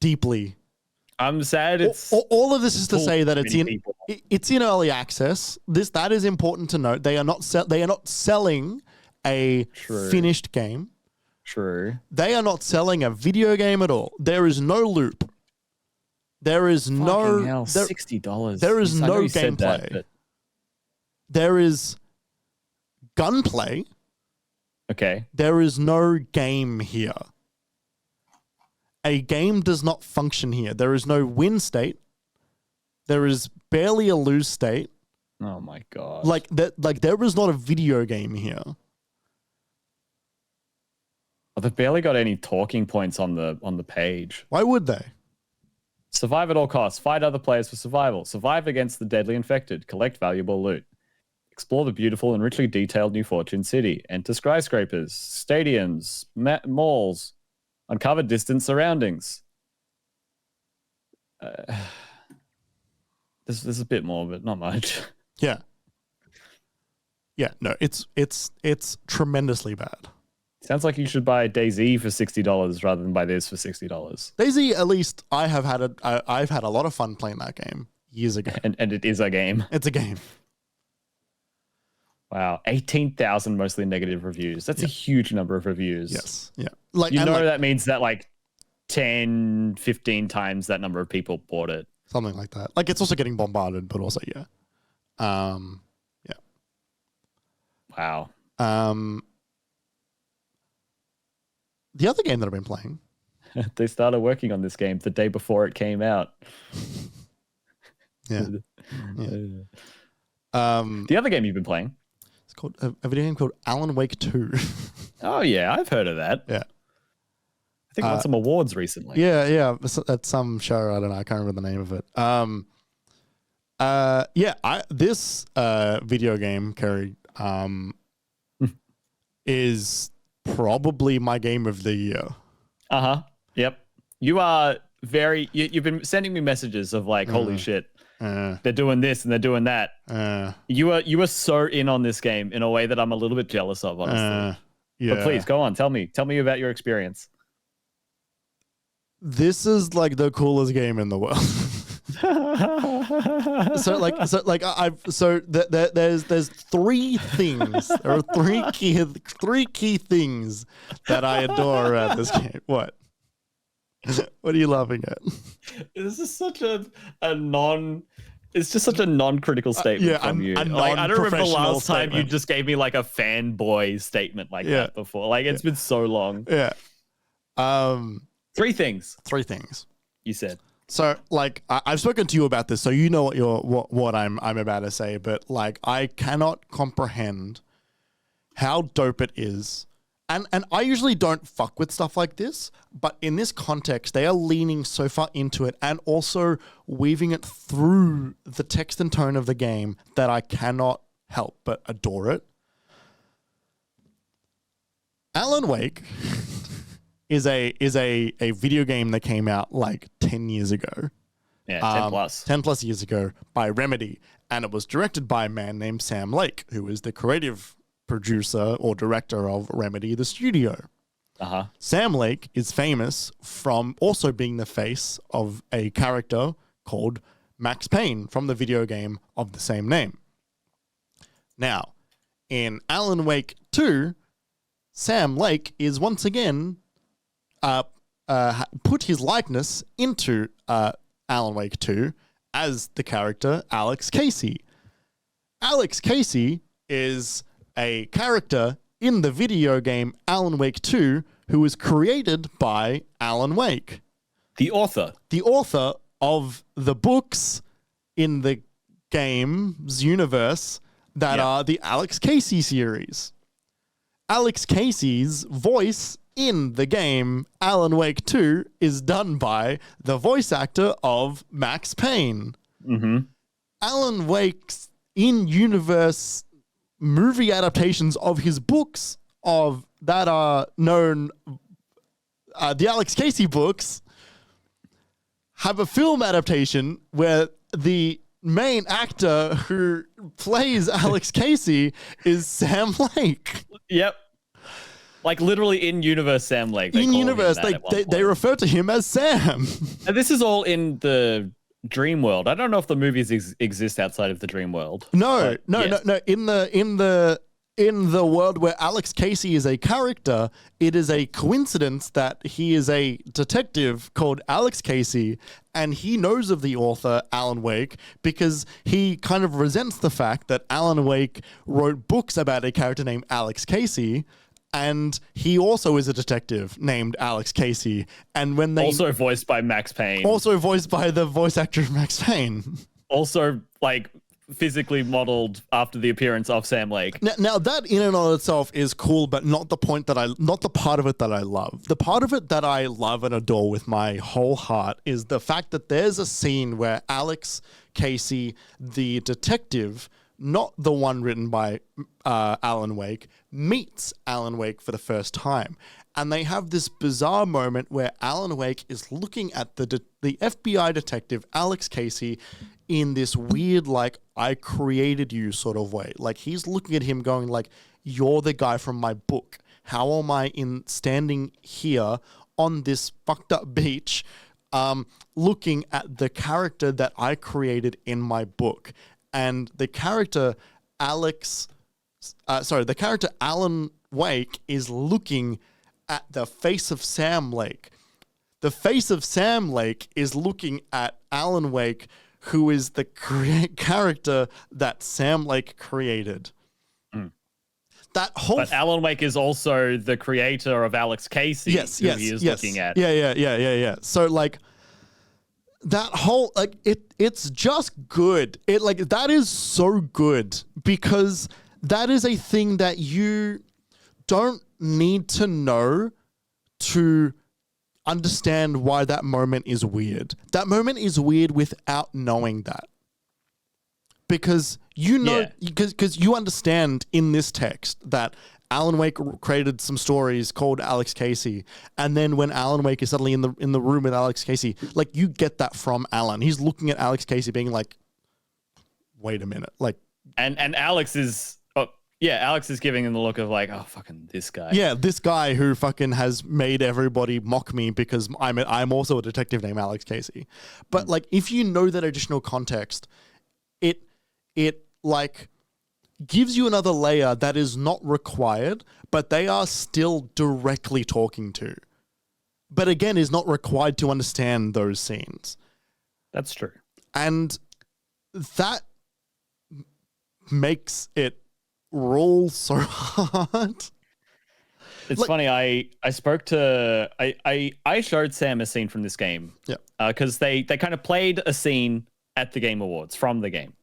Deeply. I'm sad it's all of this is to say that it's in early access. That is important to note. They are not selling a finished game. True. They are not selling a video game at all. There is no loop. There is $60. There is no gameplay. There is gunplay. Okay. There is no game here. A game does not function here. There is no win state. There is barely a lose state. Oh my God. Like there is not a video game here. Well, they've barely got any talking points on the page. Why would they? Survive at all costs. Fight other players for survival. Survive against the deadly infected. Collect valuable loot. Explore the beautiful and richly detailed New Fortune City. Enter skyscrapers, stadiums, malls. Uncover distant surroundings. There's a bit more, but not much. Yeah. Yeah, no, it's tremendously bad. Sounds like you should buy DayZ for $60 rather than buy this for $60. DayZ, at least I've had a lot of fun playing that game years ago. And it is a game. It's a game. Wow, 18,000 mostly negative reviews. That's a huge number of reviews. Yes, yeah. That means that like 10, 15 times that number of people bought it. Something like that. Like it's also getting bombarded, but also yeah. Wow. The other game that I've been playing. They started working on this game the day before it came out. Yeah. The other game you've been playing. It's called a video game called Alan Wake 2. Oh yeah, I've heard of that. Yeah. I think it won some awards recently. Yeah. At some show, I don't know, I can't remember the name of it. This video game, Kerry, is probably my game of the year. Yep. You are you've been sending me messages of like, holy shit, they're doing this and they're doing that. You are so in on this game in a way that I'm a little bit jealous of, honestly. Yeah. But please go on. Tell me about your experience. This is like the coolest game in the world. There's three things. There are three key things that I adore about this game. What? What are you laughing at? This is such a non. It's just such a non-critical statement from you. Like, I don't remember the last time you just gave me like a fanboy statement like that before. Like, it's been so long. Yeah. Three things. Three things. You said. So, like, I've spoken to you about this, so you know what I'm about to say. But like, I cannot comprehend how dope it is. And I usually don't fuck with stuff like this, but in this context, they are leaning so far into it and also weaving it through the text and tone of the game that I cannot help but adore it. Alan Wake is a video game that came out like 10 years ago. Yeah, 10 plus. 10 plus years ago by Remedy, and it was directed by a man named Sam Lake, who is the creative producer or director of Remedy, the studio. Sam Lake is famous from also being the face of a character called Max Payne from the video game of the same name. Now, in Alan Wake 2, Sam Lake is once again put his likeness into Alan Wake 2 as the character Alex Casey. Alex Casey is a character in the video game Alan Wake 2 who was created by Alan Wake. The author. The author of the books in the game's universe that are the Alex Casey series. Alex Casey's voice in the game Alan Wake 2 is done by the voice actor of Max Payne. Alan Wake's in-universe movie adaptations of his books that are known, the Alex Casey books, have a film adaptation where the main actor who plays Alex Casey is Sam Lake. Yep. Like literally in universe Sam Lake. In universe, they refer to him as Sam. And this is all in the dream world. I don't know if the movies exist outside of the dream world. No. In the world where Alex Casey is a character, it is a coincidence that he is a detective called Alex Casey, and he knows of the author Alan Wake because he kind of resents the fact that Alan Wake wrote books about a character named Alex Casey. And he also is a detective named Alex Casey. And when they also voiced by Max Payne. Also voiced by the voice actor of Max Payne. Also, like, physically modeled after the appearance of Sam Lake. Now that in and of itself is cool, but not the part of it that I love. The part of it that I love and adore with my whole heart is the fact that there's a scene where Alex Casey, the detective, not the one written by Alan Wake, meets Alan Wake for the first time. And they have this bizarre moment where Alan Wake is looking at the FBI detective, Alex Casey, in this weird, like, I created you sort of way. Like, he's looking at him going, like, you're the guy from my book. How am I standing here on this fucked up beach looking at the character that I created in my book? And the character Alan Wake is looking at the face of Sam Lake. The face of Sam Lake is looking at Alan Wake, who is the character that Sam Lake created. But Alan Wake is also the creator of Alex Casey, who he is looking at. Yeah. So, like, that whole, like, it's just good. That is so good because that is a thing that you don't need to know to understand why that moment is weird. That moment is weird without knowing that. Because you know, because you understand in this text that Alan Wake created some stories called Alex Casey, and then when Alan Wake is suddenly in the room with Alex Casey, like, you get that from Alan. He's looking at Alex Casey being like, wait a minute, like, and Alex is Yeah, Alex is giving him the look of like, oh, fucking this guy. Yeah, this guy who fucking has made everybody mock me because I'm also a detective named Alex Casey. But like, if you know that additional context, it like gives you another layer that is not required, but they are still directly talking to. But again, is not required to understand those scenes. That's true. And that makes it roll so hard. It's like, funny. I spoke to I showed Sam a scene from this game. Yeah. Because they kind of played a scene at the Game Awards from the game.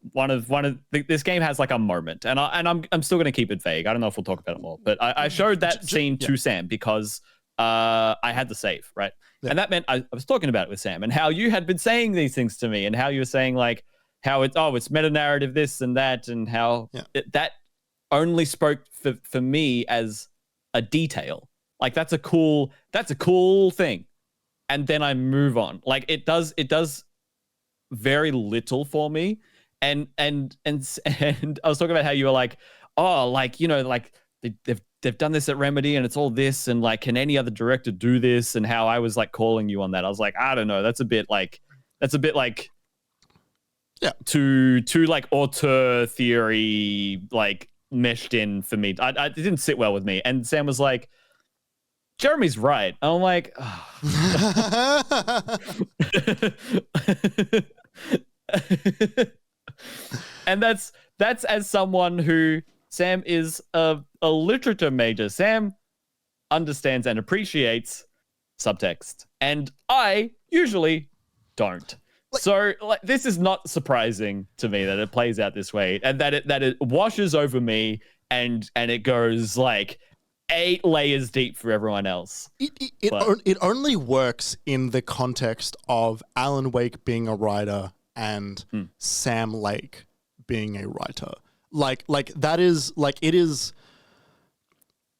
This game has like a moment, and I'm still going to keep it vague. I don't know if we'll talk about it more, but I showed that scene to Sam because I had the save, right? Yeah. And that meant I was talking about it with Sam and how you had been saying these things to me and how you were saying like how it's meta narrative this and that and how that only spoke for me as a detail. Like that's a cool thing. And then I move on. Like it does very little for me. And I was talking about how you were like, oh, like, you know, like they've done this at Remedy and it's all this and like, can any other director do this? And how I was like calling you on that. I was like, I don't know. That's a bit like too like auteur theory, like meshed in for me. It didn't sit well with me. And Sam was like, Jeremy's right. And I'm like, oh. And that's as someone who Sam is a literature major. Sam understands and appreciates subtext, and I usually don't. So like, this is not surprising to me that it plays out this way, and that it washes over me, and it goes like 8 layers deep for everyone else. It only works in the context of Alan Wake being a writer and Sam Lake being a writer. Like that is like it is.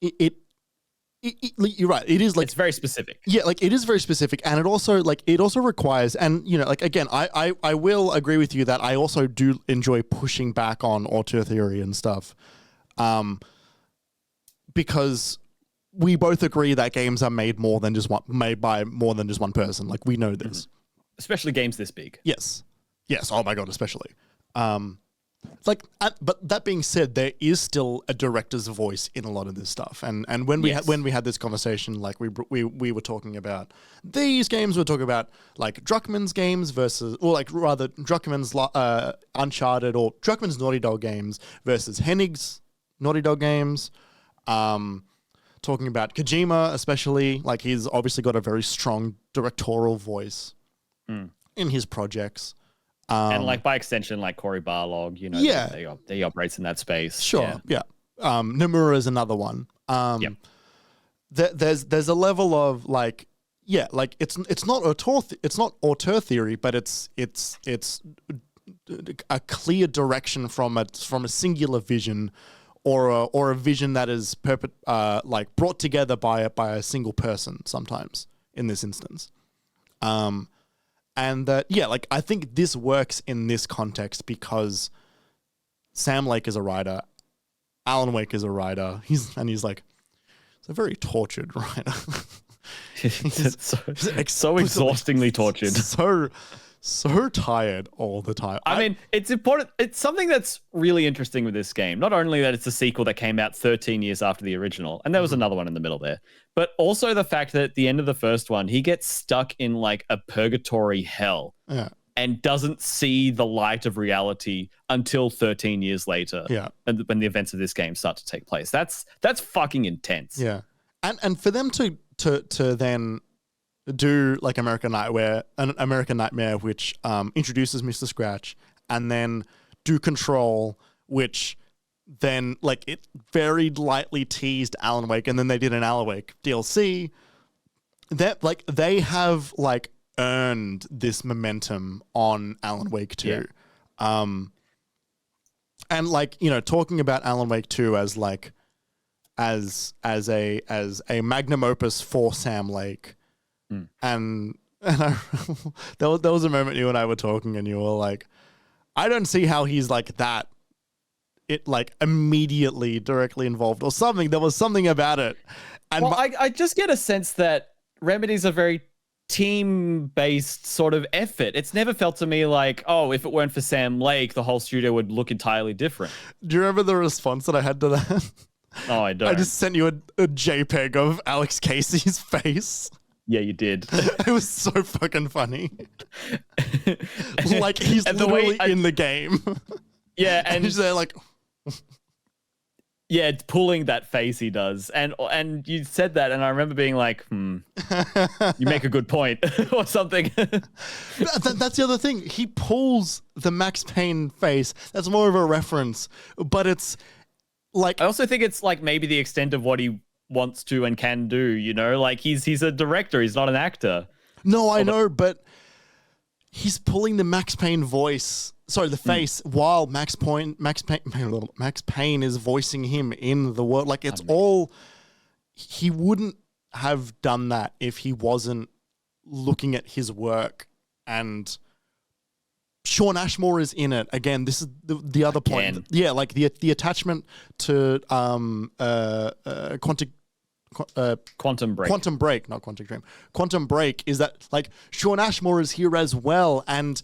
You're right. It is like it's very specific. Yeah, like it is very specific, and it also requires, and you know, like again, I will agree with you that I also do enjoy pushing back on auteur theory and stuff, because we both agree that games are made by more than just one person. Like we know this, especially games this big. Yes. Oh my god, especially. But that being said, there is still a director's voice in a lot of this stuff, and when we had this conversation, like we were talking about these games, we're talking about like Druckmann's games versus, or like rather Druckmann's Uncharted or Druckmann's Naughty Dog games versus Hennig's Naughty Dog games. Talking about Kojima, especially, like he's obviously got a very strong directorial voice in his projects. And like by extension, like Cory Barlog, you know, he operates in that space. Sure, yeah. Nomura is another one. There's a level of like, like it's not auteur theory, but it's a clear direction from a singular vision, or a vision that is like brought together by a single person sometimes in this instance. And that, like, I think this works in this context because Sam Lake is a writer, Alan Wake is a writer. He's like, he's a very tortured writer. He's so exhaustingly tortured. So tired all the time. I mean, it's important. It's something that's really interesting with this game. Not only that it's a sequel that came out 13 years after the original, and there was another one in the middle there, but also the fact that at the end of the first one, he gets stuck in like a purgatory hell and doesn't see the light of reality until 13 years later. Yeah. And when the events of this game start to take place. That's fucking intense. Yeah. And for them to then do like American Nightmare, which introduces Mr. Scratch, and then do Control, which then like it very lightly teased Alan Wake, and then they did an Alan Wake DLC. That like they have like earned this momentum on Alan Wake 2. Yeah. And like, you know, talking about Alan Wake 2 as like as a magnum opus for Sam Lake. And there was a moment you and I were talking and you were like, I don't see how he's like that it like immediately directly involved or something. There was something about it. And well, I just get a sense that Remedy's a very team-based sort of effort. It's never felt to me like, oh, if it weren't for Sam Lake, the whole studio would look entirely different. Do you remember the response that I had to that? Oh, I don't. I just sent you a JPEG of Alex Casey's face. Yeah, you did. It was so fucking funny. Like he's literally in the game. Yeah, and he's there like... Yeah, it's pulling that face he does. And you said that, and I remember being like, you make a good point, or something. That's the other thing. He pulls the Max Payne face. That's more of a reference. But it's like... I also think it's like maybe the extent of what he wants to and can do, you know? Like, he's a director. He's not an actor. No, I know, but he's pulling the Max Payne voice... Sorry, the face, while Max Payne is voicing him in the world. Like, it's all... He wouldn't have done that if he wasn't looking at his work. And Shawn Ashmore is in it. Again, this is the other point. Yeah, like the attachment to Quantum Break. Quantum Break, not Quantum Dream. Quantum Break is that, like, Shawn Ashmore is here as well, and...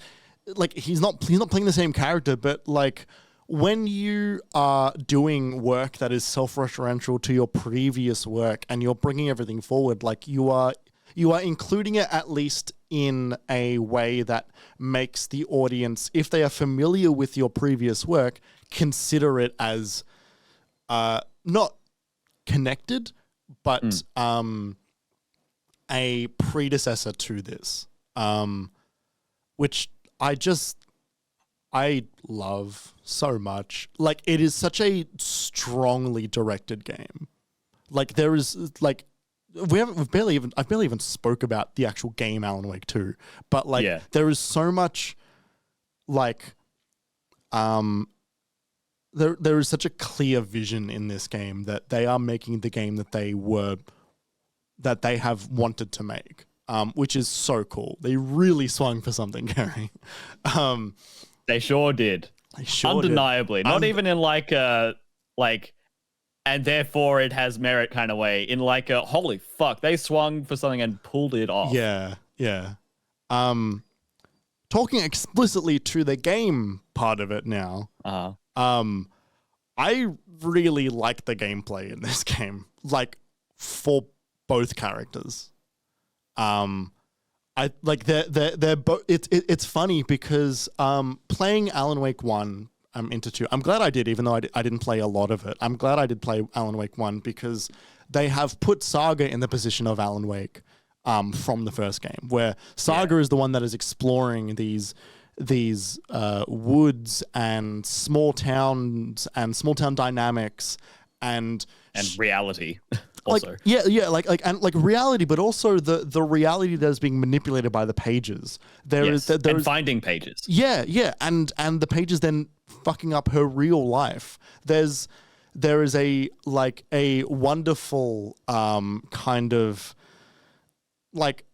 Like he's not playing the same character, but like when you are doing work that is self-referential to your previous work and you're bringing everything forward, like you are including it at least in a way that makes the audience, if they are familiar with your previous work, consider it as not connected, but a predecessor to this, which I love so much. Like, it is such a strongly directed game. Like, there is, like, I've barely even spoke about the actual game Alan Wake 2, but like, there is so much, like, there is such a clear vision in this game that they are making the game that they have wanted to make. Which is so cool. They really swung for something, Kerry. They sure did. Undeniably. Not even in like a, and therefore it has merit kind of way. In like a, holy fuck, they swung for something and pulled it off. Yeah, yeah. Talking explicitly to the game part of it now. I really like the gameplay in this game. Like, for both characters. I like they're both. It's funny because playing Alan Wake 1 into 2. I'm glad I did, even though I didn't play a lot of it. I'm glad I did play Alan Wake 1 because they have put Saga in the position of Alan Wake from the first game, where Saga is the one that is exploring these woods and small towns and small town dynamics and reality. Also. Like reality, but also the reality that is being manipulated by the pages. There is finding pages. Yeah, and the pages then fucking up her real life. There is a wonderful kind of like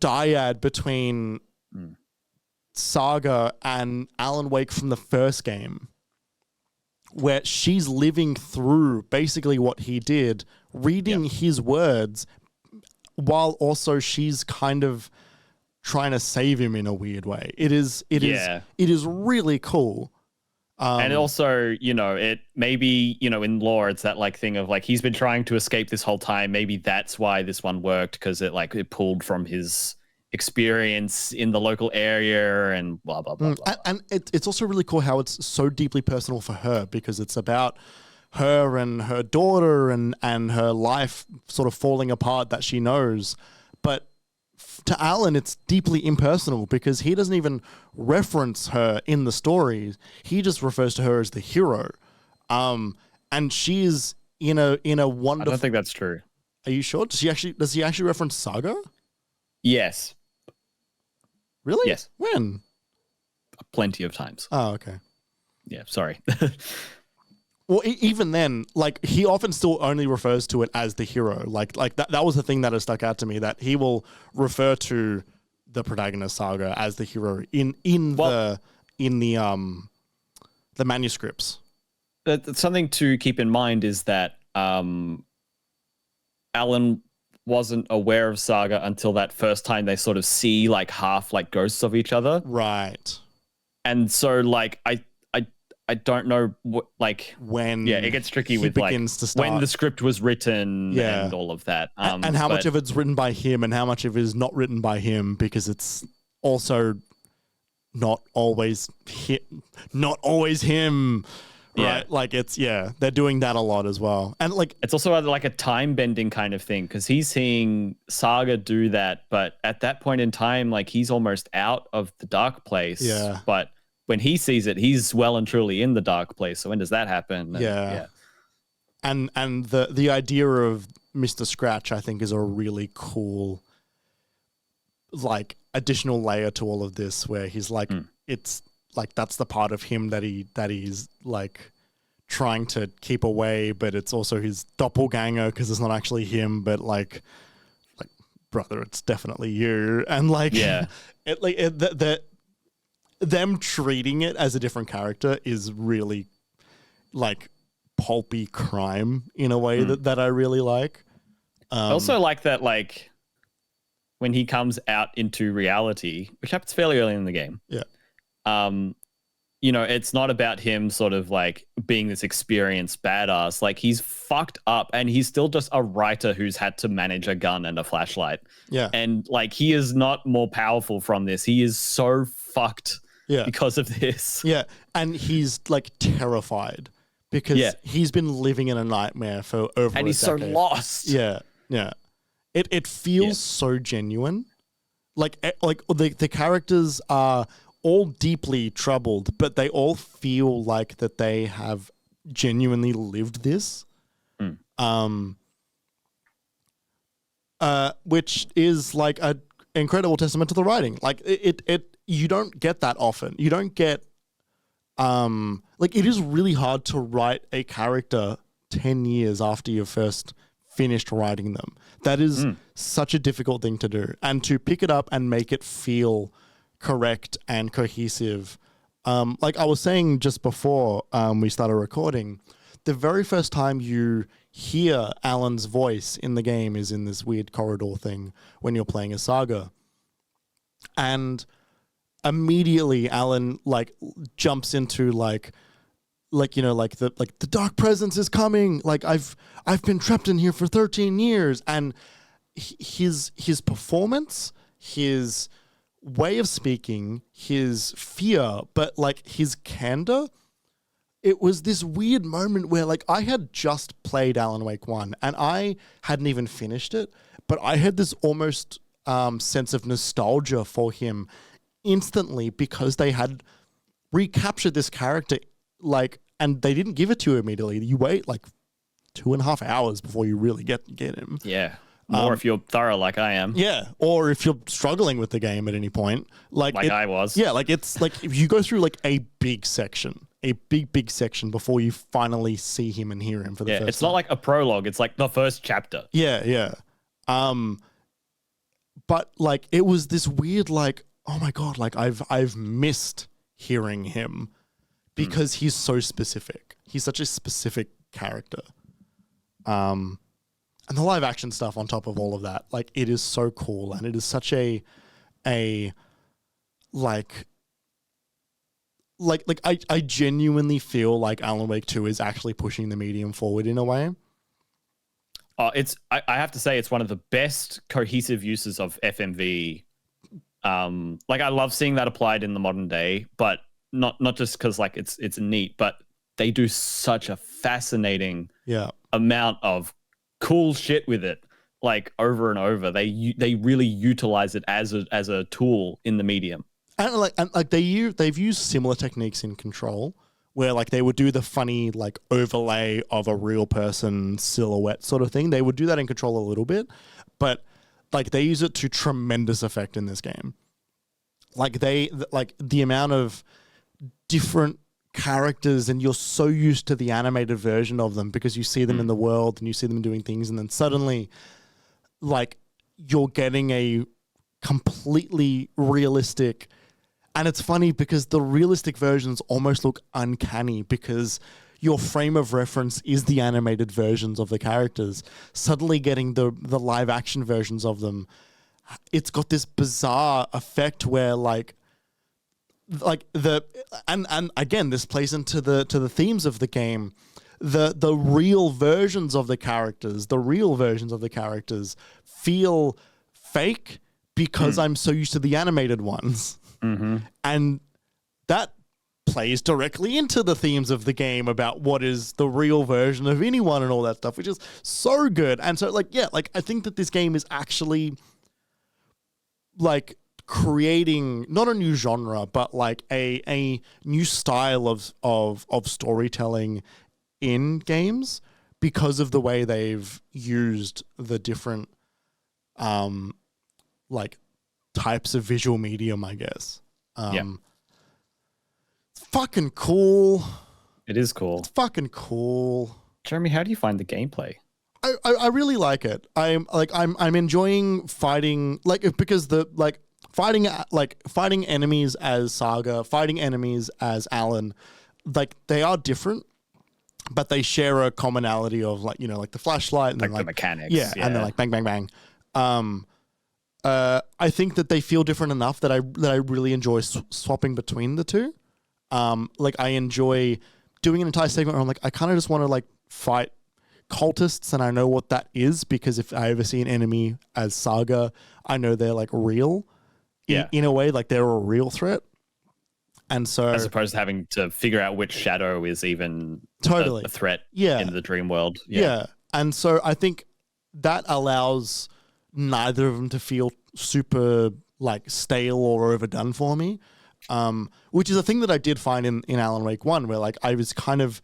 dyad between Saga and Alan Wake from the first game, where she's living through basically what he did, reading his words, while also she's kind of trying to save him in a weird way. It is really cool. And also, it maybe, in lore, it's that like thing of like, he's been trying to escape this whole time. Maybe that's why this one worked, because it pulled from his experience in the local area and blah, blah, blah, blah. And it's also really cool how it's so deeply personal for her, because it's about her and her daughter and her life sort of falling apart that she knows. But to Alan, it's deeply impersonal because he doesn't even reference her in the story. He just refers to her as the hero. And she's in a wonderful... I don't think that's true. Are you sure? Does he actually reference Saga? Yes. Really? Yes. When? Plenty of times. Oh, okay. Yeah, sorry. Well, even then, like, he often still only refers to it as the hero. Like that was the thing that has stuck out to me, that he will refer to the protagonist Saga as the hero in the manuscripts. something to keep in mind is that Alan wasn't aware of Saga until that first time they sort of see like half like ghosts of each other. Right. And so like I don't know what like when it gets tricky with like when the script was written and all of that. And how much of it's written by him and how much of it is not written by him, because it's also not always him. Right, like they're doing that a lot as well, and like it's also like a time bending kind of thing, because he's seeing Saga do that, but at that point in time, like he's almost out of the dark place. Yeah, but when he sees it, he's well and truly in the dark place. So when does that happen? And the idea of Mr. Scratch, I think, is a really cool like additional layer to all of this, where he's like it's like that's the part of him that he's like trying to keep away, but it's also his doppelganger because it's not actually him, but like brother, it's definitely you. And like them treating it as a different character is really like pulpy crime in a way that I really like. I also like that, like when he comes out into reality, which happens fairly early in the game. Yeah. You know, it's not about him sort of like being this experienced badass. Like he's fucked up and he's still just a writer who's had to manage a gun and a flashlight. Yeah. And like he is not more powerful from this. He is so fucked because of this. Yeah. And he's like terrified because he's been living in a nightmare for over a decade. And he's so lost. Yeah. Yeah. It feels so genuine. Like the characters are all deeply troubled, but they all feel like that they have genuinely lived this. Which is like an incredible testament to the writing. Like it you don't get that often. You don't get like it is really hard to write a character 10 years after you've first finished writing them. That is such a difficult thing to do, and to pick it up and make it feel correct and cohesive. Like I was saying just before we started recording, the very first time you hear Alan's voice in the game is in this weird corridor thing when you're playing a Saga, and immediately Alan like jumps into like you know like the dark presence is coming, like I've been trapped in here for 13 years, and his performance, his way of speaking, his fear, but like his candor, it was this weird moment where like I had just played Alan Wake 1 and I hadn't even finished it, but I had this almost sense of nostalgia for him instantly, because they had recaptured this character, like, and they didn't give it to you immediately. You wait like 2.5 hours before you really get him. Yeah. More if you're thorough like I am. Yeah, or if you're struggling with the game at any point. Like I was. Yeah, like it's like if you go through like a big section before you finally see him and hear him for the first time. It's not like a prologue, it's like the first chapter. Yeah, yeah. But like it was this weird like, oh my God, like I've missed hearing him because he's so specific. He's such a specific character. And the live action stuff on top of all of that, like it is so cool, and it is such a like I genuinely feel like Alan Wake 2 is actually pushing the medium forward in a way. I have to say it's one of the best cohesive uses of FMV. Like I love seeing that applied in the modern day, but not just because like it's neat, but they do such a fascinating amount of cool shit with it, like over and over. They really utilize it as a tool in the medium. And they've used similar techniques in Control, where like they would do the funny like overlay of a real person silhouette sort of thing. They would do that in Control a little bit, but like they use it to tremendous effect in this game. Like the amount of different characters, and you're so used to the animated version of them because you see them in the world and you see them doing things, and then suddenly like you're getting a completely realistic, and it's funny because the realistic versions almost look uncanny because your frame of reference is the animated versions of the characters, suddenly getting the live action versions of them, it's got this bizarre effect where like the and again, this plays into the themes of the game. The real versions of the characters, feel fake because I'm so used to the animated ones. And that plays directly into the themes of the game about what is the real version of anyone and all that stuff, which is so good. And so I think that this game is actually like creating not a new genre, but like a new style of storytelling in games because of the way they've used the different like types of visual medium, I guess. It's fucking cool. It is cool. It's fucking cool. Jeremy, how do you find the gameplay? I really like it. I'm enjoying fighting, like, because the like fighting enemies as Saga, fighting enemies as Alan, like they are different, but they share a commonality of like, you know, like the flashlight and like then, the mechanics. Yeah, and then like bang bang bang. I think that they feel different enough that I really enjoy swapping between the two. Like I enjoy doing an entire segment where I'm like, I kind of just want to like fight cultists, and I know what that is because if I ever see an enemy as Saga, I know they're like real. In a way, like they're a real threat. And so, as opposed to having to figure out which shadow is even a threat in the dream world. Yeah. And so I think that allows neither of them to feel super like stale or overdone for me. Which is a thing that I did find in Alan Wake 1, where like I was kind of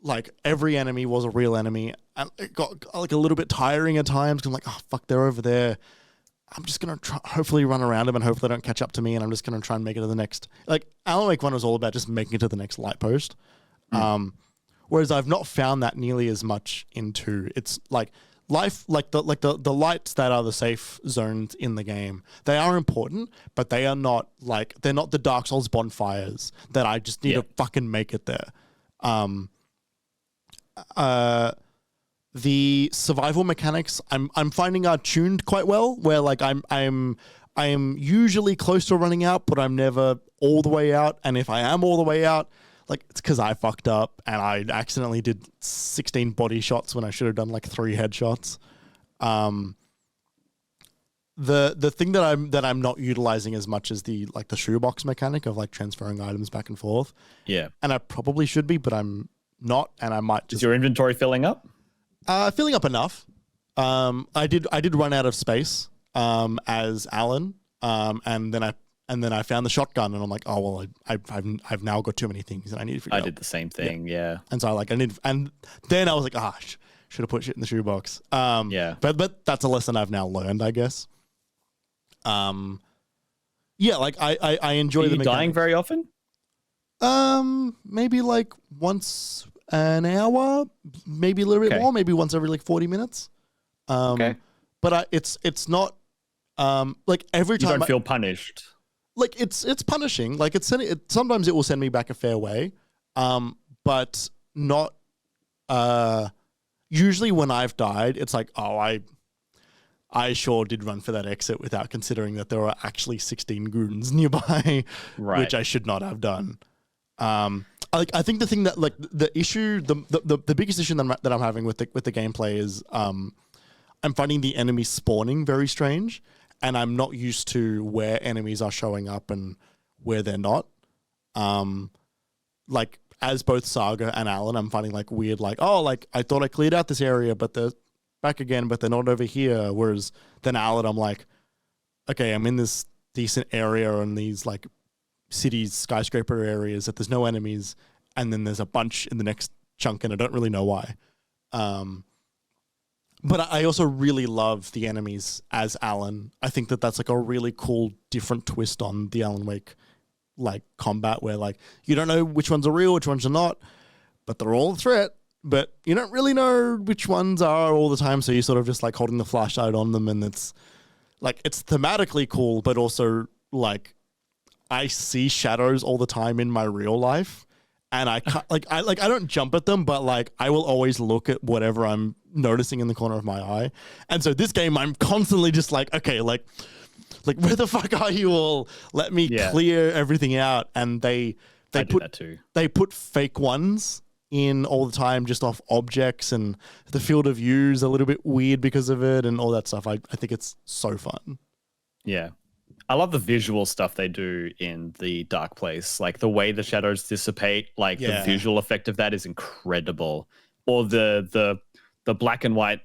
like every enemy was a real enemy, and it got like a little bit tiring at times. I'm like, oh fuck, they're over there. I'm just gonna hopefully run around them and hopefully they don't catch up to me, and I'm just gonna try and make it to the next. Like Alan Wake 1 was all about just making it to the next light post. Whereas I've not found that nearly as much in 2. It's like life, like the lights that are the safe zones in the game. They are important, but they are not like, they're not the Dark Souls bonfires that I just need to fucking make it there. The survival mechanics I'm finding are tuned quite well, where like I am usually close to running out, but I'm never all the way out. And if I am all the way out, like it's because I fucked up and I accidentally did 16 body shots when I should have done like 3 headshots. The thing that I'm not utilizing as much is the like the shoebox mechanic of like transferring items back and forth. Yeah, and I probably should be, but I'm not, and I might just. Is your inventory filling up? Filling up enough. I did run out of space as Alan, and then I found the shotgun, and I'm like, oh well, I've now got too many things, and I need to figure out. I did the same thing, yeah. And so and then I was like, should have put shit in the shoebox. But that's a lesson I've now learned, I guess. Like I enjoy the mechanics. Dying very often? Maybe like once an hour, maybe a little bit more, maybe once every like 40 minutes. But it's not like every time you don't feel punished. Like it's punishing. Like sometimes it will send me back a fair way, but not. Usually when I've died, it's like, oh, I sure did run for that exit without considering that there were actually 16 goons nearby, which I should not have done. I think the thing that like the issue, the biggest issue that I'm having with the gameplay is I'm finding the enemies spawning very strange, and I'm not used to where enemies are showing up and where they're not. Like as both Saga and Alan, I'm finding like weird, like, oh, like I thought I cleared out this area, but they're back again, but they're not over here. Whereas then Alan, I'm like, okay, I'm in this decent area and these like cities, skyscraper areas that there's no enemies, and then there's a bunch in the next chunk, and I don't really know why. But I also really love the enemies as Alan. I think that that's like a really cool, different twist on the Alan Wake like combat, where like you don't know which ones are real, which ones are not, but they're all a threat. But you don't really know which ones are all the time, so you're sort of just like holding the flashlight on them, and it's like it's thematically cool, but also like I see shadows all the time in my real life, and I can't, I don't jump at them, but like I will always look at whatever I'm noticing in the corner of my eye. And so this game, I'm constantly just like, okay, like where the fuck are you all? Let me clear everything out. And they put that too. They put fake ones in all the time, just off objects, and the field of view is a little bit weird because of it and all that stuff. I think it's so fun. Yeah. I love the visual stuff they do in the Dark Place. Like the way the shadows dissipate, like the visual effect of that is incredible. Or the black and white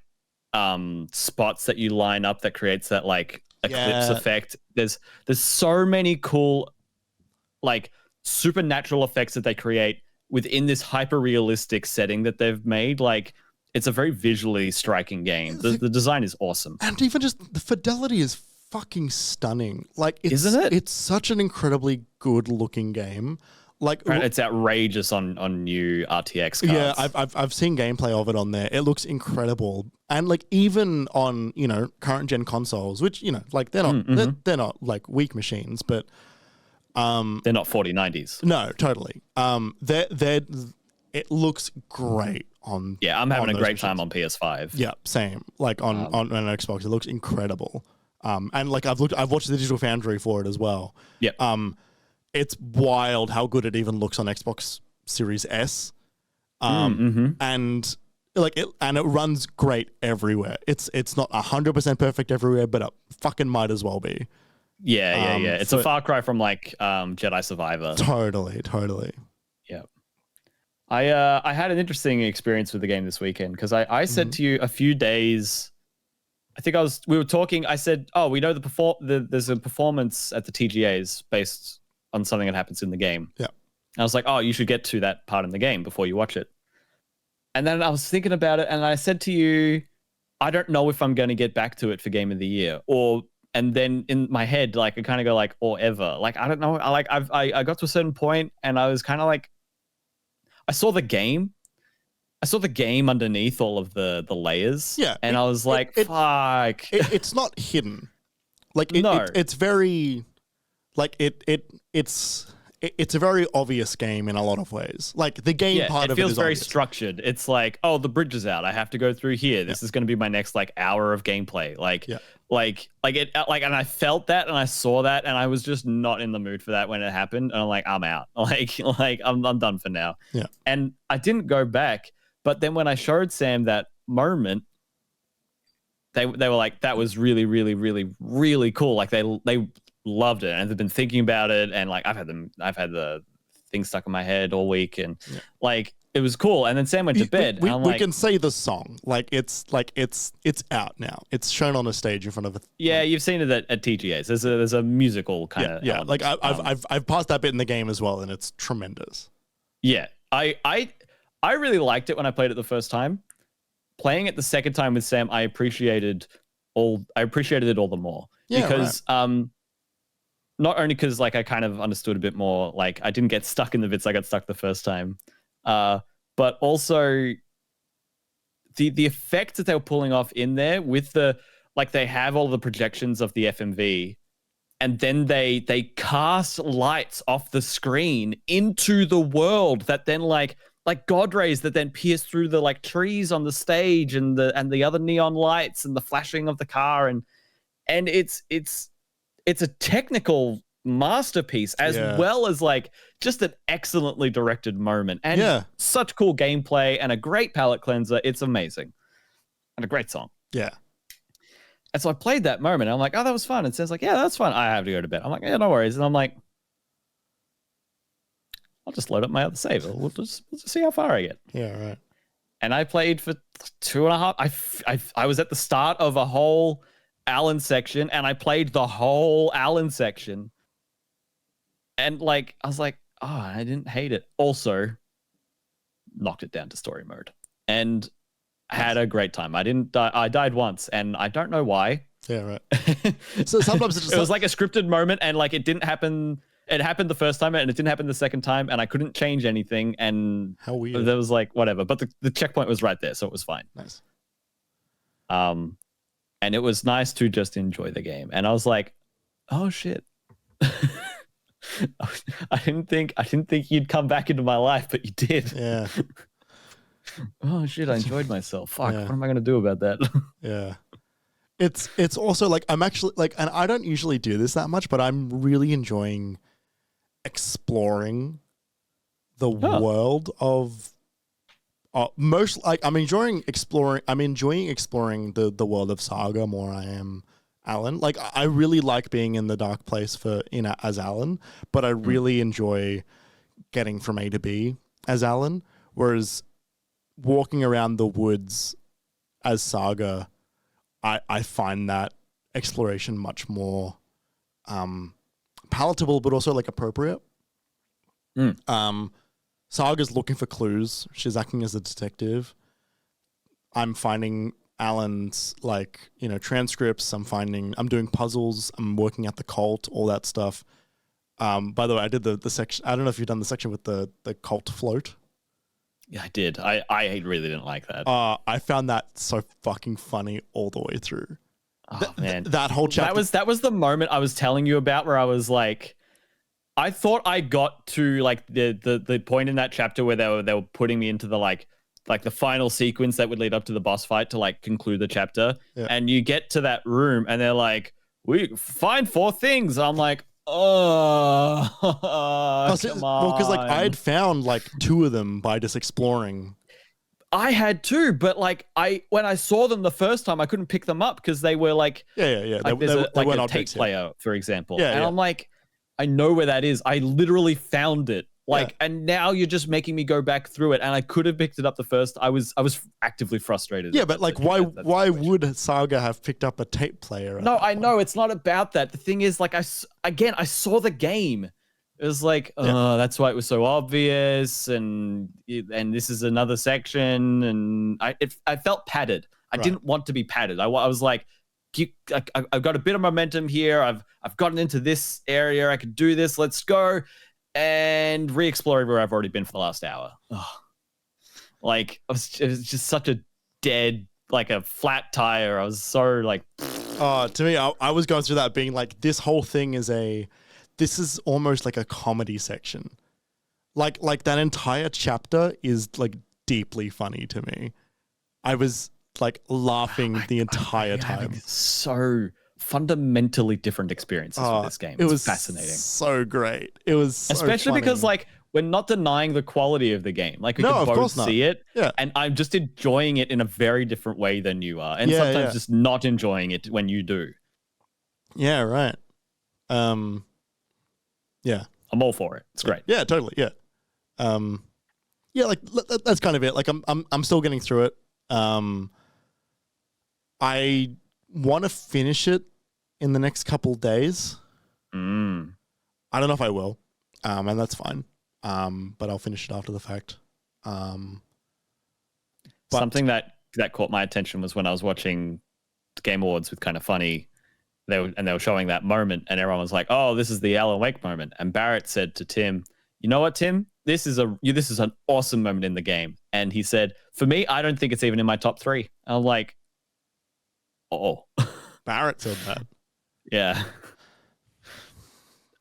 spots that you line up that creates that like eclipse effect. There's so many cool like supernatural effects that they create within this hyper realistic setting that they've made. Like it's a very visually striking game. The design is awesome. And even just the fidelity is fucking stunning. Like, isn't it? It's such an incredibly good looking game. Like, it's outrageous on new RTX cards. Yeah, I've seen gameplay of it on there. It looks incredible, and like even on current gen consoles, which like they're not they're not like weak machines, but they're not 4090s. No, totally. It looks great on. Yeah, I'm having a great machines. time on PS5. Yeah, same. Like on an Xbox, it looks incredible. And like I've watched the Digital Foundry for it as well. Yep. It's wild how good it even looks on Xbox Series S. And like it runs great everywhere. It's not 100% perfect everywhere, but it fucking might as well be. Yeah. It's a far cry from like Jedi Survivor. Totally. Yeah. I had an interesting experience with the game this weekend because I said to you a few days. I think we were talking. I said, "Oh, we know there's a performance at the TGAs based on something that happens in the game." Yeah. I was like, "Oh, you should get to that part in the game before you watch it." And then I was thinking about it, and I said to you, "I don't know if I'm going to get back to it for Game of the Year." And then in my head, like I kind of go like, "Or ever." Like I don't know. I got to a certain point, and I was kind of like, I saw the game underneath all of the layers. Yeah. And I was like, fuck. It's not hidden. Like, it's very, like, it's a very obvious game in a lot of ways. Like, the game part of it feels very obvious. structured. It's like, oh, the bridge is out. I have to go through here. This is going to be my next, like, hour of gameplay. And I felt that and I saw that and I was just not in the mood for that when it happened. And I'm like, I'm out. Like I'm done for now. Yeah. And I didn't go back. But then when I showed Sam that moment, they were like, that was really, really, really, really cool. Like they loved it and they've been thinking about it. And like I've had the thing stuck in my head all week and like it was cool. And then Sam went to bed. We can say the song. It's out now. It's shown on a stage in front of you've seen it at TGAs. There's a musical kind of element. Like I've passed that bit in the game as well, and it's tremendous. Yeah. I really liked it when I played it the first time. Playing it the second time with Sam, I appreciated it all the more. Yeah, because not only because like I kind of understood a bit more, like I didn't get stuck in the bits I got stuck the first time, but also the effect that they were pulling off in there with they have all the projections of the FMV, and then they cast lights off the screen into the world that then like God rays that then pierce through the like trees on the stage and the other neon lights and the flashing of the car and it's a technical masterpiece as well as like just an excellently directed moment and such cool gameplay and a great palate cleanser. It's amazing and a great song. Yeah. And so I played that moment and I'm like, oh, that was fun. And Sam's like, yeah, that's fun. I have to go to bed. I'm like, yeah, no worries. And I'm like, I'll just load up my other save. We'll just see how far I get. Yeah, right. And I played for 2.5. I was at the start of a whole Alan section, and I played the whole Alan section. And like, I was like, oh, I didn't hate it. Also, knocked it down to story mode, and had a great time. I didn't. I died once, and I don't know why. Yeah, right. So sometimes it was like a scripted moment, and like it didn't happen. It happened the first time and it didn't happen the second time and I couldn't change anything and how weird. There was like whatever, but the checkpoint was right there, so it was fine. Nice. And it was nice to just enjoy the game. And I was like, oh shit. I didn't think you'd come back into my life, but you did. Yeah. Oh shit, I enjoyed myself. Fuck, Yeah. what am I gonna do about that? Yeah. It's also like I'm actually like, and I don't usually do this that much, but I'm really enjoying exploring the world of most, like I'm enjoying exploring the world of Saga more than I am Alan. Like I really like being in the dark place as Alan, but I really enjoy getting from A to B as Alan, whereas walking around the woods as Saga, I find that exploration much more palatable, but also like appropriate. Saga's looking for clues. She's acting as a detective. I'm finding Alan's transcripts. I'm doing puzzles. I'm working at the cult, all that stuff. By the way, I did the section. I don't know if you've done the section with the cult float. Yeah, I did. I really didn't like that. I found that so fucking funny all the way through. Oh man, that whole chapter. That was the moment I was telling you about where I was like, I thought I got to like the point in that chapter where they were putting me into the like the final sequence that would lead up to the boss fight to like conclude the chapter. Yeah. And you get to that room and they're like, we find 4 things. I'm like, oh, come on. Well, because like I had found like 2 of them by just exploring. I had too, but like when I saw them the first time, I couldn't pick them up because they were like, yeah. Like they there's a tape player, for example. Yeah, and I'm like, I know where that is. I literally found it. Like, and now you're just making me go back through it, and I could have picked it up the first. I was actively frustrated. Yeah, but like, why would Saga have picked up a tape player? No, I know it's not about that. The thing is, like, I saw the game. It was like, that's why it was so obvious, and this is another section, and I felt padded. I didn't want to be padded. I was like, I've got a bit of momentum here. I've gotten into this area. I could do this. Let's go and re-explore everywhere I've already been for the last hour. Oh. Like it was just such a dead, like a flat tire. I was so like. To me, I was going through that being like, this whole thing is this is almost like a comedy section. Like that entire chapter is like deeply funny to me. I was like laughing the entire time. So fundamentally different experiences with this game. It was fascinating. So great. It was so especially funny. Because like we're not denying the quality of the game. Like we can both see it. Yeah. And I'm just enjoying it in a very different way than you are. And sometimes just not enjoying it when you do. Yeah, right. Yeah. I'm all for it. It's great. Yeah, totally. Yeah. Yeah, like that's kind of it. Like I'm still getting through it. I want to finish it in the next couple days. I don't know if I will, and that's fine. But I'll finish it after the fact. Something that caught my attention was when I was watching the Game Awards with Kind of Funny. They were showing that moment, and everyone was like, "Oh, this is the Alan Wake moment." And Barrett said to Tim, "You know what, Tim? This is an awesome moment in the game." And he said, "For me, I don't think it's even in my top 3." And I'm like, "Oh." Barrett said that. Yeah.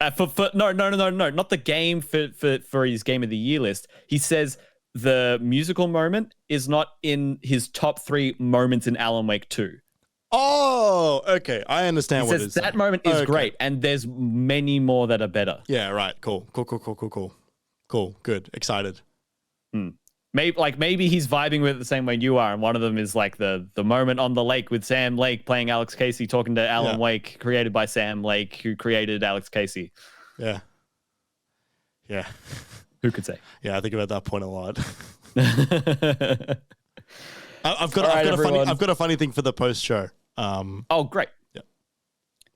No, not the game for his Game of the Year list. He says the musical moment is not in his top 3 moments in Alan Wake 2. Oh, okay. I understand what it is. That moment is great, and there's many more that are better. Yeah, right. Cool. Good. Excited. Maybe he's vibing with it the same way you are, and one of them is like the moment on the lake with Sam Lake playing Alex Casey talking to Alan Wake, created by Sam Lake, who created Alex Casey. Yeah. Who could say? Yeah, I think about that point a lot. I've got a funny thing for the post show. Oh, great. Yeah.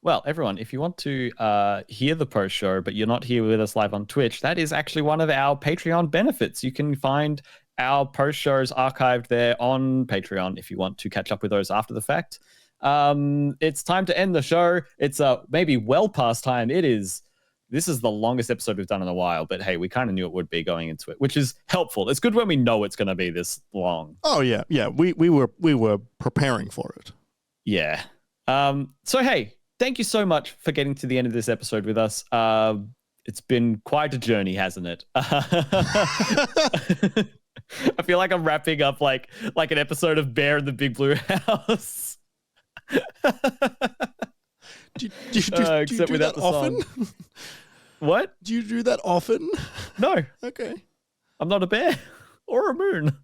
Well, everyone, if you want to hear the post show, but you're not here with us live on Twitch, that is actually one of our Patreon benefits. You can find our post shows archived there on Patreon if you want to catch up with those after the fact. It's time to end the show. It's maybe well past time. This is the longest episode we've done in a while, but hey, we kind of knew it would be going into it, which is helpful. It's good when we know it's going to be this long. Oh yeah. We were preparing for it. Yeah. So hey, thank you so much for getting to the end of this episode with us. It's been quite a journey, hasn't it? I feel like I'm wrapping up like an episode of Bear in the Big Blue House. Do you do that often? What? Do you do that often? No. Okay. I'm not a bear or a moon.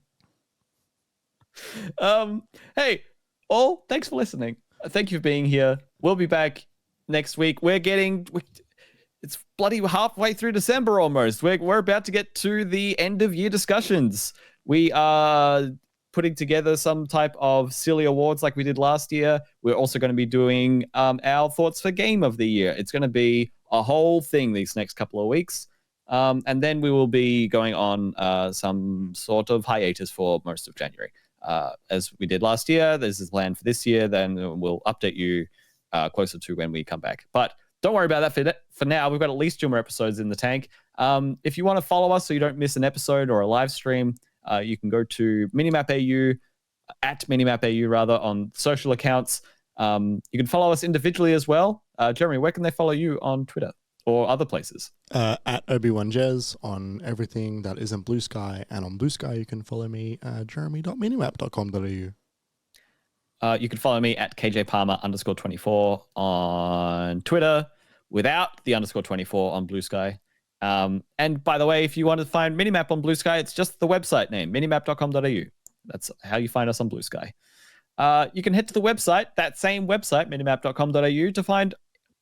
Hey, all, thanks for listening. Thank you for being here. We'll be back next week. It's bloody halfway through December almost. We're about to get to the end of year discussions. We are putting together some type of silly awards like we did last year. We're also going to be doing our thoughts for game of the year. It's going to be a whole thing these next couple of weeks. And then we will be going on some sort of hiatus for most of January. As we did last year, there's this plan for this year. Then we'll update you closer to when we come back. But don't worry about that for now. We've got at least 2 more episodes in the tank. If you want to follow us so you don't miss an episode or a live stream, you can go to MiniMapAU, at MiniMapAU rather, on social accounts. You can follow us individually as well. Jeremy, where can they follow you on Twitter or other places? At Obi-Wan-Jez on everything that isn't Blue Sky. And on Blue Sky, you can follow me at jeremy.minimap.com.au. You can follow me at KJPalmer_24 on Twitter without the _24 on Blue Sky. And by the way, if you want to find Minimap on Blue Sky, it's just the website name, minimap.com.au. That's how you find us on Blue Sky. You can head to the website, that same website, minimap.com.au, to find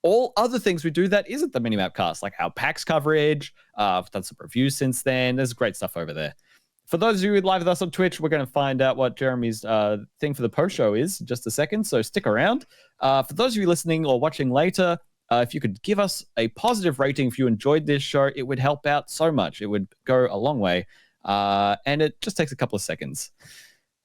all other things we do that isn't the Minimap cast, like our PAX coverage. I've done some reviews since then. There's great stuff over there. For those of you who live with us on Twitch, we're going to find out what Jeremy's thing for the post-show is in just a second, so stick around. For those of you listening or watching later, if you could give us a positive rating if you enjoyed this show, it would help out so much. It would go a long way, and it just takes a couple of seconds.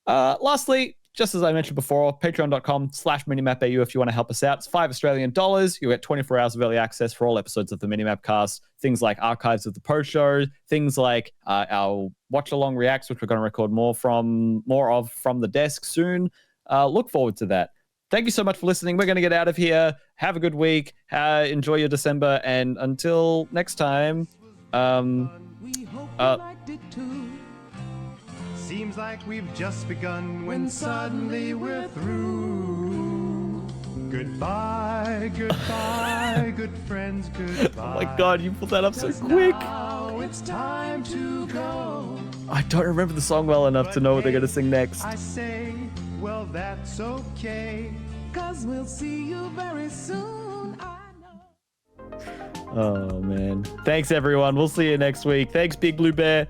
Lastly, just as I mentioned before, patreon.com/minimapau if you want to help us out. It's $5 Australian. You get 24 hours of early access for all episodes of the Minimap cast. Things like archives of the post show, things like our watch along reacts, which we're going to record more of from the desk soon. Look forward to that. Thank you so much for listening. We're going to get out of here. Have a good week. Enjoy your December, and until next time. Seems like we've just begun when suddenly we're through. Goodbye, goodbye, good friends, goodbye. Oh my god, you pulled that up so quick. Now it's time to go. I don't remember the song well enough to know what they're going to sing next. I say, well, that's okay, 'cause we'll see you very soon, I know. Oh man. Thanks everyone. We'll see you next week. Thanks, Big Blue Bear.